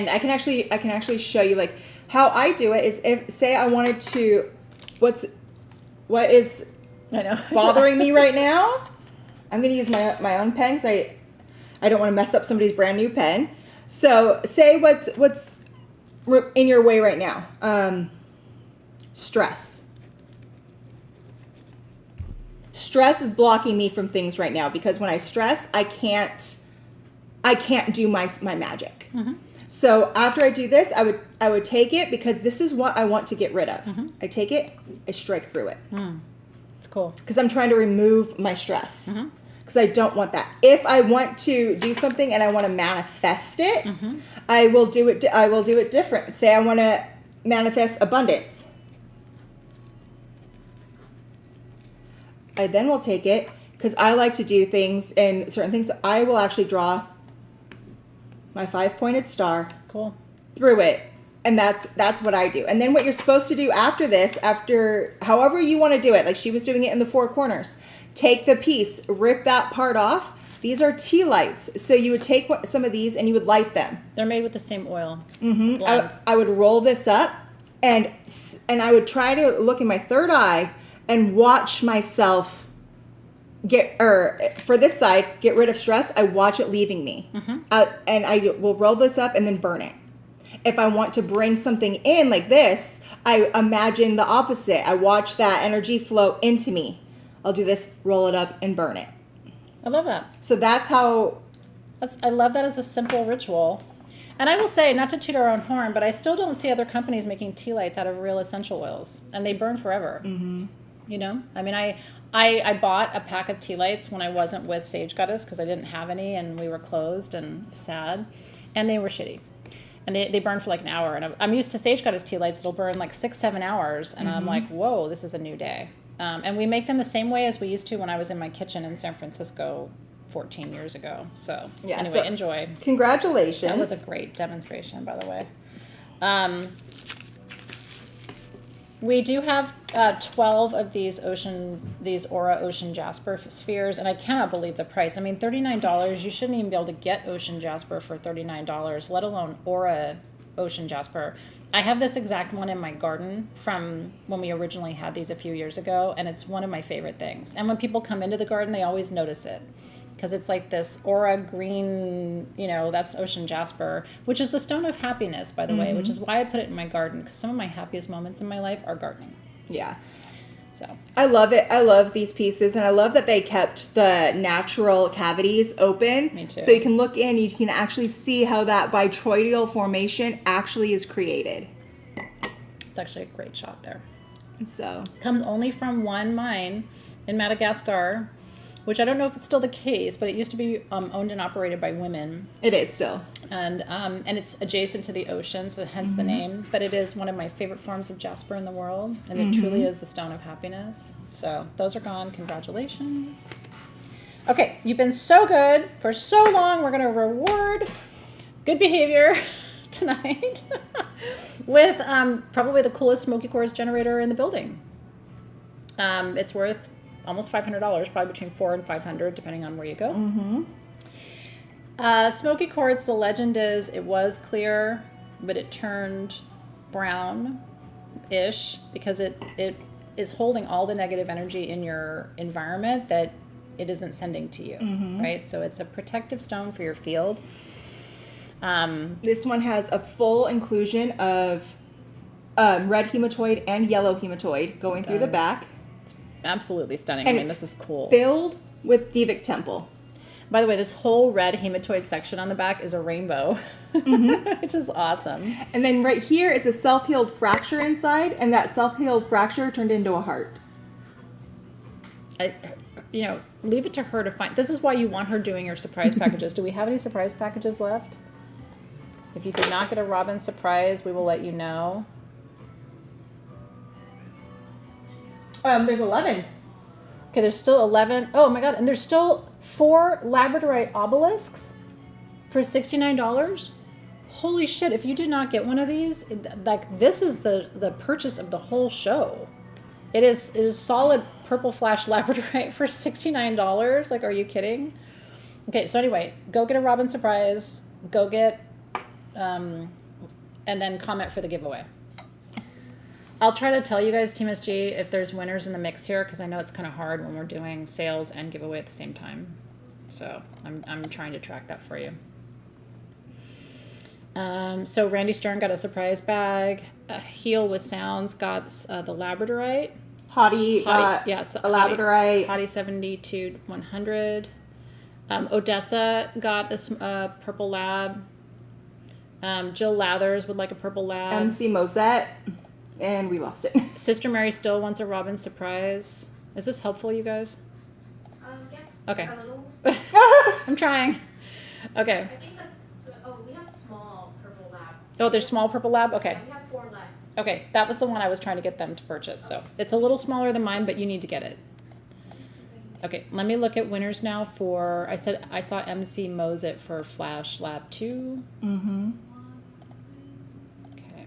I can actually show you like how I do it is if say I wanted to what is I know. bothering me right now. I'm gonna use my own pen because I don't want to mess up somebody's brand new pen. So say what's in your way right now. Stress. Stress is blocking me from things right now because when I stress, I can't do my magic. Mm-hmm. So after I do this, I would take it because this is what I want to get rid of. Mm-hmm. I take it, I strike through it. It's cool. Because I'm trying to remove my stress. Because I don't want that. If I want to do something and I want to manifest it, I will do it different. Say I want to manifest abundance. I then will take it because I like to do things in certain things. I will actually draw my 5-pointed star Cool. through it. And that's what I do. And then what you're supposed to do after this, after however you want to do it, like she was doing it in the four corners, take the piece, rip that part off. These are tea lights. So you would take some of these and you would light them. They're made with the same oil. I would roll this up and I would try to look in my third eye and watch myself for this side, get rid of stress. I watch it leaving me. And I will roll this up and then burn it. If I want to bring something in like this, I imagine the opposite. I watch that energy flow into me. I'll do this, roll it up, and burn it. I love that. So that's how... I love that as a simple ritual. And I will say, not to toot our own horn, but I still don't see other companies making tea lights out of real essential oils. And they burn forever. You know? I mean, I bought a pack of tea lights when I wasn't with Sage Goddess because I didn't have any and we were closed and sad. And they were shitty. And they burn for like an hour. And I'm used to Sage Goddess tea lights that'll burn like 6-7 hours. And I'm like, whoa, this is a new day. And we make them the same way as we used to when I was in my kitchen in San Francisco 14 years ago. So Yeah, anyway, so enjoy. Congratulations. That was a great demonstration, by the way. We do have 12 of these Aura Ocean Jasper spheres, and I cannot believe the price. I mean, $39, you shouldn't even be able to get Ocean Jasper for $39, let alone Aura Ocean Jasper. I have this exact one in my garden from when we originally had these a few years ago, and it's one of my favorite things. And when people come into the garden, they always notice it. Because it's like this aura green, that's Ocean Jasper, which is the stone of happiness, by the way, which is why I put it in my garden, because some of my happiest moments in my life are gardening. Yeah. So I love it. I love these pieces, and I love that they kept the natural cavities open. Me too. So you can look in, you can actually see how that bitroidal formation actually is created. it's actually a great shot there. So Comes only from one mine in Madagascar, which I don't know if it's still the case, but it used to be owned and operated by women. it is still. And it's adjacent to the ocean, so hence the name. But it is one of my favorite forms of jasper in the world, and it truly is the stone of happiness. So those are gone. Congratulations. Okay, you've been so good for so long. We're going to reward good behavior tonight with probably the coolest smoky quartz generator in the building. It's worth almost $500, probably between $400 and $500, depending on where you go. Smoky quartz, the legend is it was clear, but it turned brown-ish because it is holding all the negative energy in your environment that it isn't sending to you, right? So it's a protective stone for your field. This one has a full inclusion of red hematoid and yellow hematoid going through the back. Absolutely stunning. And I mean, it's this is cool. Filled with Devic Temple. By the way, this whole red hematoid section on the back is a rainbow, which is awesome. And then right here is a self-healed fracture inside, and that self-healed fracture turned into a heart. Leave it to her to find. This is why you want her doing your surprise packages. Do we have any surprise packages left? If you did not get a Robin surprise, we will let you know. There's 11. Okay, there's still 11. Oh my God, and there's still 4 labradorite obelisks for $69. Holy shit, if you did not get one of these, this is the purchase of the whole show. It is solid purple flash labradorite for $69. Like, are you kidding? Okay, so anyway, go get a Robin surprise. Go get, and then comment for the giveaway. I'll try to tell you guys, Team SG, if there's winners in the mix here, because I know it's kind of hard when we're doing sales and giveaway at the same time. So I'm trying to track that for you. So Randy Stern got a surprise bag. Heal with Sounds got the labradorite. Hottie got yes, a labradorite. Hottie 72-100. Odessa got a purple lab. Jill Lathers would like a purple lab. MC Mosette, and we lost it. Sister Mary still wants a Robin surprise. Is this helpful, you guys? Yeah. Okay. A little. I'm trying. Okay. I think we have small purple lab. Oh, there's small purple lab? Okay. Yeah, we have 4 left. Okay, that was the one I was trying to get them to purchase. So it's a little smaller than mine, but you need to get it. Okay, let me look at winners now for, I saw MC Mosette for Flash Lab 2. Mm-hmm. Okay. All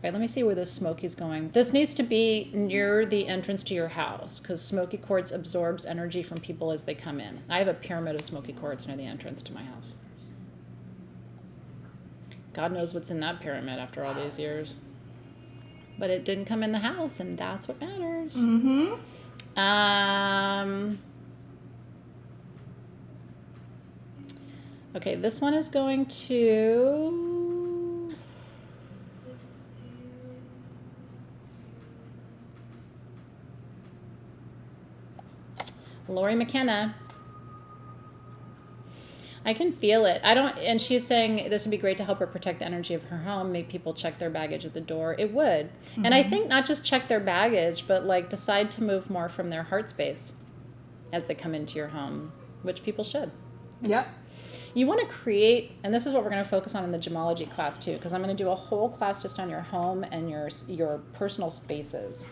right, let me see where this smoky's going. This needs to be near the entrance to your house because smoky quartz absorbs energy from people as they come in. I have a pyramid of smoky quartz near the entrance to my house. God knows what's in that pyramid after all these years. But it didn't come in the house, and that's what matters. Mm-hmm. Okay, this one is going to... Lori McKenna. I can feel it. And she's saying this would be great to help her protect the energy of her home, make people check their baggage at the door. It would. Mm-hmm. And I think not just check their baggage, but like decide to move more from their heart space as they come into your home, which people should. Yep. You want to create, and this is what we're going to focus on in the gemology class too, because I'm going to do a whole class just on your home and your personal spaces.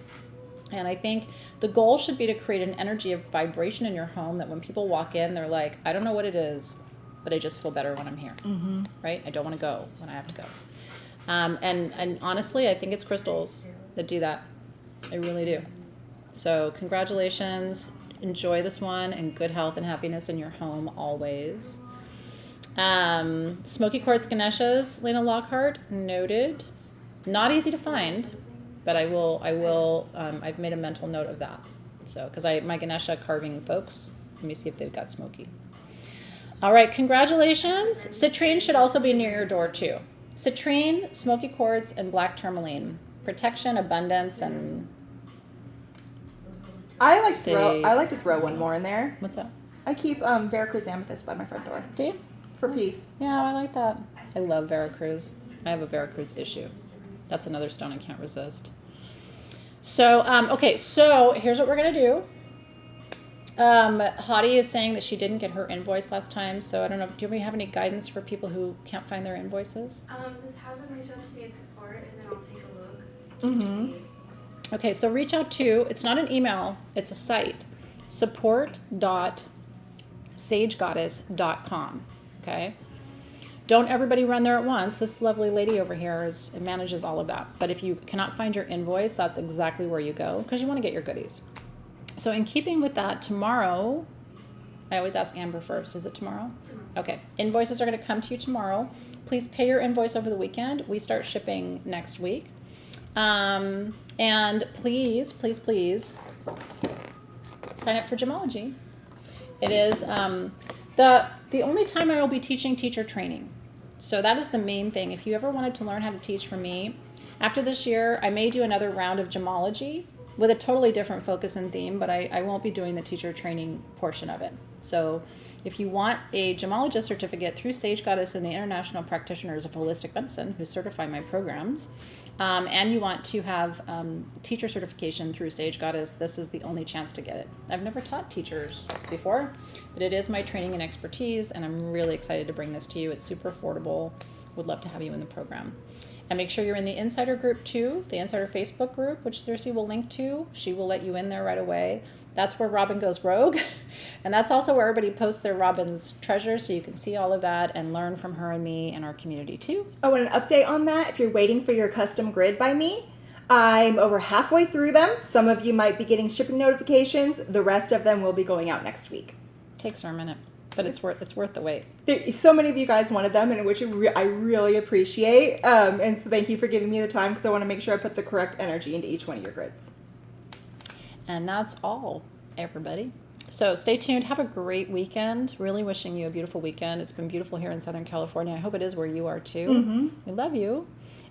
And I think the goal should be to create an energy of vibration in your home that when people walk in, they're like, I don't know what it is, but I just feel better when I'm here, mm-hmm. right? I don't want to go when I have to go. And honestly, I think it's crystals that do that. I really do. So congratulations. Enjoy this one, and good health and happiness in your home always. Smoky Quartz Ganeshas, Lena Lockhart, noted. Not easy to find, but I've made a mental note of that. So, because my Ganesha carving folks, let me see if they've got smoky. All right, congratulations. Citrine should also be near your door too. Citrine, smoky quartz, and black tourmaline. Protection, abundance, and... I like to throw one more in there. What's that? I keep Veracruz amethyst by my front door. Do you? For peace. Yeah, I like that. I love Veracruz. I have a Veracruz issue. That's another stone I can't resist. So, okay, so here's what we're going to do. Hottie is saying that she didn't get her invoice last time, so I don't know. Do we have any guidance for people who can't find their invoices? Just have them reach out to me at support, and then I'll take a look. Mm-hmm. Okay, so reach out to, it's not an email, it's a site, support.sagegoddess.com, okay? Don't everybody run there at once. This lovely lady over here manages all of that. But if you cannot find your invoice, that's exactly where you go, because you want to get your goodies. So in keeping with that, tomorrow, I always ask Amber first, is it tomorrow? Okay, invoices are going to come to you tomorrow. Please pay your invoice over the weekend. We start shipping next week. And please, please, please sign up for Gemology. It is the only time I will be teaching teacher training. So that is the main thing. If you ever wanted to learn how to teach from me, after this year, I may do another round of Gemology. with a totally different focus and theme, but I won't be doing the teacher training portion of it. So if you want a gemologist certificate through Sage Goddess and the International Practitioners of Holistic Medicine, who certify my programs, and you want to have teacher certification through Sage Goddess, this is the only chance to get it. I've never taught teachers before, but it is my training and expertise, and I'm really excited to bring this to you. It's super affordable. Would love to have you in the program. And make sure you're in the Insider group too, the Insider Facebook group, which Circe will link to. She will let you in there right away. That's where Robin goes rogue. And that's also where everybody posts their Robin's treasures, so you can see all of that and learn from her and me and our community too. Oh, and an update on that, if you're waiting for your custom grid by me, I'm over halfway through them. Some of you might be getting shipping notifications. The rest of them will be going out next week. Takes her a minute, but it's worth the wait. So many of you guys wanted them, and which I really appreciate. And so thank you for giving me the time, because I want to make sure I put the correct energy into each one of your grids. And that's all, everybody. So stay tuned. Have a great weekend. Really wishing you a beautiful weekend. It's been beautiful here in Southern California. I hope it is where you are too. Mm-hmm. We love you.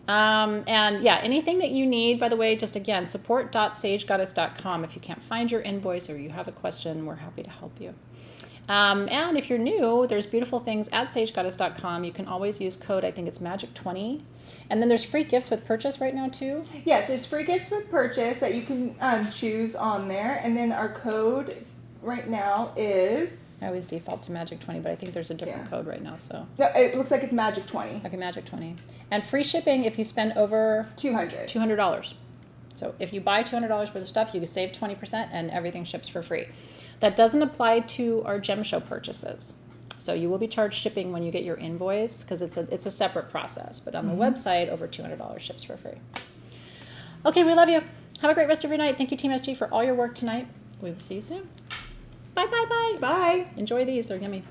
And yeah, anything that you need, by the way, just again, support.sagegoddess.com. If you can't find your invoice or you have a question, we're happy to help you. And if you're new, there's beautiful things at sagegoddess.com. You can always use code, I think it's magic20. And then there's free gifts with purchase right now too. Yes, there's free gifts with purchase that you can choose on there. And then our code right now is... I always default to magic20, but I think there's a different code right now, so. No, it looks like it's magic 20. Okay, magic20. And free shipping if you spend over... $200. So if you buy $200 worth of stuff, you can save 20% and everything ships for free. That doesn't apply to our gem show purchases. So you will be charged shipping when you get your invoice, because it's a separate process. But on the website, over $200 ships for free. Okay, we love you. Have a great rest of your night. Thank you, Team SG, for all your work tonight. We will see you soon. Bye, bye, bye. Bye. Enjoy these. They're yummy.